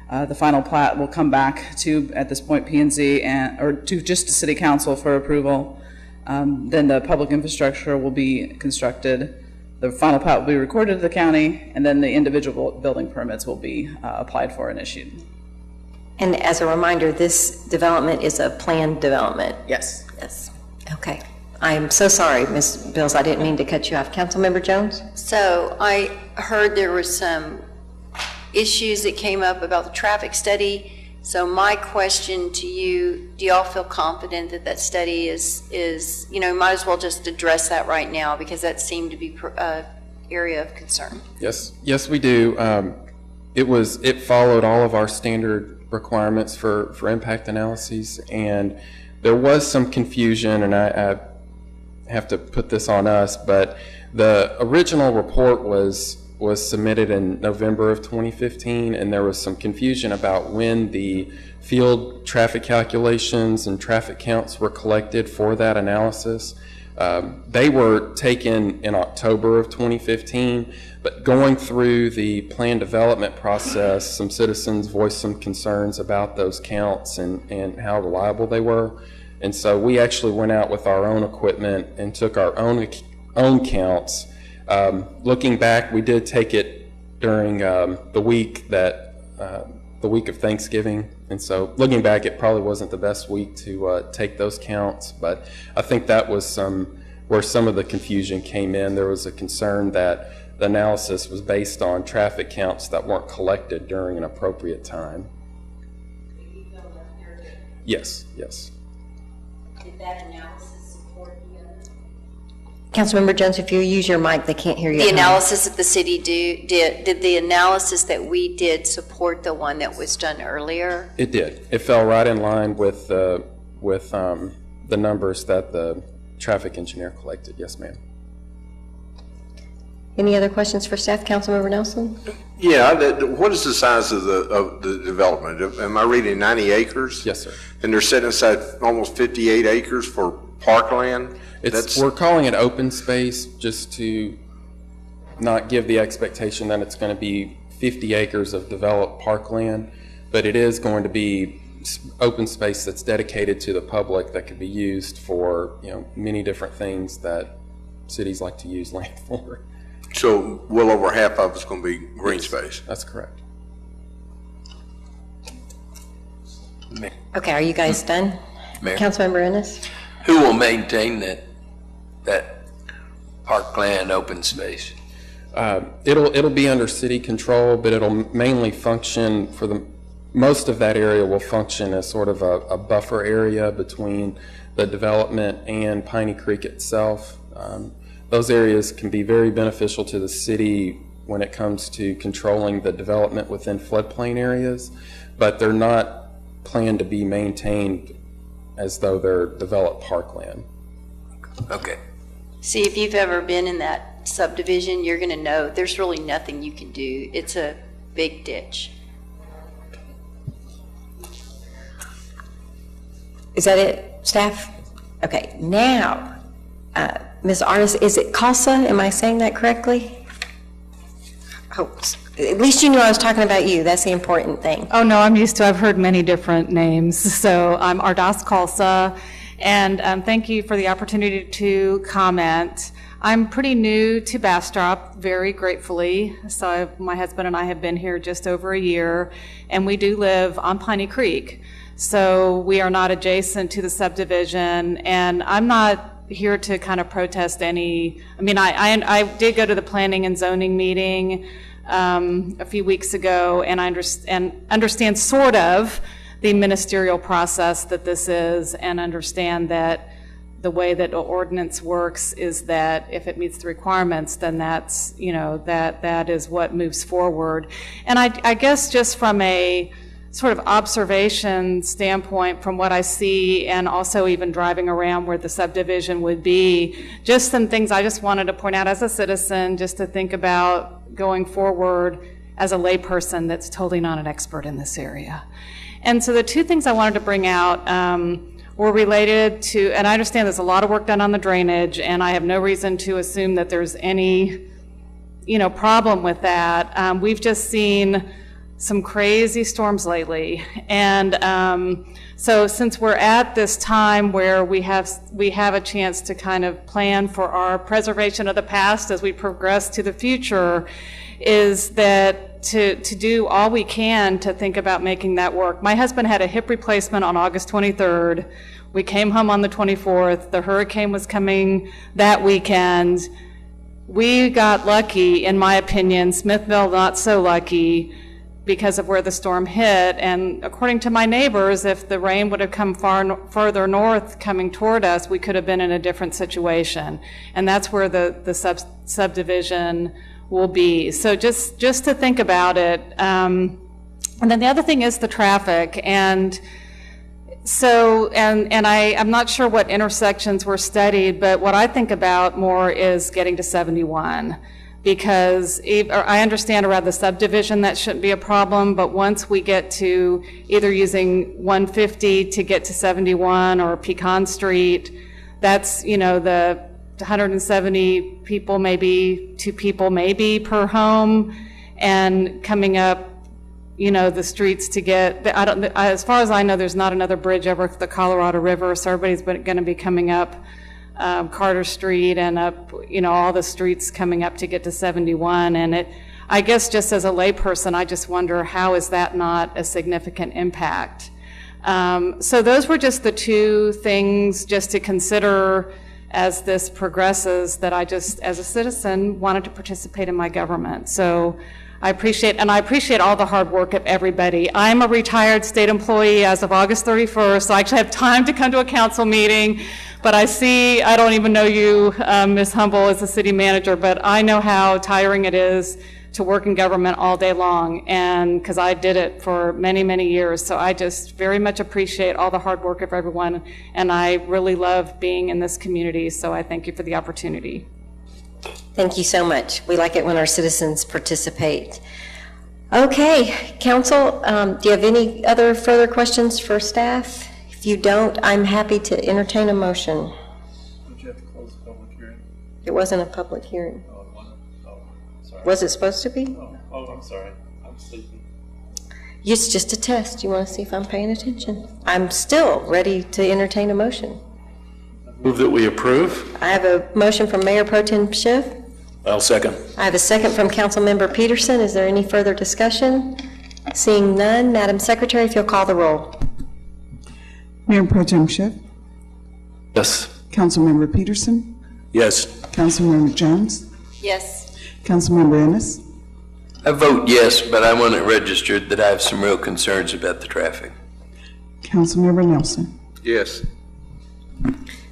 The final plat will come back to, at this point, P&Z or to just to City Council for approval. Then the public infrastructure will be constructed. The final plat will be recorded to the county, and then the individual building permits will be applied for and issued. And as a reminder, this development is a planned development. Yes. Yes. Okay. I am so sorry, Ms. Bills, I didn't mean to cut you off. Councilmember Jones? So I heard there were some issues that came up about the traffic study. So my question to you, do y'all feel confident that that study is, you know, might as well just address that right now, because that seemed to be an area of concern. Yes, yes, we do. It followed all of our standard requirements for impact analyses, and there was some confusion, and I have to put this on us, but the original report was submitted in November of 2015, and there was some confusion about when the field traffic calculations and traffic counts were collected for that analysis. They were taken in October of 2015, but going through the plan development process, some citizens voiced some concerns about those counts and how reliable they were. And so we actually went out with our own equipment and took our own counts. Looking back, we did take it during the week of Thanksgiving, and so looking back, it probably wasn't the best week to take those counts. But I think that was where some of the confusion came in. There was a concern that the analysis was based on traffic counts that weren't collected during an appropriate time. Yes, yes. Did that analysis support the other? Councilmember Jones, if you use your mic, they can't hear you. The analysis that the city did the analysis that we did support the one that was done earlier? It did. It fell right in line with the numbers that the traffic engineer collected. Yes, ma'am. Any other questions for staff? Councilmember Nelson? Yeah, what is the size of the development? Am I reading 90 acres? Yes, sir. And they're setting aside almost 58 acres for parkland? We're calling it open space just to not give the expectation that it's going to be 50 acres of developed parkland, but it is going to be open space that's dedicated to the public that could be used for, you know, many different things that cities like to use land for. So well over half of it's going to be green space? That's correct. Okay, are you guys done? Mayor. Councilmember Ennis? Who will maintain that parkland open space? It'll be under city control, but it'll mainly function most of that area will function as sort of a buffer area between the development and Piney Creek itself. Those areas can be very beneficial to the city when it comes to controlling the development within floodplain areas, but they're not planned to be maintained as though they're developed parkland. Okay. See, if you've ever been in that subdivision, you're going to know there's really nothing you can do. It's a big ditch. Is that it, staff? Okay, now, Ms. Artis, is it CALSA? Am I saying that correctly? Oh, at least you knew I was talking about you. That's the important thing. Oh, no, I'm used to, I've heard many different names. So I'm Ardas Kalsa, and thank you for the opportunity to comment. I'm pretty new to Bastrop, very gratefully. So my husband and I have been here just over a year, and we do live on Piney Creek. So we are not adjacent to the subdivision, and I'm not here to kind of protest any, I mean, I did go to the planning and zoning meeting a few weeks ago, and I understand sort of the ministerial process that this is, and understand that the way that the ordinance works is that if it meets the requirements, then that's, you know, that is what moves forward. And I guess just from a sort of observation standpoint, from what I see, and also even driving around where the subdivision would be, just some things I just wanted to point out as a citizen, just to think about going forward as a layperson that's totally not an expert in this area. And so the two things I wanted to bring out were related to, and I understand there's a lot of work done on the drainage, and I have no reason to assume that there's any, you know, problem with that. We've just seen some crazy storms lately, and so since we're at this time where we have a chance to kind of plan for our preservation of the past as we progress to the future, is that to do all we can to think about making that work. My husband had a hip replacement on August 23rd. We came home on the 24th. The hurricane was coming that weekend. We got lucky, in my opinion. Smithville not so lucky, because of where the storm hit. And according to my neighbors, if the rain would have come further north coming toward us, we could have been in a different situation. And that's where the subdivision will be. So just to think about it. And then the other thing is the traffic. And so, I'm not sure what intersections were studied, but what I think about more is getting to 71. Because I understand around the subdivision that shouldn't be a problem, but once we get to either using 150 to get to 71 or Pecan Street, that's, you know, the 170 people, maybe 2 people maybe per home, and coming up, you know, the streets to get, as far as I know, there's not another bridge over the Colorado River, so everybody's going to be coming up Carter Street and up, you know, all the streets coming up to get to 71. And I guess just as a layperson, I just wonder, how is that not a significant impact? So those were just the two things just to consider as this progresses, that I just, as a citizen, wanted to participate in my government. So I appreciate all the hard work of everybody. I'm a retired state employee as of August 31st, so I actually have time to come to a council meeting. But I don't even know you, Ms. Humble, as the city manager, but I know how tiring it is to work in government all day long, and because I did it for many, many years. So I just very much appreciate all the hard work of everyone, and I really love being in this community, so I thank you for the opportunity. Thank you so much. We like it when our citizens participate. Okay, council, do you have any other further questions for staff? If you don't, I'm happy to entertain a motion. Don't you have to close the public hearing? It wasn't a public hearing. Oh, it wasn't? Oh, sorry. Was it supposed to be? Oh, I'm sorry. I'm sleeping. It's just a test. You want to see if I'm paying attention? I'm still ready to entertain a motion. Move that we approve. I have a motion from Mayor Pro Tem Schiff. I'll second. I have a second from Councilmember Peterson. Is there any further discussion? Seeing none, Madam Secretary, if you'll call the roll. Mayor Pro Tem Schiff, Yes. Councilmember Peterson, Yes. Councilmember Jones, Yes. Councilmember Ennis, I vote yes, but I want it registered that I have some real concerns about the traffic. Councilmember Nelson. Yes.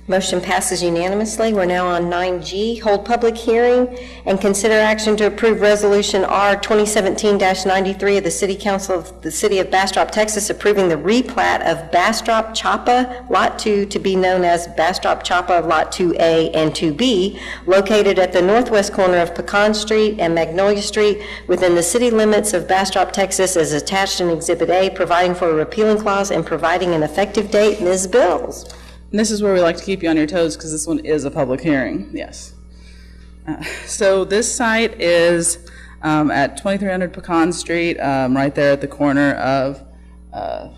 Motion passes unanimously. We're now on 9G, hold public hearing and consider action to approve Resolution R 2017-93 of the City Council of the City of Bastrop, Texas, approving the replat of Bastrop Chapa Lot 2 to be known as Bastrop Chapa Lot 2A and 2B, located at the northwest corner of Pecan Street and Magnolia Street within the city limits of Bastrop, Texas, as attached in Exhibit A, providing for a repealing clause and providing an effective date. Ms. Bills. And this is where we like to keep you on your toes because this one is a public hearing, yes. So this site is at 2300 Pecan Street, right there at the corner of,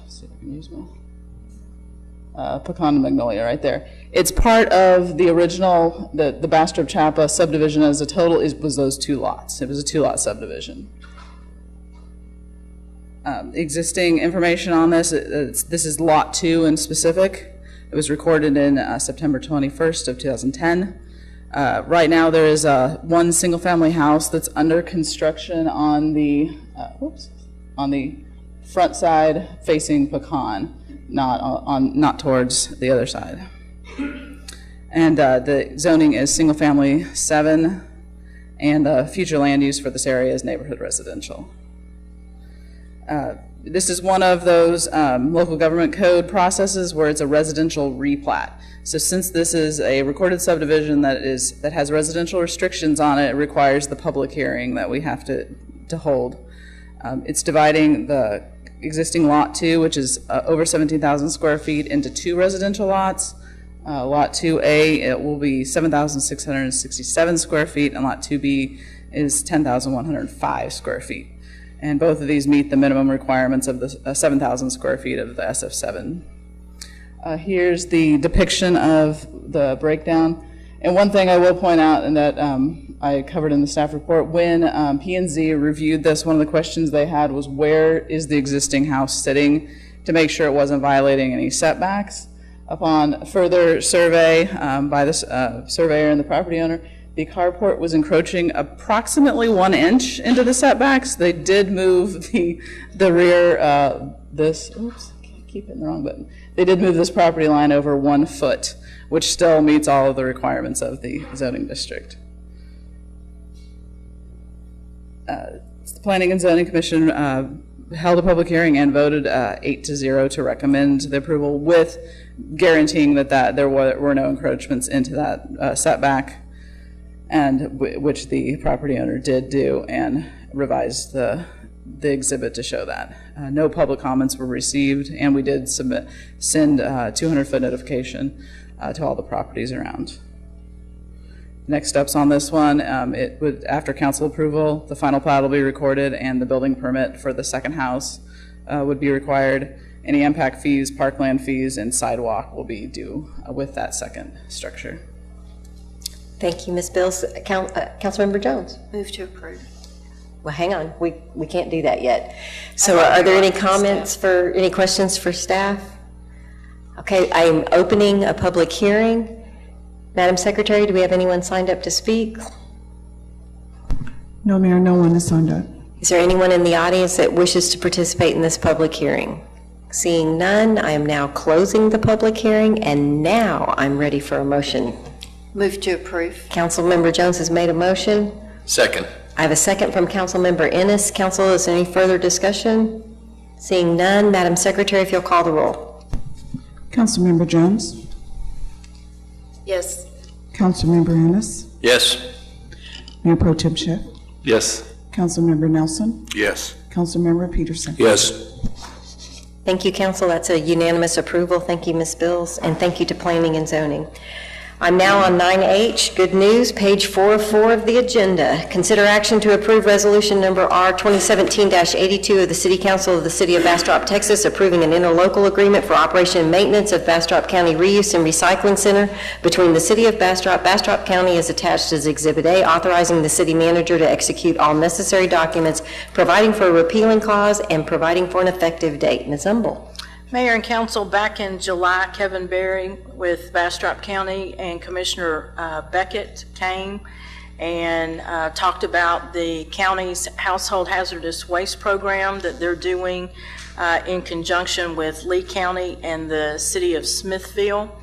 see if I can use my, Pecan and Magnolia right there. It's part of the original, the Bastrop Chapa subdivision as a total was those 2 lots. It was a 2-lot subdivision. Existing information on this, this is Lot 2 in specific. It was recorded in September 21st of 2010. Right now there is one single-family house that's under construction on the front side facing Pecan, not towards the other side. And the zoning is single-family 7, and future land use for this area is neighborhood residential. This is one of those local government code processes where it's a residential replat. So since this is a recorded subdivision that has residential restrictions on it, it requires the public hearing that we have to hold. It's dividing the existing Lot 2, which is over 17,000 square feet, into 2 residential lots. Lot 2A, it will be 7,667 square feet, and Lot 2B is 10,105 square feet. And both of these meet the minimum requirements of the 7,000 square feet of the SF7. Here's the depiction of the breakdown. And one thing I will point out, and that I covered in the staff report, when P&Z reviewed this, one of the questions they had was where is the existing house sitting to make sure it wasn't violating any setbacks. Upon further survey by the surveyor and the property owner, the carport was encroaching approximately 1 inch into the setbacks. They did move the rear, oops, I can't keep hitting the wrong button. They did move this property line over 1 foot, which still meets all of the requirements of the zoning district. The Planning and Zoning Commission held a public hearing and voted 8-0 to recommend the approval, with guaranteeing that there were no encroachments into that setback, and which the property owner did do and revised the exhibit to show that. No public comments were received, and we did send 200-foot notification to all the properties around. Next steps on this one, after council approval, the final plat will be recorded and the building permit for the second house would be required. Any impact fees, parkland fees, and sidewalk will be due with that second structure. Thank you, Ms. Bills. Councilmember Jones. Move to approve. Well, hang on, we can't do that yet. So are there any comments any questions for staff? Okay, I am opening a public hearing. Madam Secretary, do we have anyone signed up to speak? No, Mayor, no one is signed up. Is there anyone in the audience that wishes to participate in this public hearing? Seeing none, I am now closing the public hearing, and now I'm ready for a motion. Move to approve. Councilmember Jones has made a motion. Second. I have a second from Councilmember Ennis. Council, is there any further discussion? Seeing none, Madam Secretary, if you'll call the roll. Councilmember Jones? Yes. Councilmember Ennis? Yes. Mayor Pro Tem Schiff? Yes. Councilmember Nelson? Yes. Councilmember Peterson? Yes. Thank you, Council. That's a unanimous approval. Thank you, Ms. Bills, and thank you to Planning and Zoning. I'm now on 9H, good news, page 404 of the agenda. Consider action to approve resolution number R 2017-82 of the City Council of the City of Bastrop, Texas, approving an interlocal agreement for operation and maintenance of Bastrop County Reuse and Recycling Center between the City of Bastrop. Bastrop County is attached as Exhibit A, authorizing the city manager to execute all necessary documents, providing for a repealing clause, and providing for an effective date. Ms. Humble. Mayor and Council, back in July, Kevin Berry with Bastrop County and Commissioner Beckett came and talked about the county's household hazardous waste program that they're doing in conjunction with Lee County and the city of Smithville.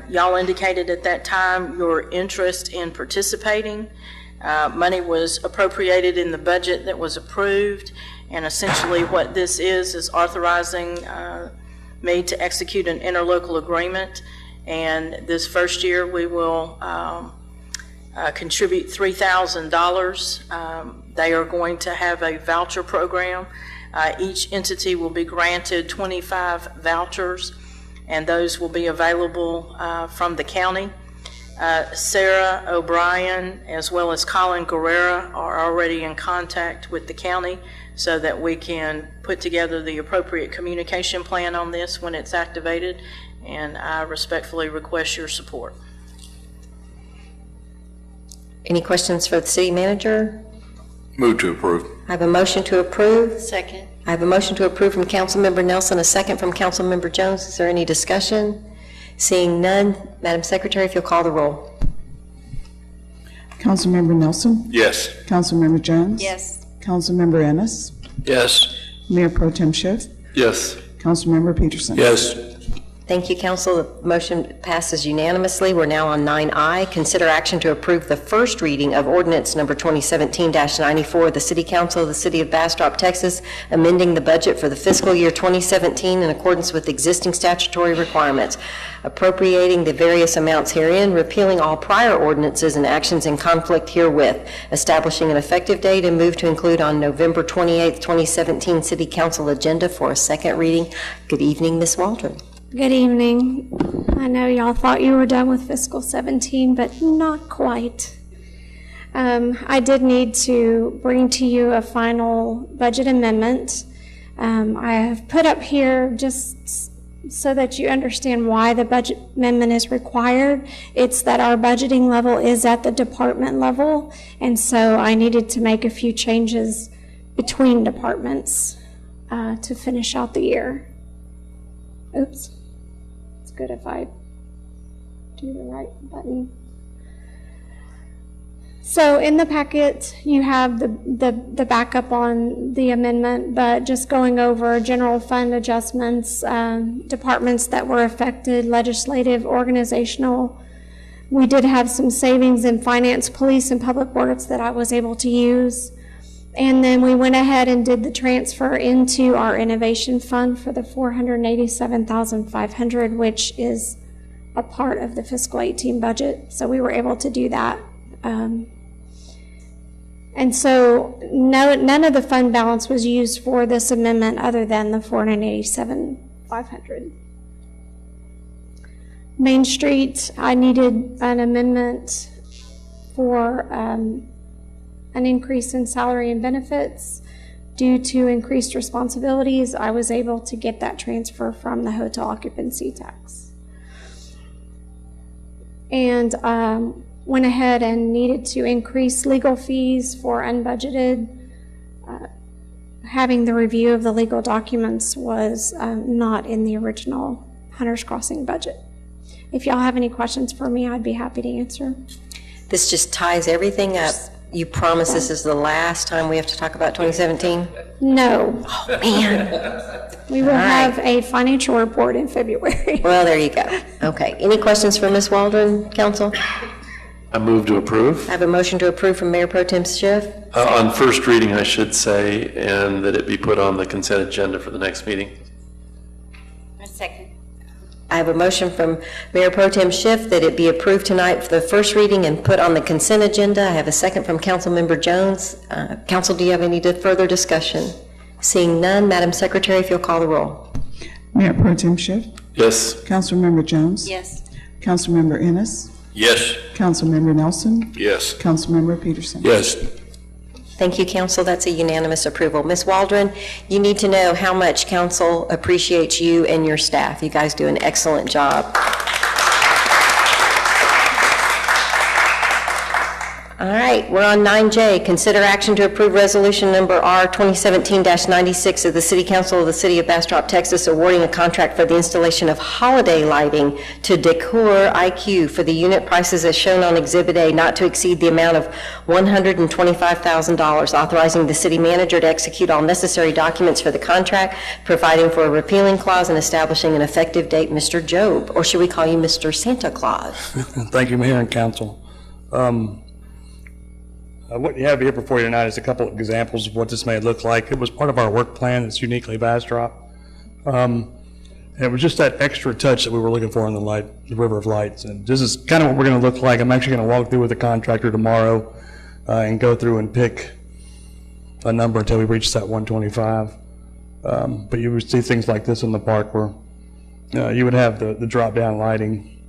Y'all indicated at that time your interest in participating. Money was appropriated in the budget that was approved, and essentially what this is authorizing me to execute an interlocal agreement. And this first year, we will contribute $3,000. They are going to have a voucher program. Each entity will be granted 25 vouchers, and those will be available from the county. Sarah O'Brien, as well as Colin Guerrera, are already in contact with the county so that we can put together the appropriate communication plan on this when it's activated, and I respectfully request your support. Any questions for the city manager? Move to approve. I have a motion to approve. Second. I have a motion to approve from Councilmember Nelson, a second from Councilmember Jones. Is there any discussion? Seeing none, Madam Secretary, if you'll call the roll. Councilmember Nelson? Yes. Councilmember Jones? Yes. Councilmember Ennis? Yes. Mayor Pro Tem Schiff? Yes. Councilmember Peterson? Yes. Thank you, Council. The motion passes unanimously. We're now on 9I. Consider action to approve the first reading of ordinance number 2017-94, the City Council of the City of Bastrop, Texas, amending the budget for the fiscal year 2017 in accordance with existing statutory requirements, appropriating the various amounts herein, repealing all prior ordinances and actions in conflict herewith, establishing an effective date, and move to include on November 28, 2017 City Council agenda for a second reading. Good evening, Ms. Waldron. Good evening. I know y'all thought you were done with fiscal 17, but not quite. I did need to bring to you a final budget amendment. I have put up here just so that you understand why the budget amendment is required. It's that our budgeting level is at the department level, and so I needed to make a few changes between departments to finish out the year. Oops. It's good if I do the right button. So in the packet, you have the backup on the amendment, but just going over general fund adjustments, departments that were affected, legislative, organizational. We did have some savings in finance, police, and public works that I was able to use. And then we went ahead and did the transfer into our innovation fund for the $487,500, which is a part of the fiscal 18 budget. So we were able to do that. And so none of the fund balance was used for this amendment other than the $487,500. Main Street, I needed an amendment for an increase in salary and benefits. Due to increased responsibilities, I was able to get that transfer from the hotel occupancy tax. And went ahead and needed to increase legal fees for unbudgeted. Having the review of the legal documents was not in the original Hunters Crossing budget. If y'all have any questions for me, I'd be happy to answer. This just ties everything up. You promise this is the last time we have to talk about 2017? No. Oh, man. We will have a financial report in February. Well, there you go. Okay. Any questions for Ms. Waldron, Council? I move to approve. I have a motion to approve from Mayor Pro Tem Schiff. On first reading, I should say, and that it be put on the consent agenda for the next meeting. A second. I have a motion from Mayor Pro Tem Schiff that it be approved tonight for the first reading and put on the consent agenda. I have a second from Councilmember Jones. Council, do you have any further discussion? Seeing none, Madam Secretary, if you'll call the roll. Mayor Pro Tem Schiff? Yes. Councilmember Jones? Yes. Councilmember Ennis? Yes. Councilmember Nelson? Yes. Councilmember Peterson? Yes. Thank you, Council. That's a unanimous approval. Ms. Waldron, you need to know how much Council appreciates you and your staff. You guys do an excellent job. All right, we're on 9J. Consider action to approve resolution number R 2017-96 of the City Council of the City of Bastrop, Texas, awarding a contract for the installation of holiday lighting to Decor IQ for the unit prices as shown on Exhibit A, not to exceed the amount of $125,000, authorizing the city manager to execute all necessary documents for the contract, providing for a repealing clause, and establishing an effective date. Mr. Job, or should we call you Mr. Santa Claus? Thank you, Mayor and Council. What you have here before you tonight is a couple of examples of what this may look like. It was part of our work plan that's uniquely Bastrop. It was just that extra touch that we were looking for on the River of Lights. And this is kind of what we're going to look like. I'm actually going to walk through with the contractor tomorrow and go through and pick a number until we reach that 125. But you would see things like this in the park where you would have the drop-down lighting.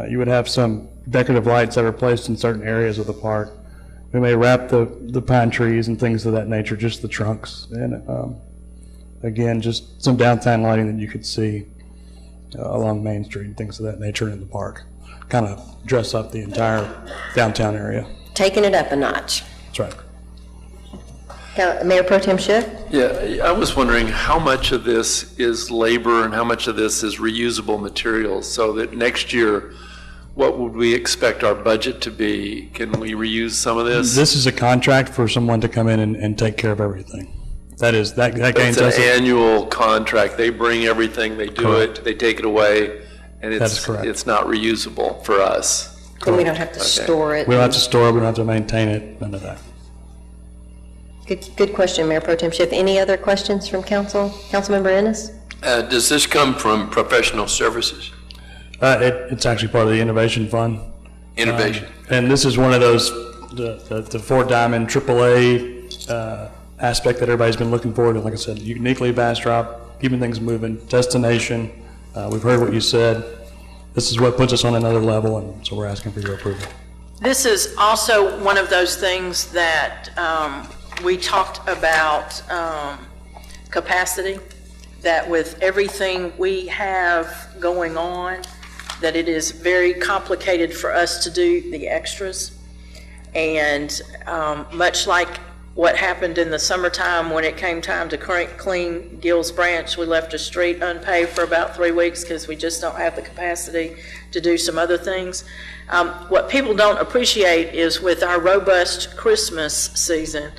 You would have some decorative lights that are placed in certain areas of the park. We may wrap the pine trees and things of that nature, just the trunks. And again, just some downtown lighting that you could see along Main Street and things of that nature in the park. Kind of dress up the entire downtown area. Taking it up a notch. That's right. Mayor Pro Tem Schiff? Yeah, I was wondering how much of this is labor and how much of this is reusable materials, so that next year, what would we expect our budget to be? Can we reuse some of this? This is a contract for someone to come in and take care of everything. That gains us. It's an annual contract. They bring everything, they do it, they take it away, and it's not reusable for us. And we don't have to store it. We don't have to store it, we don't have to maintain it, none of that. Good question, Mayor Pro Tem Schiff. Any other questions from council? Councilmember Ennis? Does this come from professional services? It's actually part of the Innovation Fund. Innovation. And this is one of those, the Four Diamond AAA aspect that everybody's been looking forward to. Like I said, uniquely Bastrop, keeping things moving, destination. We've heard what you said. This is what puts us on another level, and so we're asking for your approval. This is also one of those things that we talked about capacity, that with everything we have going on, that it is very complicated for us to do the extras. And much like what happened in the summertime when it came time to clean Gills Branch, we left a street unpaved for about 3 weeks because we just don't have the capacity to do some other things. What people don't appreciate is with our robust Christmas season,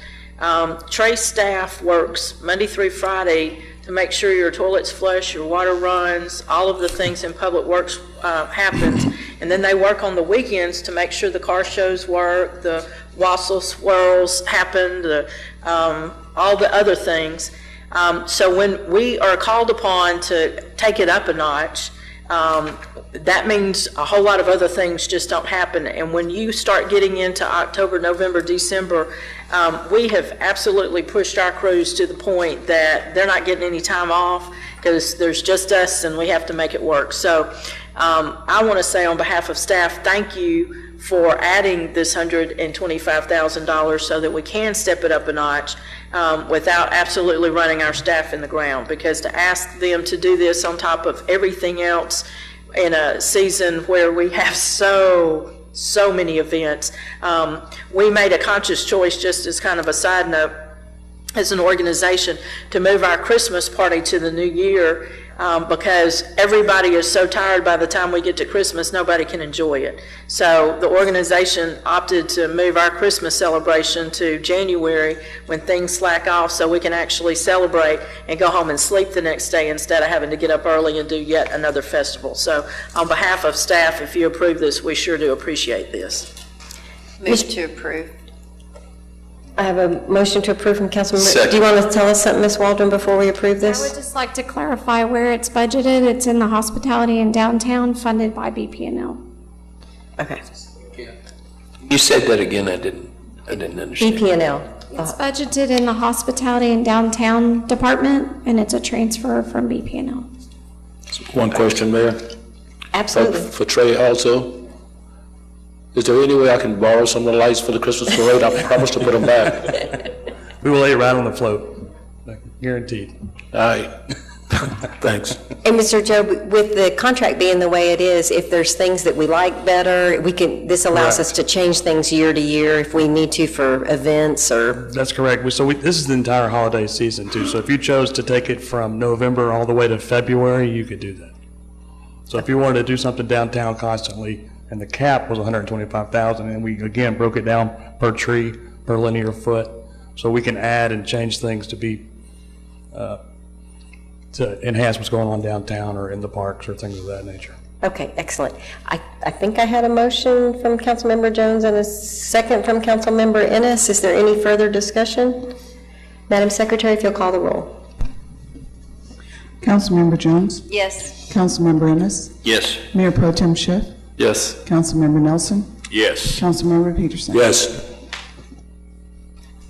Trace staff works Monday through Friday to make sure your toilets flush, your water runs, all of the things in public works happens. And then they work on the weekends to make sure the car shows work, the wassail swirls happen, all the other things. So when we are called upon to take it up a notch, that means a whole lot of other things just don't happen. And when you start getting into October, November, December, we have absolutely pushed our crews to the point that they're not getting any time off because there's just us and we have to make it work. So I want to say on behalf of staff, thank you for adding this $125,000 so that we can step it up a notch without absolutely running our staff in the ground. Because to ask them to do this on top of everything else in a season where we have so many events, we made a conscious choice, just as kind of a side note, as an organization, to move our Christmas party to the new year because everybody is so tired by the time we get to Christmas, nobody can enjoy it. So the organization opted to move our Christmas celebration to January when things slack off so we can actually celebrate and go home and sleep the next day instead of having to get up early and do yet another festival. So on behalf of staff, if you approve this, we sure do appreciate this. Move to approve. I have a motion to approve from Councilmember. Second. Do you want to tell us something, Ms. Waldron, before we approve I this? would just like to clarify where it's budgeted. It's in the hospitality in downtown, funded by BPNL. Okay. You said that again, I didn't understand. BPNL. It's budgeted in the hospitality and downtown department, and it's a transfer from BPNL. One question, Mayor. Absolutely. For Trey also. Is there any way I can borrow some of the lights for the Christmas parade? I promise to put them back. We will lay it right on the float, guaranteed. All right. Thanks. And Mr. Job, with the contract being the way it is, if there's things that we like better, this allows us to change things year to year if we need to for events or. That's correct. This is the entire holiday season too. So if you chose to take it from November all the way to February, you could do that. So if you wanted to do something downtown constantly, and the cap was 125,000, and we again broke it down per tree, per linear foot, so we can add and change things to enhance what's going on downtown or in the parks or things of that nature. Okay, excellent. I think I had a motion from Councilmember Jones and a second from Councilmember Ennis. Is there any further discussion? Madam Secretary, if you'll call the roll. Councilmember Jones? Yes. Councilmember Ennis? Yes. Mayor Pro Tem Schiff? Yes. Councilmember Nelson? Yes. Councilmember Peterson? Yes.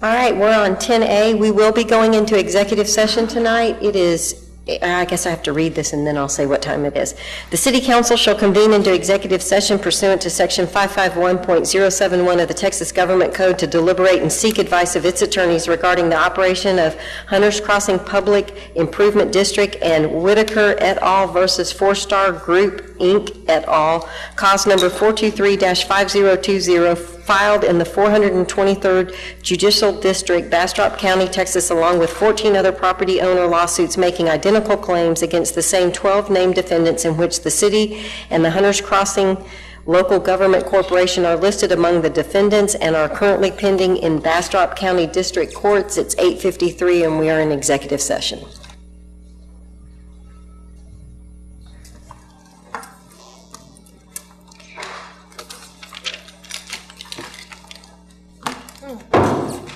All right, we're on 10A. We will be going into executive session tonight. It is, I guess I have to read this and then I'll say what time it is. The City Council shall convene into executive session pursuant to Section 551.071 of the Texas Government Code to deliberate and seek advice of its attorneys regarding the operation of Hunters Crossing Public Improvement District and Whitaker et al. Versus Four Star Group, Inc. et al., cause number 423-5020, filed in the 423rd Judicial District, Bastrop County, Texas, along with 14 other property owner lawsuits making identical claims against the same 12 named defendants, in which the city and the Hunters Crossing Local Government Corporation are listed among the defendants and are currently pending in Bastrop County District Courts. It's 8:53 and we are in executive session.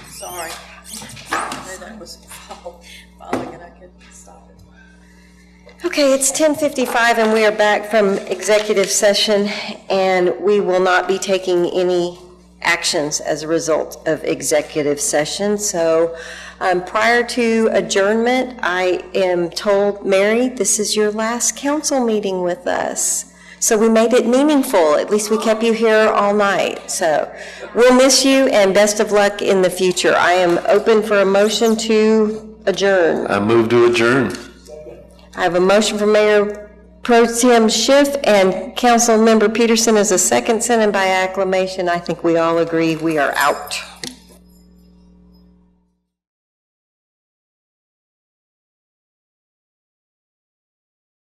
Sorry. I knew that was following and I couldn't stop it. Okay, it's 10:55 and we are back from executive session, and we will not be taking any actions as a result of executive session. So prior to adjournment, I am told, Mary, this is your last council meeting with us. So we made it meaningful. At least we kept you here all night. So we'll miss you and best of luck in the future. I am open for a motion to adjourn. I move to adjourn. I have a motion from Mayor Pro Tem Schiff and Council Member Peterson as a second, and by acclamation, I think we all agree we are out.